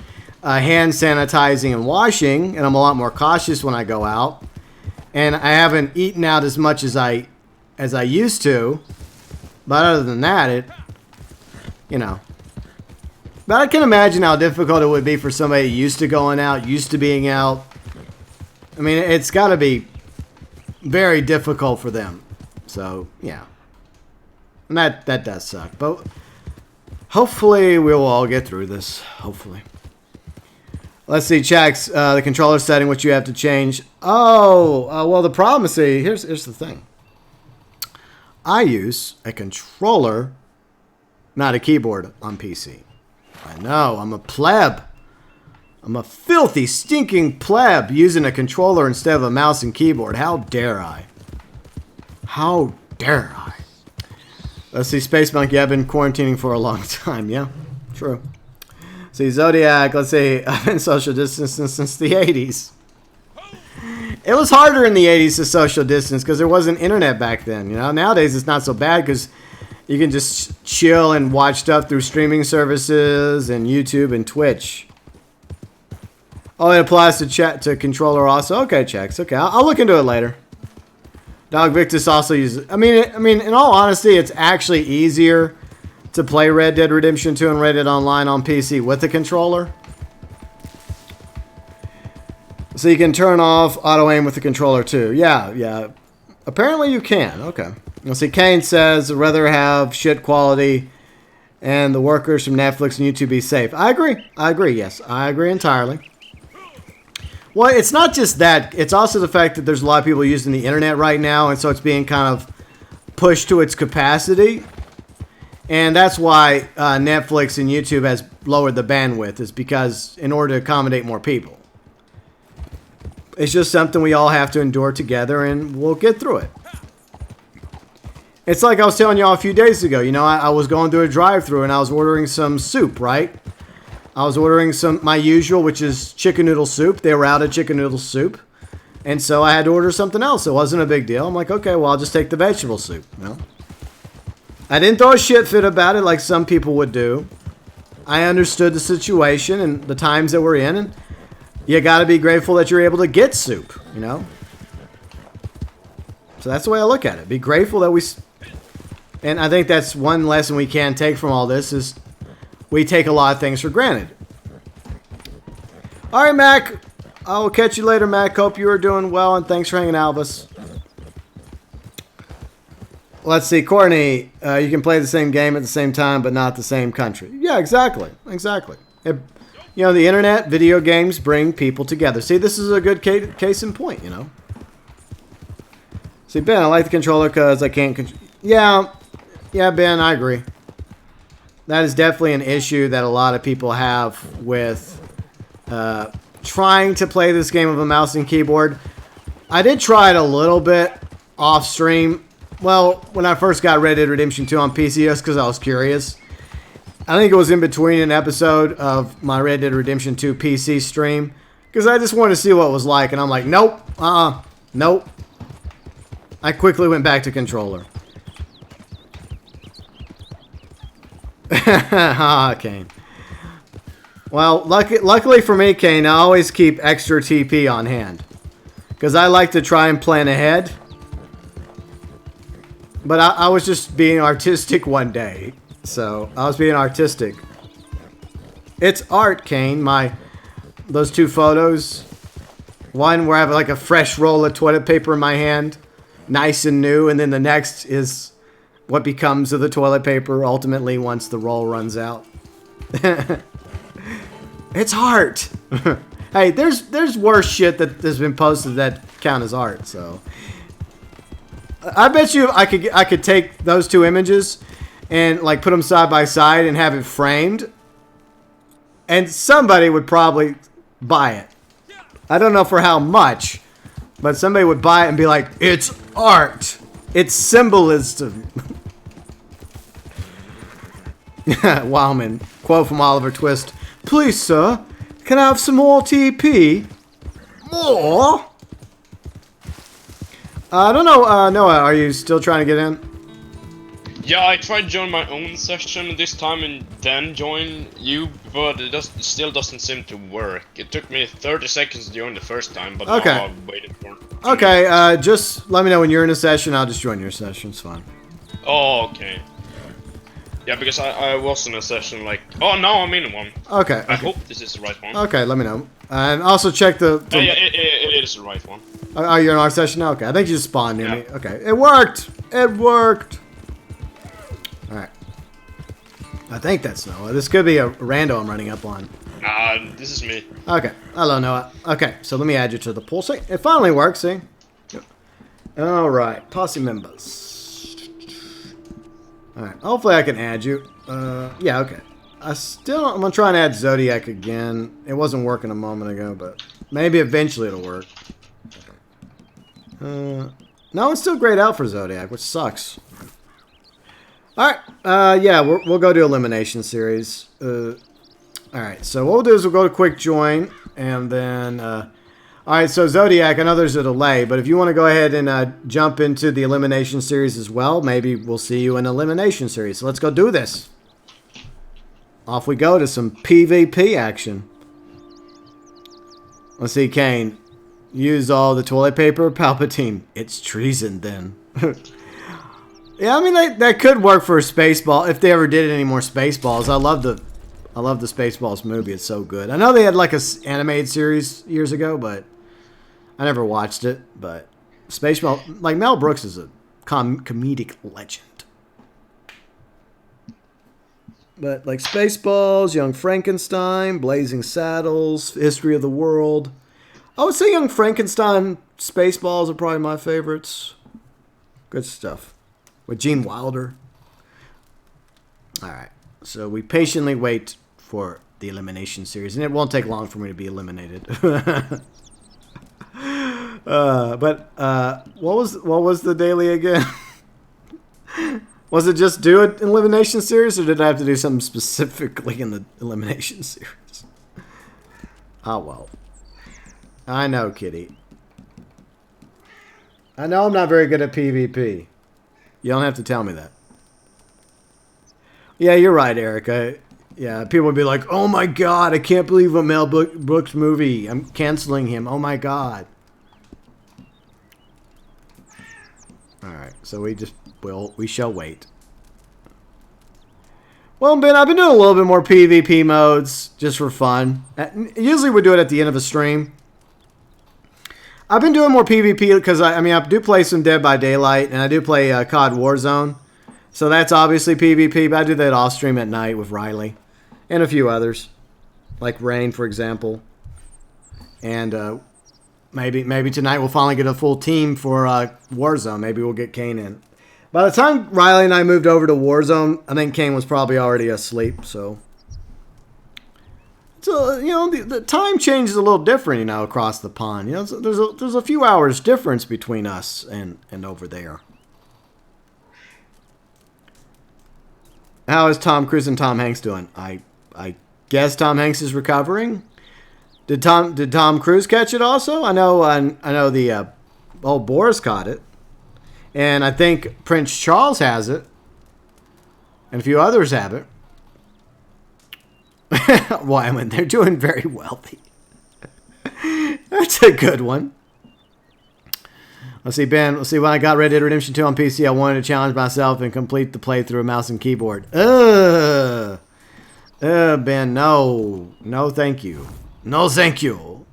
hand sanitizing and washing, and I'm a lot more cautious when I go out. And I haven't eaten out as much as I used to. But other than that, you know. But I can imagine how difficult it would be for somebody used to going out, used to being out. I mean, it's got to be very difficult for them. So, yeah. And that does suck. But hopefully we'll all get through this. Hopefully. Let's see, checks. The controller setting, which you have to change. Oh, well, the problem is, see, here's the thing. I use a controller, not a keyboard, on PC. I know, I'm a pleb. I'm a filthy, stinking pleb using a controller instead of a mouse and keyboard. How dare I? How dare I? Let's see, Space Monkey, I've been quarantining for a long time. Yeah, true. See, Zodiac, let's see, I've been social distancing since the 80s. It was harder in the 80s to social distance because there wasn't internet back then. You know, nowadays it's not so bad because you can just chill and watch stuff through streaming services and YouTube and Twitch. Oh, it applies to controller also. Okay, checks. Okay, I'll look into it later. Dog Victus also uses. I mean, in all honesty, it's actually easier to play Red Dead Redemption 2 and Red Dead Online on PC with the controller. So you can turn off auto aim with the controller too. Yeah. Apparently you can. Okay. You'll see Kane says, I'd rather have shit quality and the workers from Netflix and YouTube be safe. I agree. Yes, I agree entirely. Well, it's not just that. It's also the fact that there's a lot of people using the internet right now, and so it's being kind of pushed to its capacity. And that's why Netflix and YouTube has lowered the bandwidth, is because in order to accommodate more people. It's just something we all have to endure together, and we'll get through it. It's like I was telling y'all a few days ago. You know, I was going through a drive-thru, and I was ordering some soup, right? I was ordering my usual, which is chicken noodle soup. They were out of chicken noodle soup. And so I had to order something else. It wasn't a big deal. I'm like, okay, well, I'll just take the vegetable soup. You know? I didn't throw a shit fit about it like some people would do. I understood the situation and the times that we're in, and you got to be grateful that you're able to get soup, you know? So that's the way I look at it. Be grateful that we... And I think that's one lesson we can take from all this is we take a lot of things for granted. All right, Mac. I will catch you later, Mac. Hope you are doing well, and thanks for hanging out with us. Let's see, Courtney. You can play the same game at the same time, but not the same country. Yeah, exactly. Exactly. You know, the internet, video games bring people together. See, this is a good case in point, you know. See, Ben, I like the controller because I can't control... Yeah, Ben, I agree. That is definitely an issue that a lot of people have with trying to play this game with a mouse and keyboard. I did try it a little bit, off stream. Well, when I first got Red Dead Redemption 2 on PC, just because I was curious. I think it was in between an episode of my Red Dead Redemption 2 PC stream. Because I just wanted to see what it was like. And I'm like, nope. Nope. I quickly went back to controller. Haha, Kane. Well, luckily for me, Kane, I always keep extra TP on hand. Because I like to try and plan ahead. But I was just being artistic one day. So, I was being artistic. It's art, Kane. Those two photos. One where I have like a fresh roll of toilet paper in my hand. Nice and new. And then the next is what becomes of the toilet paper ultimately once the roll runs out. It's art. Hey, there's worse shit that has been posted that count as art. So I bet you I could take those two images and like put them side by side and have it framed, and somebody would probably buy it. I don't know for how much, but somebody would buy it and be like, "It's art. It's symbolism." Wildman. Quote from Oliver Twist. Please, sir, can I have some more TP? More? I don't know, Noah, are you still trying to get in? Yeah, I tried to join my own session this time and then join you, but it still doesn't seem to work. It took me 30 seconds to join the first time, but okay. Now I've waited for it. Okay, just let me know when you're in a session, I'll just join your session, it's fine. Oh, okay. Yeah, because I was in a session like... Oh, now I'm in one. Okay. I hope this is the right one. Okay, let me know. And also check the... Yeah, it is the right one. Oh, you're in our session now? Okay, I think you just spawned near me. Yeah. Okay, it worked! It worked! Alright. I think that's Noah. This could be a rando I'm running up on. This is me. Okay, hello Noah. Okay, so let me add you to the pool. See, it finally works, see? Alright, posse members. Alright, hopefully I can add you. Yeah, okay. I'm gonna try and add Zodiac again. It wasn't working a moment ago, but maybe eventually it'll work. No, it's still grayed out for Zodiac, which sucks. Alright, yeah, we'll go to Elimination series. Alright, so what we'll do is we'll go to Quick Join, and then... Alright, so Zodiac, I know there's a delay, but if you want to go ahead and jump into the Elimination series as well, maybe we'll see you in Elimination series. So let's go do this. Off we go to some PvP action. Let's see, Kane. Use all the toilet paper? Palpatine. It's treason then. Yeah, I mean, that could work for a Spaceball, if they ever did any more Spaceballs. I love the Spaceballs movie. It's so good. I know they had like a animated series years ago, but I never watched it. But Spaceball, like Mel Brooks is a comedic legend. But like Spaceballs, Young Frankenstein, Blazing Saddles, History of the World. I would say Young Frankenstein, Spaceballs are probably my favorites. Good stuff. With Gene Wilder. Alright. So we patiently wait for the Elimination series, and it won't take long for me to be eliminated. What was the daily again? Was it just do an Elimination series, or did I have to do something specifically in the Elimination series? Oh well. I know, Kitty. I know I'm not very good at PvP. You don't have to tell me that. Yeah, you're right, Eric. Yeah, people would be like, oh my god, I can't believe a Mel Brooks movie. I'm canceling him. Oh my god. Alright, so we shall wait. Well, Ben, I've been doing a little bit more PvP modes, just for fun. Usually we do it at the end of a stream. I've been doing more PvP because, I mean, I do play some Dead by Daylight, and I do play COD Warzone. So that's obviously PvP, but I do that off stream at night with Riley. And a few others. Like Rain, for example. And maybe tonight we'll finally get a full team for Warzone. Maybe we'll get Kane in. By the time Riley and I moved over to Warzone, I think Kane was probably already asleep, so... So, you know, the time changes a little different, you know, across the pond. You know, so there's a few hours difference between us and over there. How is Tom Cruise and Tom Hanks doing? I guess Tom Hanks is recovering. Did Tom Cruise catch it also? I know the old Boris caught it. And I think Prince Charles has it. And a few others have it. Well, I mean, they're doing very wealthy. That's a good one. Let's see, Ben. Let's see, when I got Red Dead Redemption 2 on PC, I wanted to challenge myself and complete the playthrough of mouse and keyboard. Ben, no. No, thank you. No, thank you.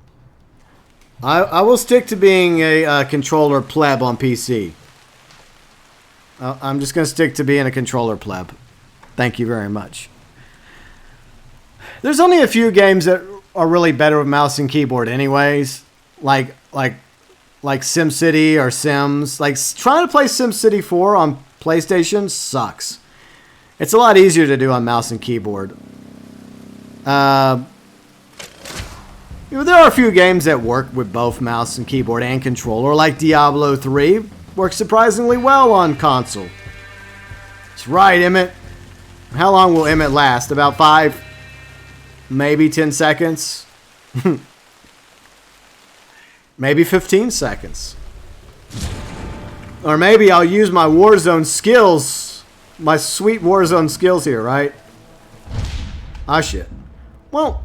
I will stick to being a controller pleb on PC. I'm just going to stick to being a controller pleb. Thank you very much. There's only a few games that are really better with mouse and keyboard anyways. Like SimCity or Sims. Like, trying to play SimCity 4 on PlayStation sucks. It's a lot easier to do on mouse and keyboard. You know, there are a few games that work with both mouse and keyboard and controller, like Diablo 3. Works surprisingly well on console. That's right, Emmett. How long will Emmett last? About 5... maybe 10 seconds. Maybe 15 seconds. Or maybe I'll use my Warzone skills. My sweet Warzone skills here, right? Ah, shit. Well,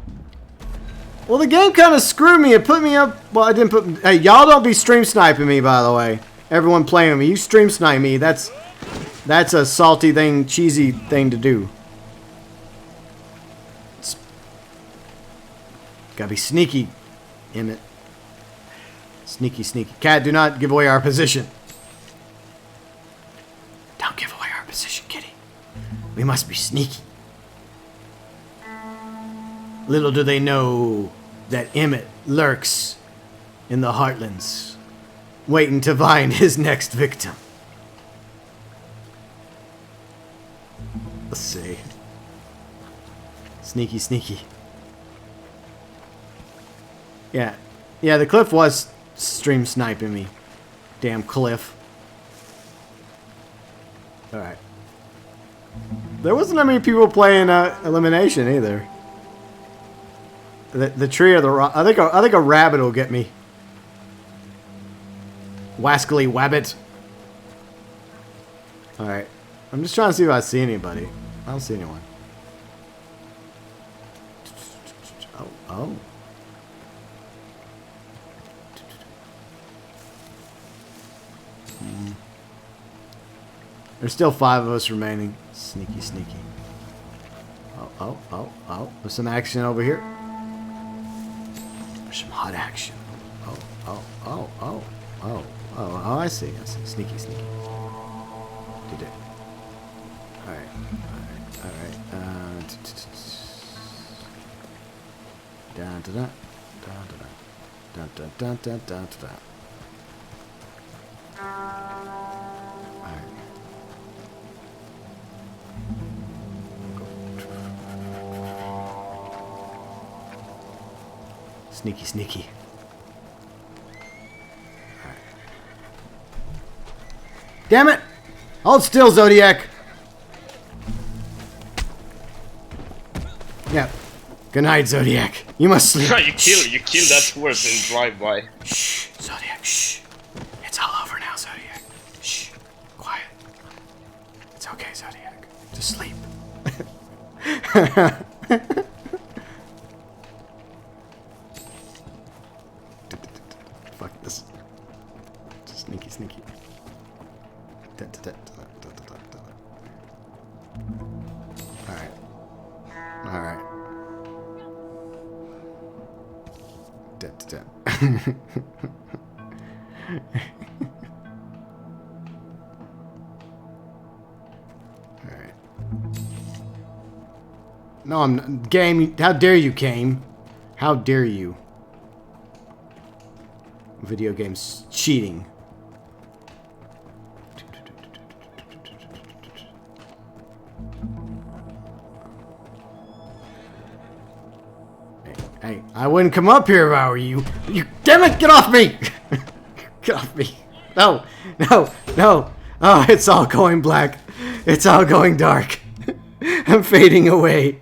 the game kind of screwed me. It put me up... well, I didn't put... hey, y'all don't be stream sniping me, by the way. Everyone playing with me. You stream snipe me. That's a salty thing, cheesy thing to do. Gotta be sneaky, Emmett. Sneaky, sneaky. Cat, do not give away our position. Don't give away our position, kitty. We must be sneaky. Little do they know that Emmett lurks in the heartlands, waiting to find his next victim. Let's see. Sneaky, sneaky. Yeah, the Cliff was stream sniping me. Damn Cliff. Alright. There wasn't that many people playing Elimination either. The tree or the rock. I think a rabbit will get me. Wascally Wabbit. Alright. I'm just trying to see if I see anybody. I don't see anyone. Oh. There's still 5 of us remaining. Sneaky, sneaky. Oh. There's some action over here. There's some hot action. Oh, I see. Sneaky, sneaky. Did it. Alright. Dun. Sneaky, sneaky. Right. Damn it! Hold still, Zodiac. Yeah. Good night, Zodiac. You must sleep. you kill that horse in drive-by. Shh, Zodiac. Shh. It's all over now, Zodiac. Shh. Quiet. It's okay, Zodiac. Just sleep. Fuck this. Sneaky, sneaky. Alright. Alright. No, I'm not. Game, how dare you, Game? How dare you? Video games cheating. Hey, I wouldn't come up here if I were you. You, damn it, get off me! Get off me. No, no, no. Oh, it's all going black. It's all going dark. I'm fading away.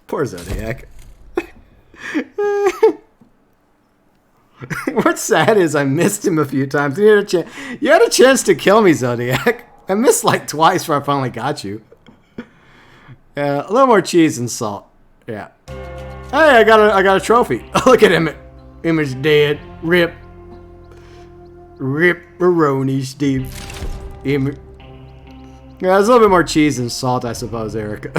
Poor Zodiac. What's sad is I missed him a few times. You had a chance to kill me, Zodiac. I missed like twice before I finally got you. Yeah, a little more cheese and salt. Yeah. Hey, I got a trophy. Look at him. Image dead. Rip. Rip Baroni, Steve. Yeah, there's a little bit more cheese and salt, I suppose, Eric.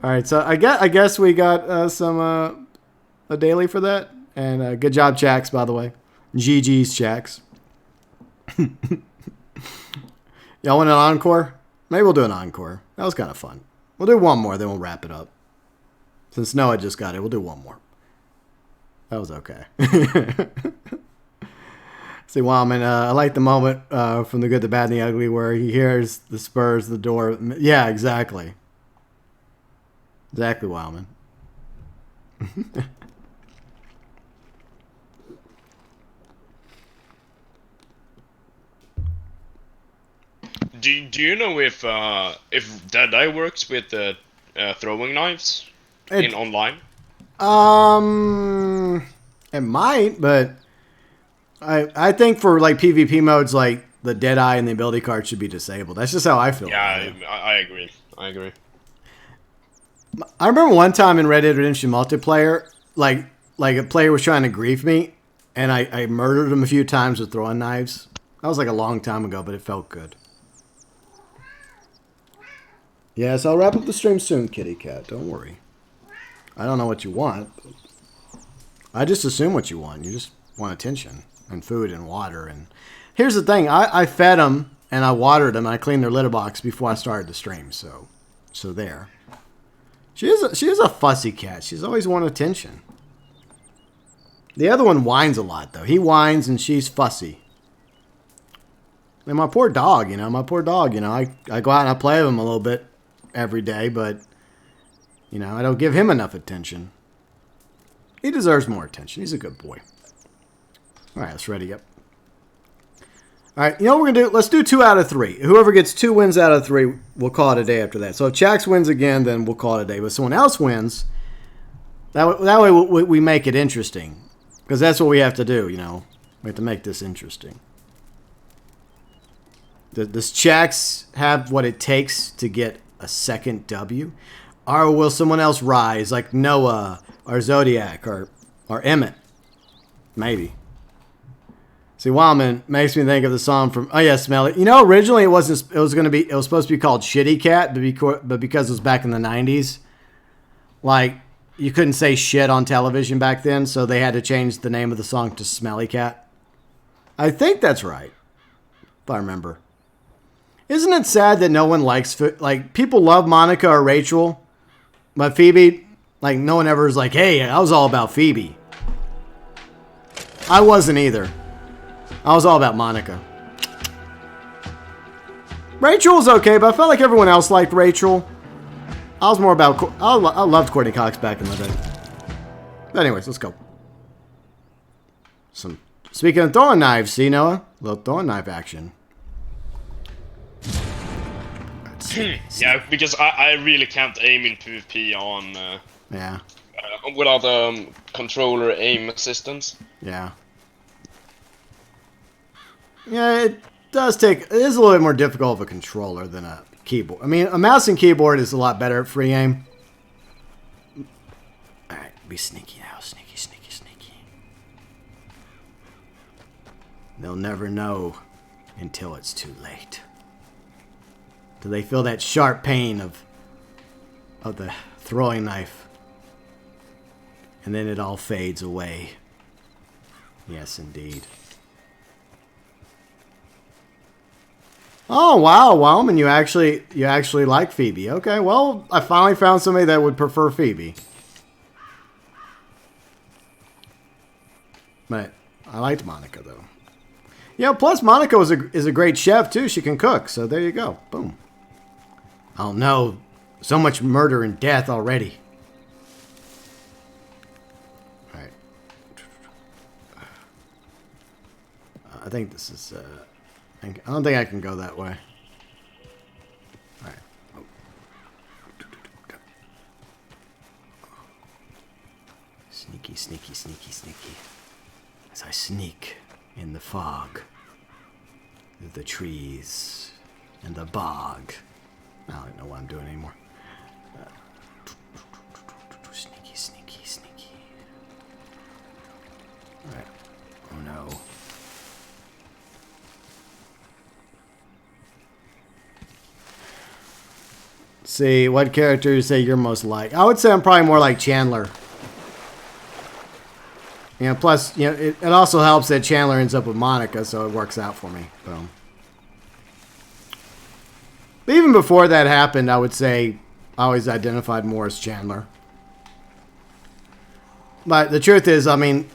Alright, so I guess we got a daily for that. And good job, Chax, by the way. GG's, Chax. Y'all want an encore? Maybe we'll do an encore. That was kind of fun. We'll do one more, then we'll wrap it up. Since Noah just got it, we'll do one more. That was okay. See, Wildman, I like the moment from The Good, the Bad, and the Ugly where he hears the Spurs, the door. Yeah, exactly. Exactly, Wildman. Do you know if Deadeye works with throwing knives in online? It might, but I think for like PvP modes, like the Deadeye and the ability card should be disabled. That's just how I feel. Yeah, I agree. I agree. I remember one time in Red Dead Redemption multiplayer, like a player was trying to grief me, and I murdered him a few times with throwing knives. That was like a long time ago, but it felt good. Yes, I'll wrap up the stream soon, kitty cat. Don't worry. I don't know what you want. I just assume what you want. You just want attention and food and water. And here's the thing. I fed them and I watered them. And I cleaned their litter box before I started the stream. So there. She is a fussy cat. She's always wanted attention. The other one whines a lot, though. He whines and she's fussy. And my poor dog, I go out and I play with him a little bit every day, but, I don't give him enough attention. He deserves more attention. He's a good boy. All right, let's ready up. All right, what we're going to do? Let's do 2 out of 3. Whoever gets 2 wins out of 3, we'll call it a day after that. So if Chax wins again, then we'll call it a day. But if someone else wins, that way we make it interesting. Because that's what we have to do, We have to make this interesting. Does Chax have what it takes to get a second W? Or will someone else rise, like Noah or Zodiac or Emmett? Maybe. See, Wildman makes me think of the song from Smelly. Originally it was supposed to be called Shitty Cat, but because it was back in the 90s, like you couldn't say shit on television back then, so they had to change the name of the song to Smelly Cat. I think that's right, if I remember. Isn't it sad that no one likes people love Monica or Rachel, but Phoebe, no one ever is like, hey, I was all about Phoebe. I wasn't either. I was all about Monica. Rachel was okay, but I felt like everyone else liked Rachel. I was more about... I loved Courtney Cox back in the day. But anyways, let's go. Speaking of throwing knives, see, Noah? A little throwing knife action. Yeah, because I really can't aim in PvP on... without controller aim assistance. Yeah. Yeah, it is a little bit more difficult of a controller than a keyboard. I mean, a mouse and keyboard is a lot better at free aim. Alright, be sneaky now. Sneaky, sneaky, sneaky. They'll never know until it's too late. Do they feel that sharp pain of the throwing knife? And then it all fades away. Yes, indeed. Oh wow, Wildman, you actually like Phoebe. Okay, well, I finally found somebody that would prefer Phoebe. But I liked Monica though. Plus Monica is a great chef too. She can cook, so there you go. Boom. Oh no, so much murder and death already. Alright. I think this is, I don't think I can go that way. Alright. Oh. Sneaky, sneaky, sneaky, sneaky. As I sneak in the fog, through the trees, and the bog. I don't know what I'm doing anymore. Sneaky, sneaky, sneaky. Alright. Oh no. See, what character you say you're most like? I would say I'm probably more like Chandler. You know, plus, you know, it also helps that Chandler ends up with Monica, so it works out for me. Boom. But even before that happened, I would say I always identified more as Chandler. But the truth is, I mean,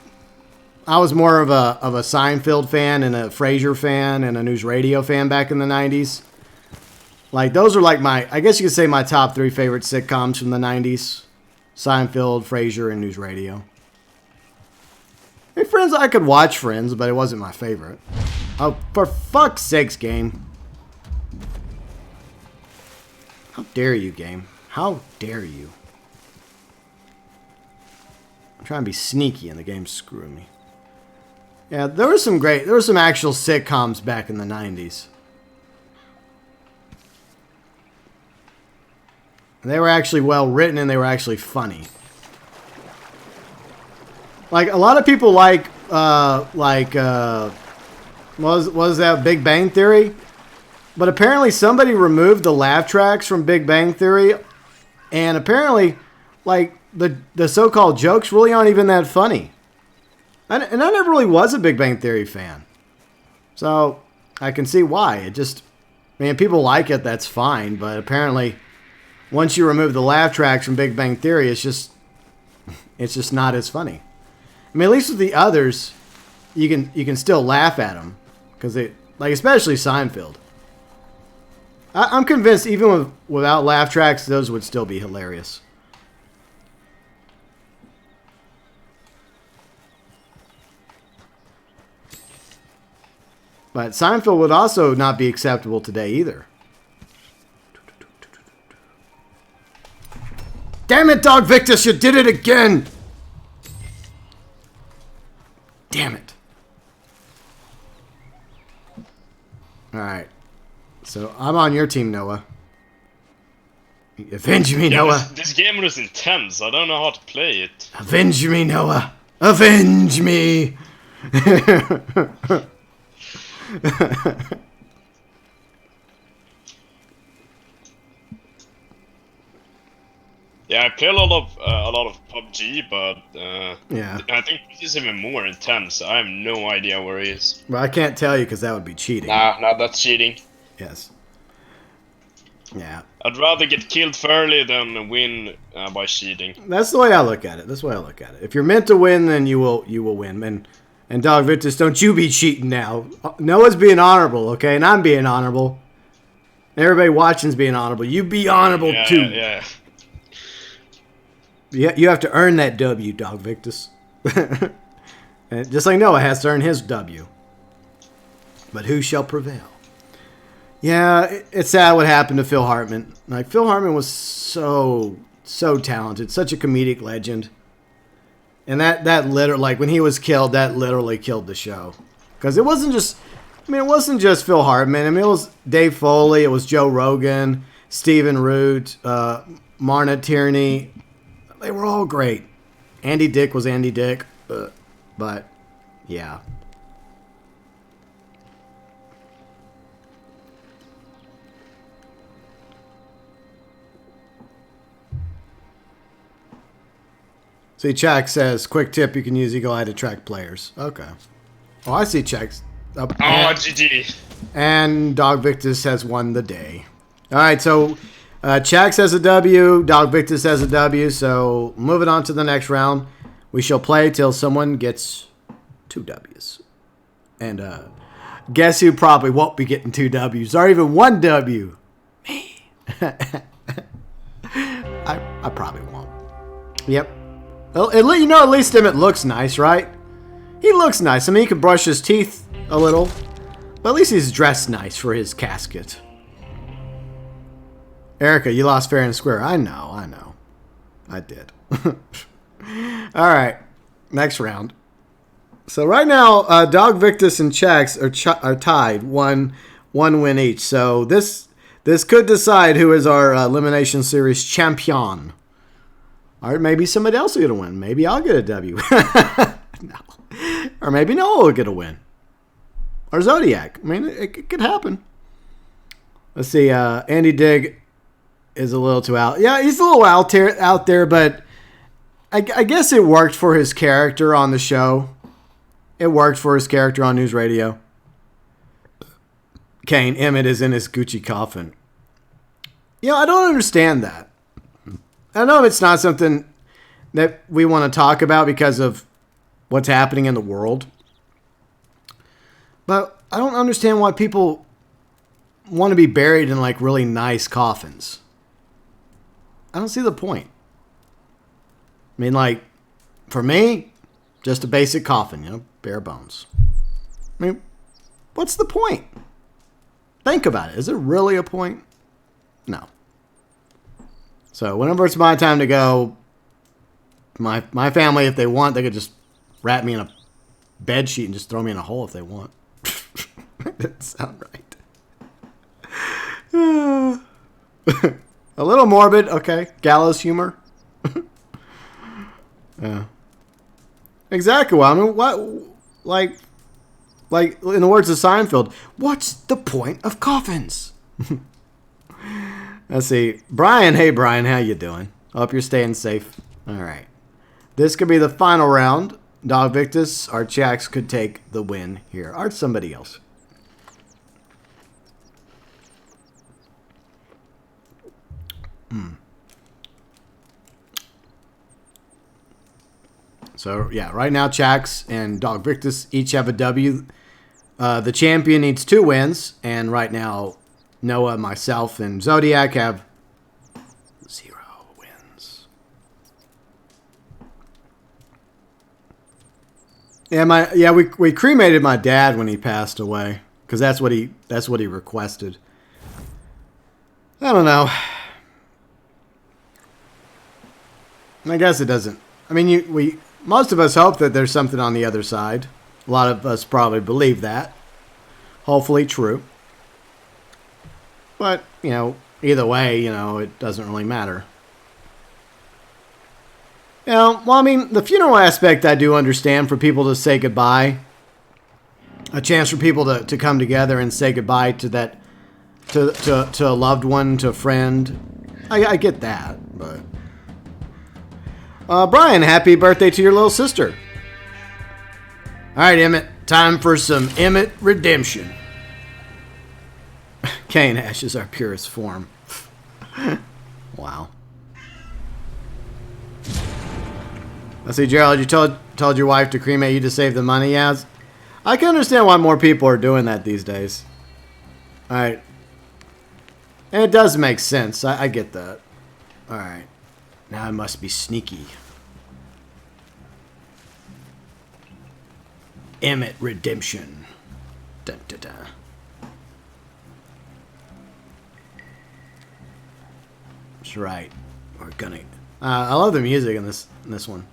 I was more of a Seinfeld fan and a Frasier fan and a News Radio fan back in the 90s. Like, those are like my, I guess you could say my top 3 favorite sitcoms from the 90s. Seinfeld, Frasier, and News Radio. Hey, Friends, I could watch Friends, but it wasn't my favorite. Oh, for fuck's sakes, game. How dare you, game? How dare you? I'm trying to be sneaky and the game's screwing me. Yeah, there were some actual sitcoms back in the 90s. They were actually well written and they were actually funny. Like, a lot of people what was that, Big Bang Theory? But apparently somebody removed the laugh tracks from Big Bang Theory, and apparently, like, the so-called jokes really aren't even that funny. And I never really was a Big Bang Theory fan. So, I can see why. It just, I mean, people like it, that's fine, but apparently, once you remove the laugh tracks from Big Bang Theory, it's just not as funny. I mean, at least with the others, you can still laugh at them, because they, like, especially Seinfeld. I'm convinced even without laugh tracks, those would still be hilarious. But Seinfeld would also not be acceptable today either. Damn it, Dog Victus, you did it again! Damn it. Alright. So, I'm on your team, Noah. Avenge me, Noah. This game was intense. I don't know how to play it. Avenge me, Noah. Avenge me. Yeah, I play a lot of PUBG, but yeah, I think this is even more intense. I have no idea where he is. Well, I can't tell you because that would be cheating. Nah, that's cheating. Yes. Yeah. I'd rather get killed fairly than win by cheating. That's the way I look at it. If you're meant to win, then you will win. And Dog Victus, don't you be cheating now. Noah's being honorable, okay? And I'm being honorable. Everybody watching's being honorable. You be honorable too. Yeah. You have to earn that W, Dog Victus. And just like Noah has to earn his W. But who shall prevail? Yeah, it's sad what happened to Phil Hartman. Like, Phil Hartman was so talented, such a comedic legend. And that literally, like, when he was killed, that literally killed the show. Because it wasn't just Phil Hartman. I mean, it was Dave Foley, it was Joe Rogan, Stephen Root, Marna Tierney. They were all great. Andy Dick was Andy Dick, but yeah. See, Chak says, quick tip, you can use Eagle Eye to track players. Okay. Oh, I see Chak's. GG. And Dog Victus has won the day. All right, so Chak has a W, Dog Victus has a W, so moving on to the next round. We shall play till someone gets 2 Ws. And guess who probably won't be getting 2 Ws, or even 1 W? Me. I probably won't. Yep. Well, at least Emmett looks nice, right? He looks nice. I mean, he can brush his teeth a little. But at least he's dressed nice for his casket. Erica, you lost fair and square. I know. I did. Alright. Next round. So right now, Dog Victus and Chax are tied. One win each. So this could decide who is our Elimination Series champion. Or maybe somebody else will get a win. Maybe I'll get a W. No. Or maybe Noah will get a win. Or Zodiac. I mean, it could happen. Let's see. Andy Digg is a little too out. Yeah, he's a little out there, but I guess it worked for his character on the show. It worked for his character on News Radio. Kane, Emmett is in his Gucci coffin. You know, I don't understand that. I know it's not something that we want to talk about because of what's happening in the world. But I don't understand why people want to be buried in like really nice coffins. I don't see the point. I mean, like, for me, just a basic coffin, you know, bare bones. I mean, what's the point? Think about it. Is there really a point? No. So whenever it's my time to go, my family, if they want, they could just wrap me in a bed sheet and just throw me in a hole if they want. That doesn't sound right. A little morbid, okay. Gallows humor. Yeah. Exactly. Well, I mean, what, like in the words of Seinfeld, what's the point of coffins? Let's see. Brian, hey Brian, how you doing? Hope you're staying safe. All right. This could be the final round. Dog Victus or Chax could take the win here. Or somebody else. So, yeah, right now Chax and Dog Victus each have a W. The champion needs 2 wins. And right now, Noah, myself, and Zodiac have 0 wins. Yeah, we cremated my dad when he passed away. Because that's what he requested. I don't know. I guess it doesn't. I mean, most of us hope that there's something on the other side. A lot of us probably believe that. Hopefully true. But, you know, either way, you know, it doesn't really matter. You know, well, I mean, the funeral aspect I do understand, for people to say goodbye. A chance for people to come together and say goodbye to that, to a loved one, to a friend. I get that, but... Brian, happy birthday to your little sister. Alright, Emmett. Time for some Emmett redemption. Kane Ash is our purest form. Wow. Let's see, Gerald, you told your wife to cremate you to save the money? Yeah, I can understand why more people are doing that these days. Alright. And it does make sense. I get that. Alright. Now I must be sneaky. Emmett redemption. Dun, dun, dun. That's right. We're gonna. I love the music in this one.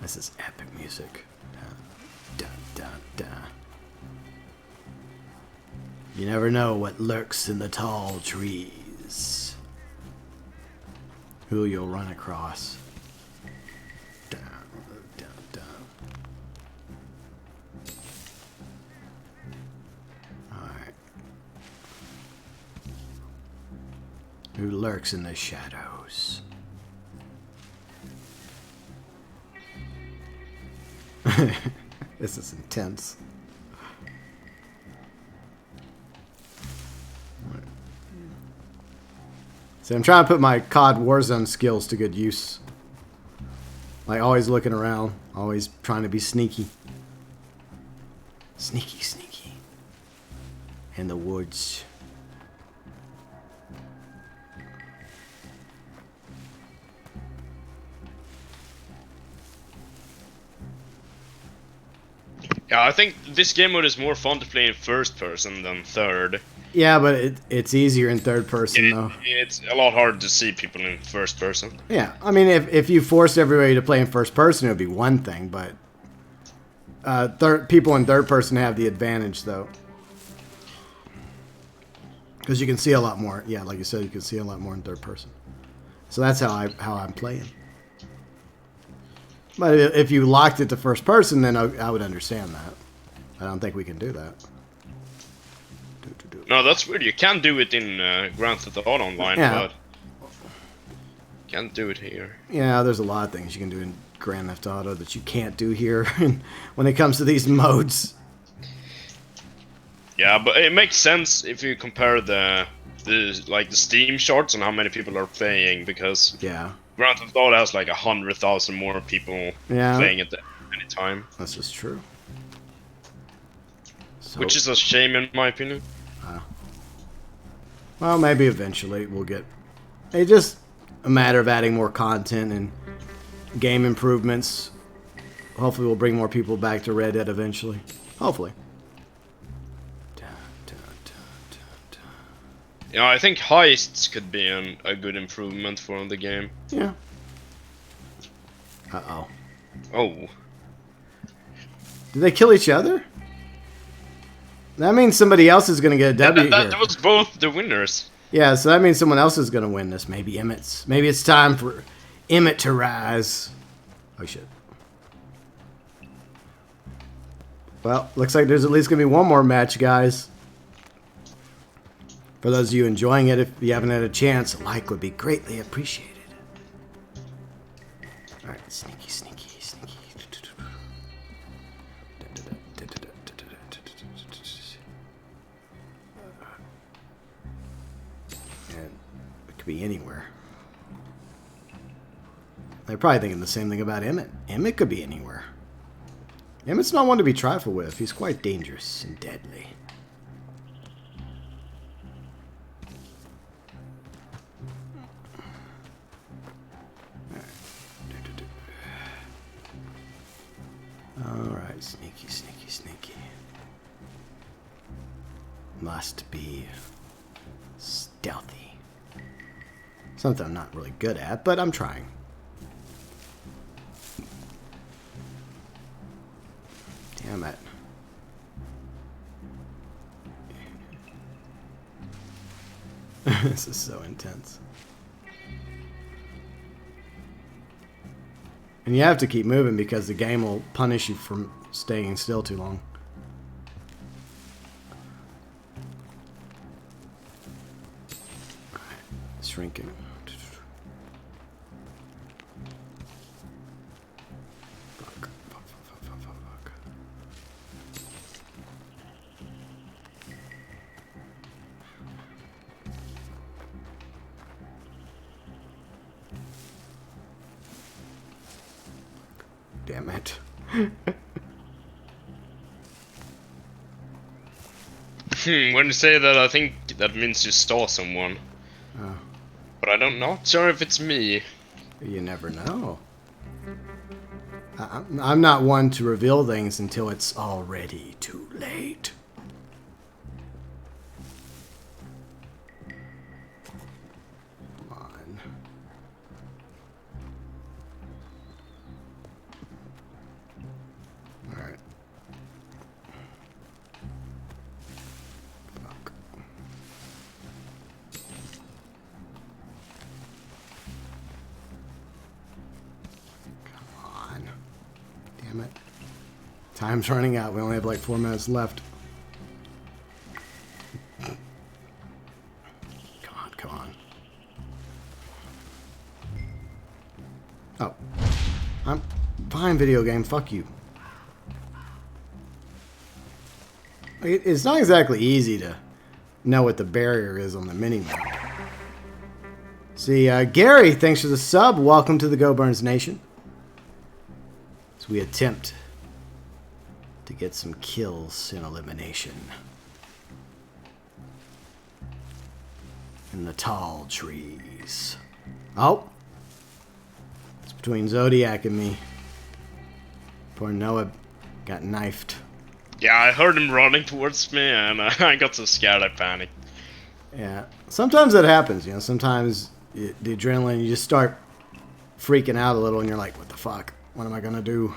This is epic music. Dun, dun, dun, dun. You never know what lurks in the tall trees. Who you'll run across. Down, down, down. Alright. Who lurks in the shadows. This is intense. See, I'm trying to put my COD Warzone skills to good use. Like, always looking around. Always trying to be sneaky. Sneaky, sneaky. In the woods. Yeah, I think this game mode is more fun to play in first person than third. Yeah, but it's easier in third person, though. It's a lot harder to see people in first person. Yeah, I mean, if you forced everybody to play in first person, it would be one thing, but people in third person have the advantage, though. Because you can see a lot more. Yeah, like you said, you can see a lot more in third person. So that's how I'm playing. But if you locked it to first person, then I would understand that. I don't think we can do that. No, that's weird. You can do it in Grand Theft Auto Online, Yeah. but can't do it here. Yeah, there's a lot of things you can do in Grand Theft Auto that you can't do here when it comes to these modes. Yeah, but it makes sense if you compare the Steam charts and how many people are playing, because Yeah, Grand Theft Auto has like 100,000 more people playing at any time. this is true. So, Which is a shame in my opinion. well, maybe eventually we'll get. It's just a matter of adding more content and game improvements. Hopefully, we'll bring more people back to Red Dead eventually. Hopefully. You know, I think heists could be a good improvement for the game. Yeah. Uh-oh. Oh. Did they kill each other? That means somebody else is going to get a W here. That was both the winners. Yeah, so that means someone else is going to win this. Maybe Emmett's. Maybe it's time for Emmett to rise. Oh, shit. Well, looks like there's at least going to be one more match, guys. For those of you enjoying it, if you haven't had a chance, a like would be greatly appreciated. Alright, sneaky, sneaky, sneaky. And it could be anywhere. They're probably thinking the same thing about Emmett. Emmett could be anywhere. Emmett's not one to be trifled with. He's quite dangerous and deadly. Alright, sneaky, sneaky, sneaky. Must be stealthy. Something I'm not really good at, but I'm trying. Damn it. This is so intense. And you have to keep moving because the game will punish you for staying still too long. Shrinking. Fuck. Damn it. When you say that, I think that means you stole someone. Oh. But I don't know. Sure if it's me. You never know. I'm not one to reveal things until it's already too late. Come on. Alright. Fuck. Damn it. Time's running out. We only have like 4 minutes left. Come on, come on. Oh. I'm fine, video game. Fuck you. It's not exactly easy to know what the barrier is on the minimap. See, Gary, thanks for the sub. Welcome to the GeauxBurns Nation. We attempt to get some kills in Elimination. In the tall trees. Oh! It's between Zodiac and me. Poor Noah got knifed. Yeah, I heard him running towards me, and I got so scared I panicked. Yeah. Sometimes that happens, you know. Sometimes the adrenaline, you just start freaking out a little, and you're like, what the fuck? What am I gonna do?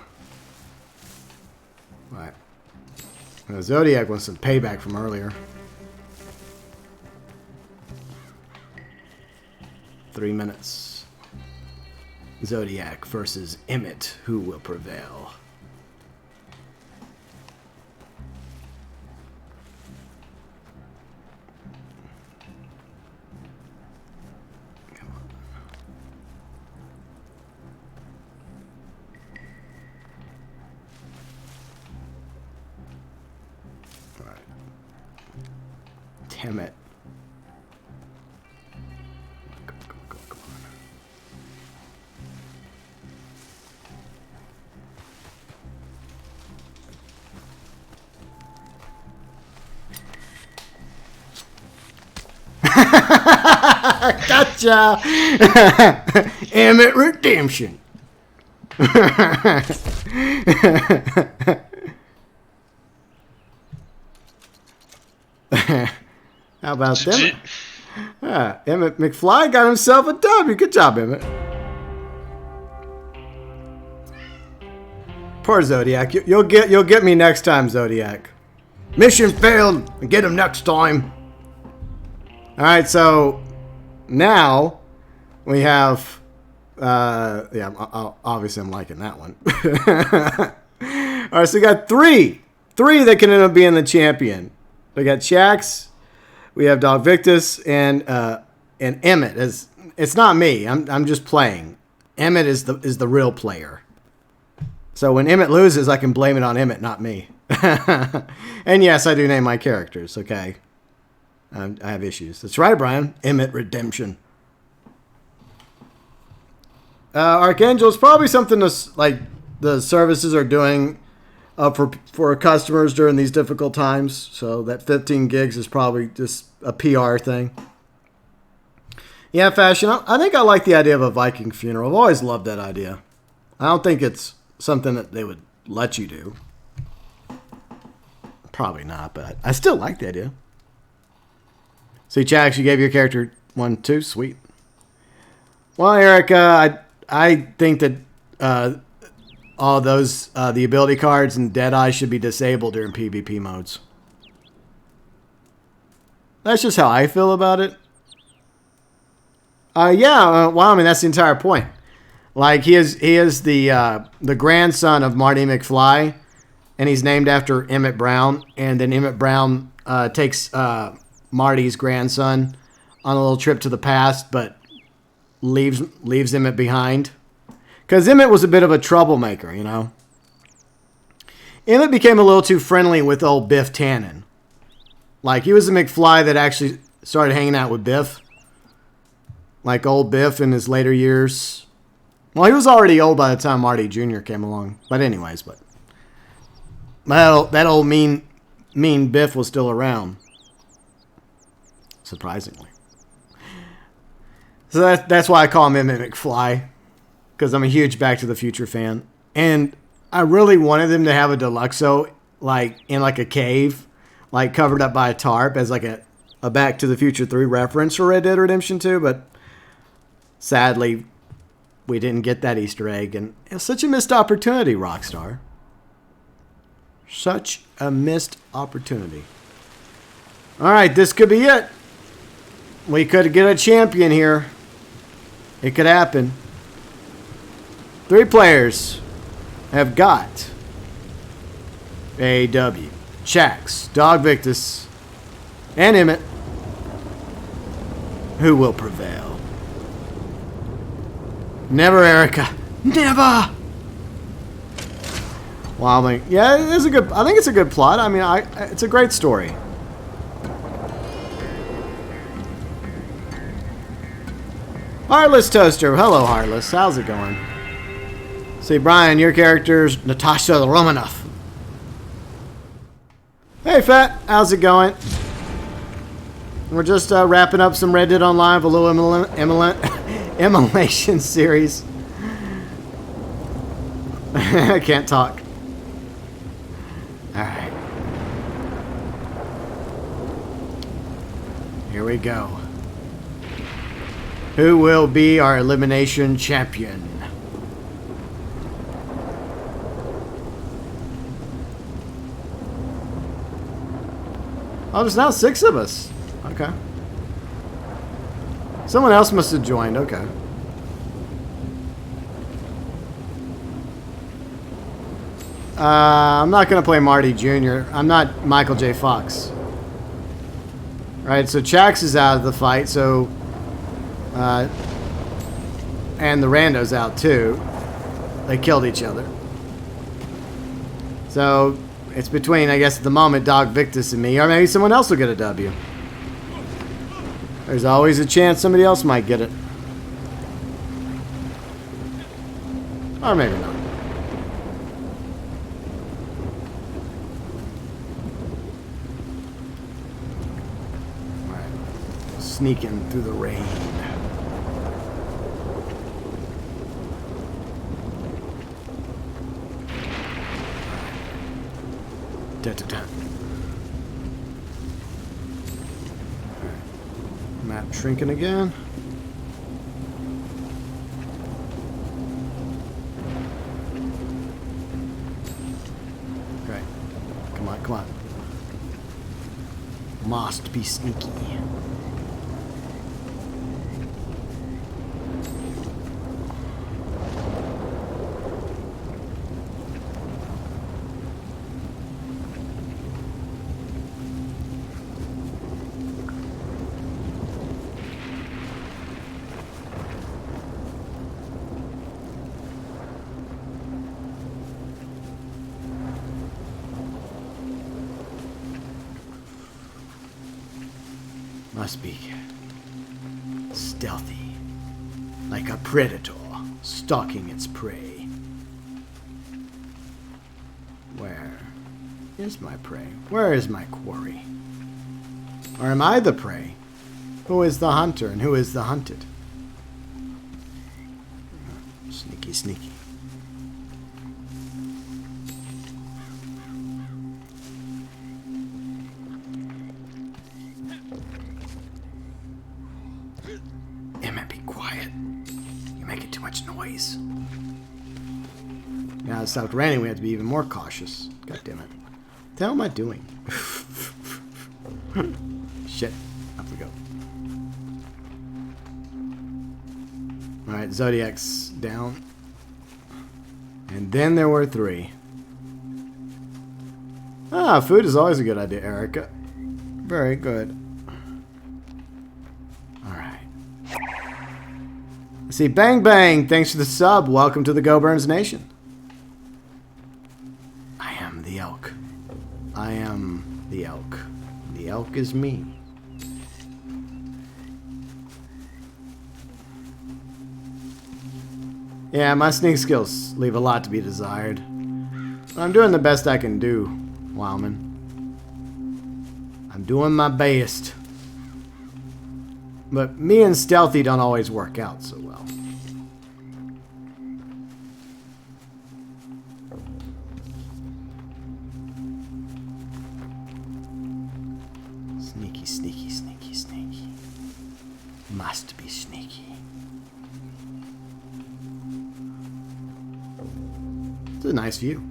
Alright. Zodiac wants some payback from earlier. 3 minutes. Zodiac versus Emmett. Who will prevail? Come on. All right. Damn it. Come on. Gotcha! Emmett Redemption. How about that? Emmett McFly got himself a W. Good job, Emmett. Poor Zodiac. You'll get me next time, Zodiac. Mission failed. Get him next time. All right, so now we have. Yeah, obviously I'm liking that one. All right, so we got three that can end up being the champion. We got Shax, we have Dog Victus, and Emmett. It's not me. I'm just playing. Emmett is the real player. So when Emmett loses, I can blame it on Emmett, not me. And yes, I do name my characters. Okay, I have issues. That's right, Brian. Emmett Redemption. Archangel is probably something like the services are doing for customers during these difficult times. So that 15 gigs is probably just a PR thing. Yeah, Fashion. I think I like the idea of a Viking funeral. I've always loved that idea. I don't think it's something that they would let you do. Probably not, but I still like the idea. See, Chax, you gave your character 1, 2. Sweet. Well, Erica, I think that all those, the ability cards and Deadeye should be disabled during PvP modes. That's just how I feel about it. Well, I mean, that's the entire point. Like, he is the grandson of Marty McFly, and he's named after Emmett Brown, and then Emmett Brown takes Marty's grandson on a little trip to the past, but leaves Emmett behind. Because Emmett was a bit of a troublemaker, you know. Emmett became a little too friendly with old Biff Tannen. Like, he was a McFly that actually started hanging out with Biff. Like old Biff in his later years. Well, he was already old by the time Marty Jr. came along. But anyways, that old mean Biff was still around. Surprisingly. So that's why I call him Emmett McFly. Because I'm a huge Back to the Future fan. And I really wanted them to have a Deluxo like in like a cave. Like covered up by a tarp as like a Back to the Future 3 reference for Red Dead Redemption 2. But sadly, we didn't get that Easter egg. And it's such a missed opportunity, Rockstar. Such a missed opportunity. Alright, this could be it. We could get a champion here. It could happen. 3 players have got a W. Chax, Dog Victus, and Emmett. Who will prevail? Never, Erica. Never! Well, I mean, yeah, it is a good. I think it's a good plot. I mean, it's a great story. Heartless Toaster. Hello, Heartless. How's it going? See, Brian, your character's Natasha the Romanoff. Hey, Fat. How's it going? We're just wrapping up some Red Dead Online, a little Immolation series. I can't talk. Alright. we go. Who will be our elimination champion? Oh, there's now 6 of us. Okay. Someone else must have joined. Okay. I'm not going to play Marty Jr. I'm not Michael J. Fox. Right, so Chax is out of the fight, so... and the rando's out too. They killed each other. So, it's between, I guess, at the moment, Dog Victus and me, or maybe someone else will get a W. There's always a chance somebody else might get it. Or maybe not. Alright. Sneaking through the rain. ToykoTent. Map shrinking again. Okay. Come on, come on. Must be sneaky. Must be stealthy, like a predator stalking its prey. Where is my prey? Where is my quarry? Or am I the prey? Who is the hunter and who is the hunted? Sneaky, sneaky. Now it stopped raining, we have to be even more cautious. God damn it. What the hell am I doing? Shit. Up we go. Alright, Zodiac's down. And then there were 3. Ah, food is always a good idea, Erica. Very good. Alright. Let's see, Bang Bang, thanks for the sub. Welcome to the GeauxBurns Nation. I am the elk. I am the elk. The elk is me. Yeah, my sneak skills leave a lot to be desired. But I'm doing the best I can do, Wildman. I'm doing my best. But me and Stealthy don't always work out so well. Sneaky, sneaky, sneaky, sneaky. Must be sneaky. It's a nice view.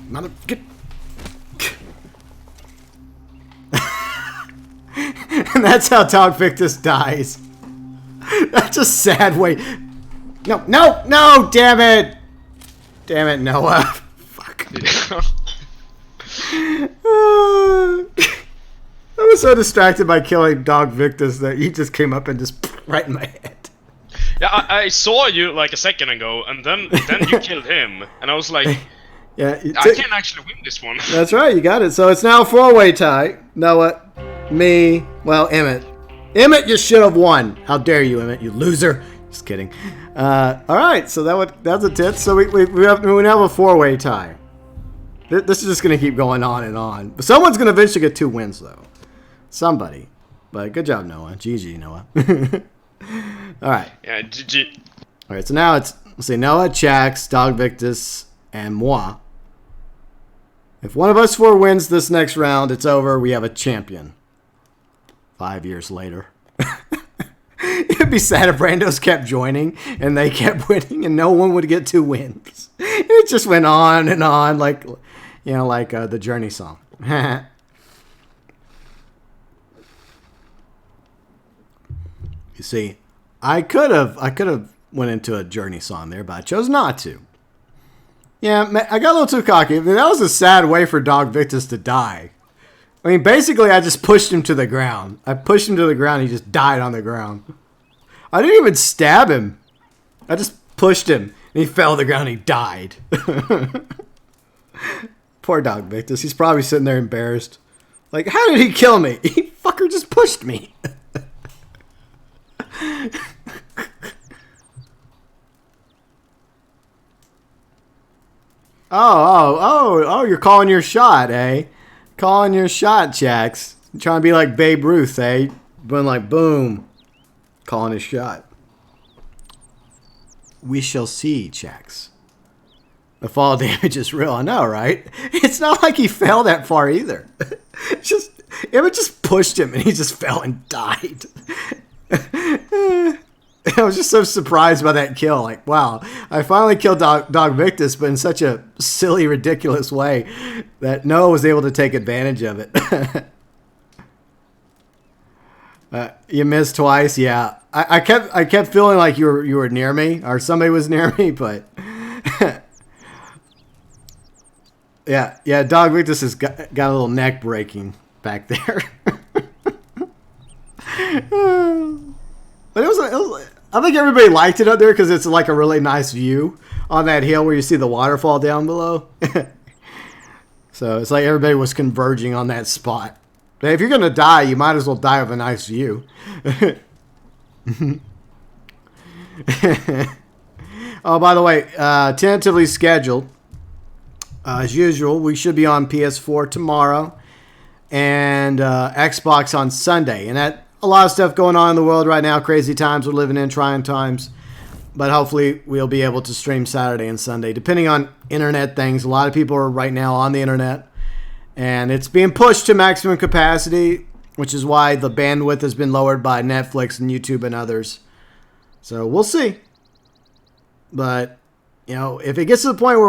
Mother, get. And that's how Dog Victus dies. That's a sad way. No, no, no! Damn it! Damn it, Noah. Fuck. I was so distracted by killing Dog Victus that he just came up and just right in my head. Yeah, I saw you like a second ago, and then you killed him, and I was like, yeah, I can actually win this one. That's right, you got it. So it's now a 4-way tie. Noah, me, well, Emmett. Emmett, you should have won. How dare you, Emmett, you loser. Just kidding. All right, so that's a tit. So we now have a 4-way tie. This is just going to keep going on and on. But someone's going to eventually get 2 wins, though. Somebody. But good job, Noah. GG, Noah. All right. Yeah, GG. All right, so now it's, let's see, Noah, Chax, Dog Victus, and moi. If one of us four wins this next round, it's over. We have a champion. 5 years later. It'd be sad if randos kept joining and they kept winning and no one would get 2 wins. It just went on and on like, like the Journey song. You see, I could have went into a Journey song there, but I chose not to. Yeah, I got a little too cocky. I mean, that was a sad way for Dog Victus to die. I mean, basically, I just pushed him to the ground. I pushed him to the ground. He just died on the ground. I didn't even stab him. I just pushed him, and he fell to the ground and he died. Poor Dog Victus. He's probably sitting there embarrassed. Like, how did he kill me? He fucker just pushed me. Oh, you're calling your shot, eh? Calling your shot, Jax. You're trying to be like Babe Ruth, eh? Going like, boom. Calling his shot. We shall see, Jax. The fall damage is real, I know, right? It's not like he fell that far either. It just pushed him and he just fell and died. I was just so surprised by that kill. Like, wow, I finally killed Dog Victus, but in such a silly, ridiculous way that Noah was able to take advantage of it. You missed twice, yeah. I kept feeling like you were near me or somebody was near me, but yeah. Dog Victus has got a little neck breaking back there. But it was I think everybody liked it up there because it's like a really nice view on that hill where you see the waterfall down below. So it's like everybody was converging on that spot. But if you're going to die, you might as well die with a nice view. Oh, by the way, tentatively scheduled. As usual, we should be on PS4 tomorrow and Xbox on Sunday. And that a lot of stuff going on in the world right now. Crazy times we're living in, trying times. But hopefully we'll be able to stream Saturday and Sunday, depending on internet things. A lot of people are right now on the internet. And it's being pushed to maximum capacity, which is why the bandwidth has been lowered by Netflix and YouTube and others. So we'll see. But, if it gets to the point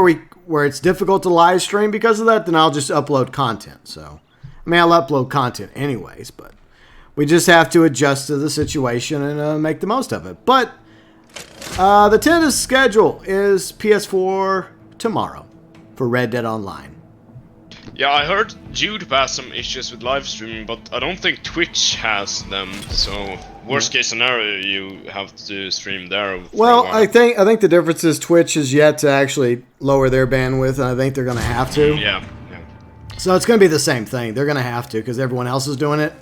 where it's difficult to live stream because of that, then I'll just upload content. So, I'll upload content anyways, but we just have to adjust to the situation and make the most of it. But the tentative schedule is PS4 tomorrow for Red Dead Online. Yeah, I heard YouTube has some issues with live streaming, but I don't think Twitch has them. So worst case scenario, you have to stream there. Well, I think the difference is Twitch is yet to actually lower their bandwidth, and I think they're going to have to. Yeah. So it's going to be the same thing. They're going to have to because everyone else is doing it.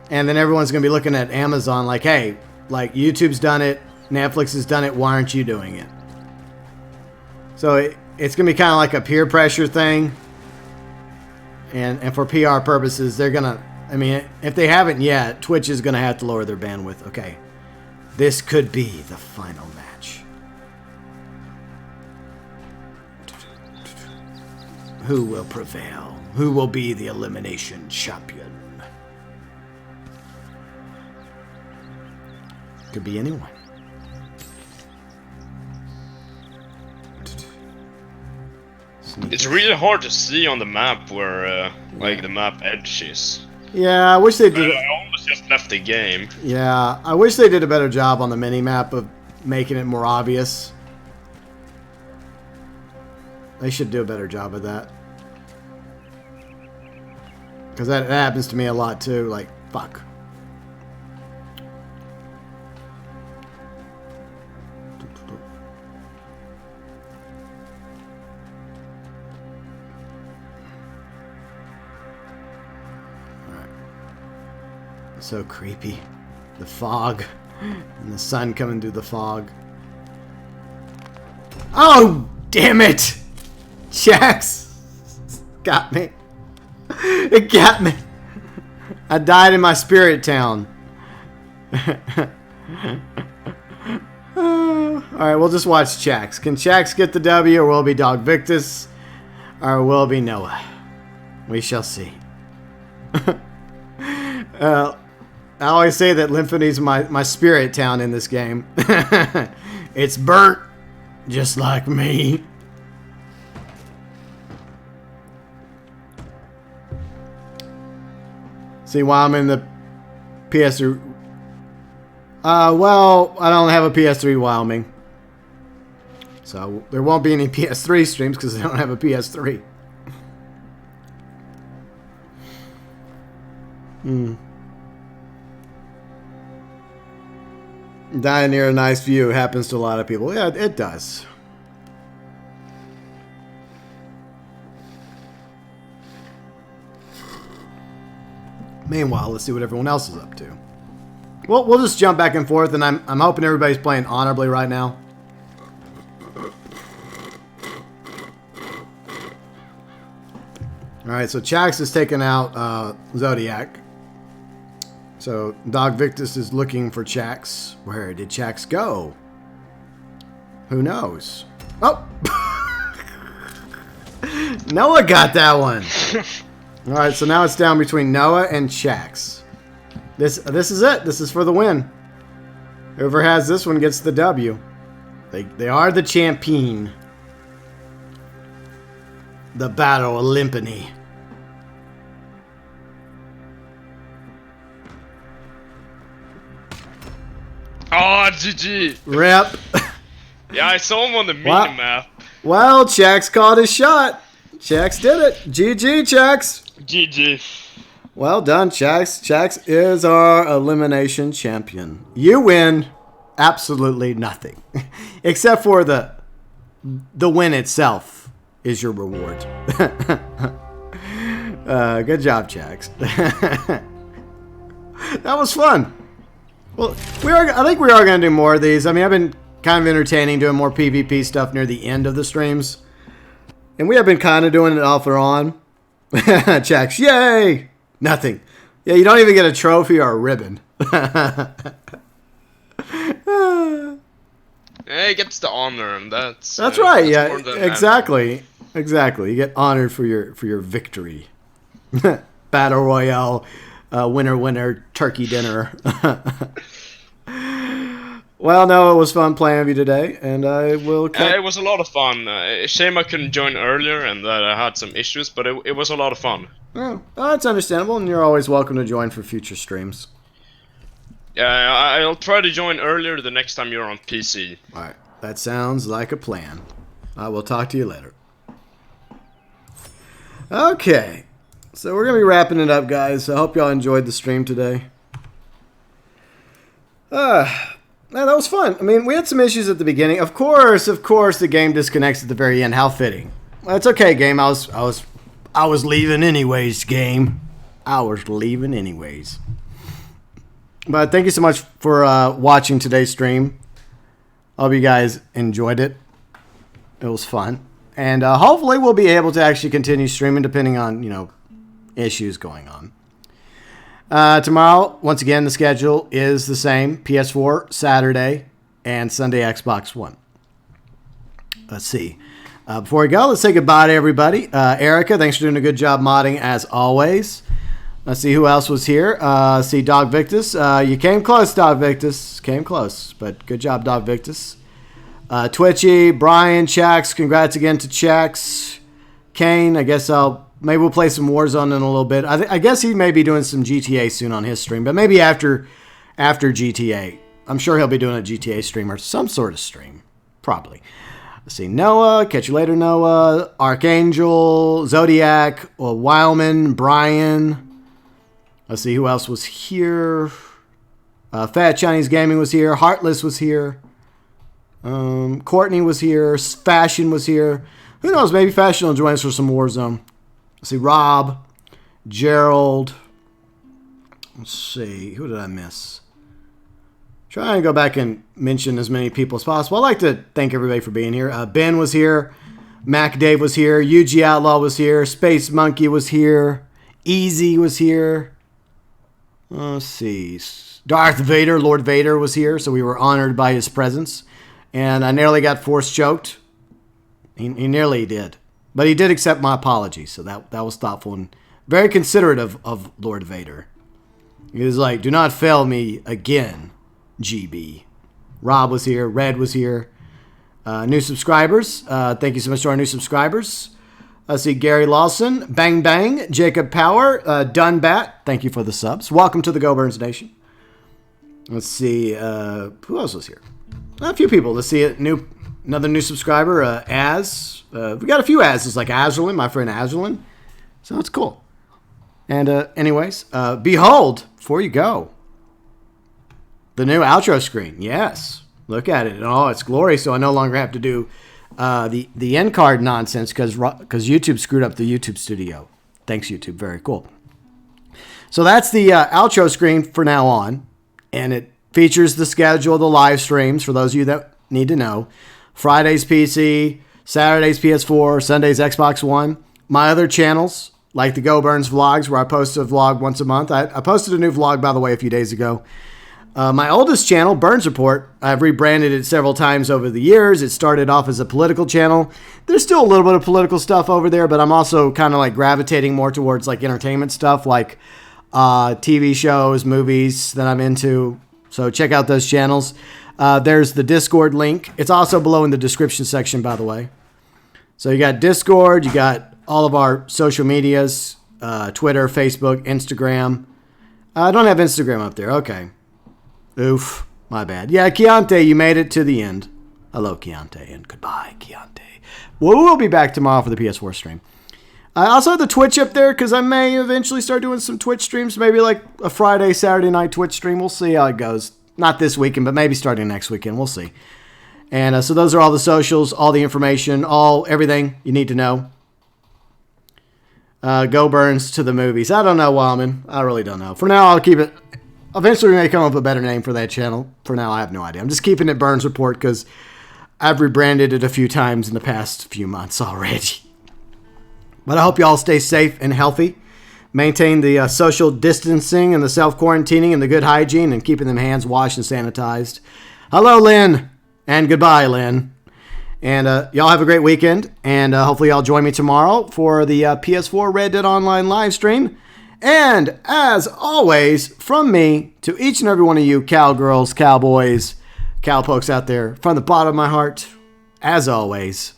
And then everyone's going to be looking at Amazon like, hey, like YouTube's done it, Netflix has done it, why aren't you doing it? So it's going to be kind of like a peer pressure thing. And for PR purposes, they're going to, if they haven't yet, Twitch is going to have to lower their bandwidth. Okay, this could be the final match. Who will prevail? Who will be the Elimination champion? Could be anyone. It's really hard to see on the map where, the map edge is. Yeah, I wish they did. I almost just left the game. Yeah, I wish they did a better job on the mini-map of making it more obvious. They should do a better job of that. Because that happens to me a lot too, like, fuck. So creepy. The fog. And the sun coming through the fog. Oh, damn it! Jax! Got me. It got me. I died in my spirit town. Alright, we'll just watch Chax. Can Chax get the W, or will it be Dog Victus, or will it be Noah? We shall see. I always say that Lymphony's my spirit town in this game. It's burnt, just like me. See, while I'm in the PS3... well, I don't have a PS3 Wyoming. So, there won't be any PS3 streams because I don't have a PS3. Dying near a nice view happens to a lot of people. Yeah, it does. Meanwhile, let's see what everyone else is up to. Well, we'll just jump back and forth, and I'm hoping everybody's playing honorably right now. Alright, so Chax is taking out Zodiac. So, Dog Victus is looking for Chax. Where did Chax go? Who knows? Oh! Noah got that one! Alright, so now it's down between Noah and Chax. This is it. This is for the win. Whoever has this one gets the W. They are the champion. The Battle of Limpany. Oh, GG. Rep. Yeah, I saw him on the mini map. Well, Chax called his shot. Chax did it. GG, Chax. GG. Well done, Chax. Chax is our elimination champion. You win absolutely nothing. Except for the win itself is your reward. Good job, Chax. That was fun. Well, I think we are going to do more of these. I mean, I've been kind of entertaining doing more PvP stuff near the end of the streams. And we have been kind of doing it off or on. Chax, yay! Nothing. Yeah, you don't even get a trophy or a ribbon. Yeah, he gets the honor, and that's right. Yeah, exactly. Exactly. You get honored for your victory. Battle Royale, winner, turkey dinner. Well, no, it was fun playing with you today, and I will... it was a lot of fun. Shame I couldn't join earlier and that I had some issues, but it was a lot of fun. Oh, that's understandable, and you're always welcome to join for future streams. Yeah, I'll try to join earlier the next time you're on PC. Alright, that sounds like a plan. I will talk to you later. Okay, so we're going to be wrapping it up, guys. I hope y'all enjoyed the stream today. Man, that was fun. I mean, we had some issues at the beginning. Of course, the game disconnects at the very end. How fitting. Well, it's okay, game. I was leaving anyways, game. I was leaving anyways. But thank you so much for watching today's stream. I hope you guys enjoyed it. It was fun. And hopefully we'll be able to actually continue streaming depending on, issues going on. Tomorrow, once again, the schedule is the same. PS4, Saturday, and Sunday Xbox One. Let's see. Before we go, let's say goodbye to everybody. Erica, thanks for doing a good job modding as always. Let's see who else was here. See Dog Victus. You came close, Dog Victus. Came close, but good job, Dog Victus. Twitchy, Brian, Chax. Congrats again to Chax. Kane, I guess maybe we'll play some Warzone in a little bit. I guess he may be doing some GTA soon on his stream, but maybe after GTA. I'm sure he'll be doing a GTA stream or some sort of stream. Probably. Let's see. Noah. Catch you later, Noah. Archangel. Zodiac. Wildman. Brian. Let's see who else was here. Fat Chinese Gaming was here. Heartless was here. Courtney was here. Fashion was here. Who knows? Maybe Fashion will join us for some Warzone. Let's see. Rob. Gerald. Let's see. Who did I miss? Try and go back and mention as many people as possible. I'd like to thank everybody for being here. Ben was here. Mac Dave was here. UG Outlaw was here. Space Monkey was here. Easy was here. Let's see. Darth Vader, Lord Vader was here, so we were honored by his presence. And I nearly got force choked. He nearly did. But he did accept my apology, so that was thoughtful and very considerate of Lord Vader. He was like, do not fail me again, GB. Rob was here. Red was here. New subscribers. Thank you so much to our new subscribers. Let's see, Gary Lawson, Bang Bang, Jacob Power, Dunbat. Thank you for the subs. Welcome to the GeauxBurns Nation. Let's see, who else was here? A few people. Let's see, another new subscriber, Az. We got a few Az's, like Azralynn, my friend Azralynn. So it's cool. And anyways, behold, before you go, the new outro screen. Yes, look at it. Oh, it's glorious. So I no longer have to do the end card nonsense because YouTube screwed up the YouTube studio. Thanks, YouTube. Very cool. So that's the outro screen for now on. And it features the schedule of the live streams for those of you that need to know. Fridays PC, Saturdays PS4, Sundays Xbox One. My other channels, like the GeauxBurns vlogs, where I post a vlog once a month. I posted a new vlog, by the way, a few days ago. My oldest channel, Burns Report, I've rebranded it several times over the years. It started off as a political channel. There's still a little bit of political stuff over there, but I'm also kind of like gravitating more towards like entertainment stuff, like TV shows, movies that I'm into. So check out those channels. There's the Discord link. It's also below in the description section, by the way. So you got Discord, you got all of our social medias, Twitter, Facebook, Instagram. I don't have Instagram up there. Okay. Oof, my bad. Yeah, Chianti, you made it to the end. Hello, Chianti, and goodbye, Chianti. We'll be back tomorrow for the PS4 stream. I also have the Twitch up there because I may eventually start doing some Twitch streams, maybe like a Friday, Saturday night Twitch stream. We'll see how it goes. Not this weekend, but maybe starting next weekend. We'll see. And so those are all the socials, all the information, everything you need to know. GeauxBurns to the movies. I don't know, Wildman. I really don't know. For now, I'll keep it. Eventually, we may come up with a better name for that channel. For now, I have no idea. I'm just keeping it Burns Report because I've rebranded it a few times in the past few months already. But I hope you all stay safe and healthy. Maintain the social distancing and the self-quarantining and the good hygiene and keeping them hands washed and sanitized. Hello, Lynn. And goodbye, Lynn. And y'all have a great weekend. And hopefully y'all join me tomorrow for the PS4 Red Dead Online live stream. And as always, from me to each and every one of you cowgirls, cowboys, cowpokes out there, from the bottom of my heart, as always,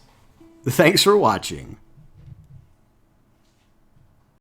thanks for watching.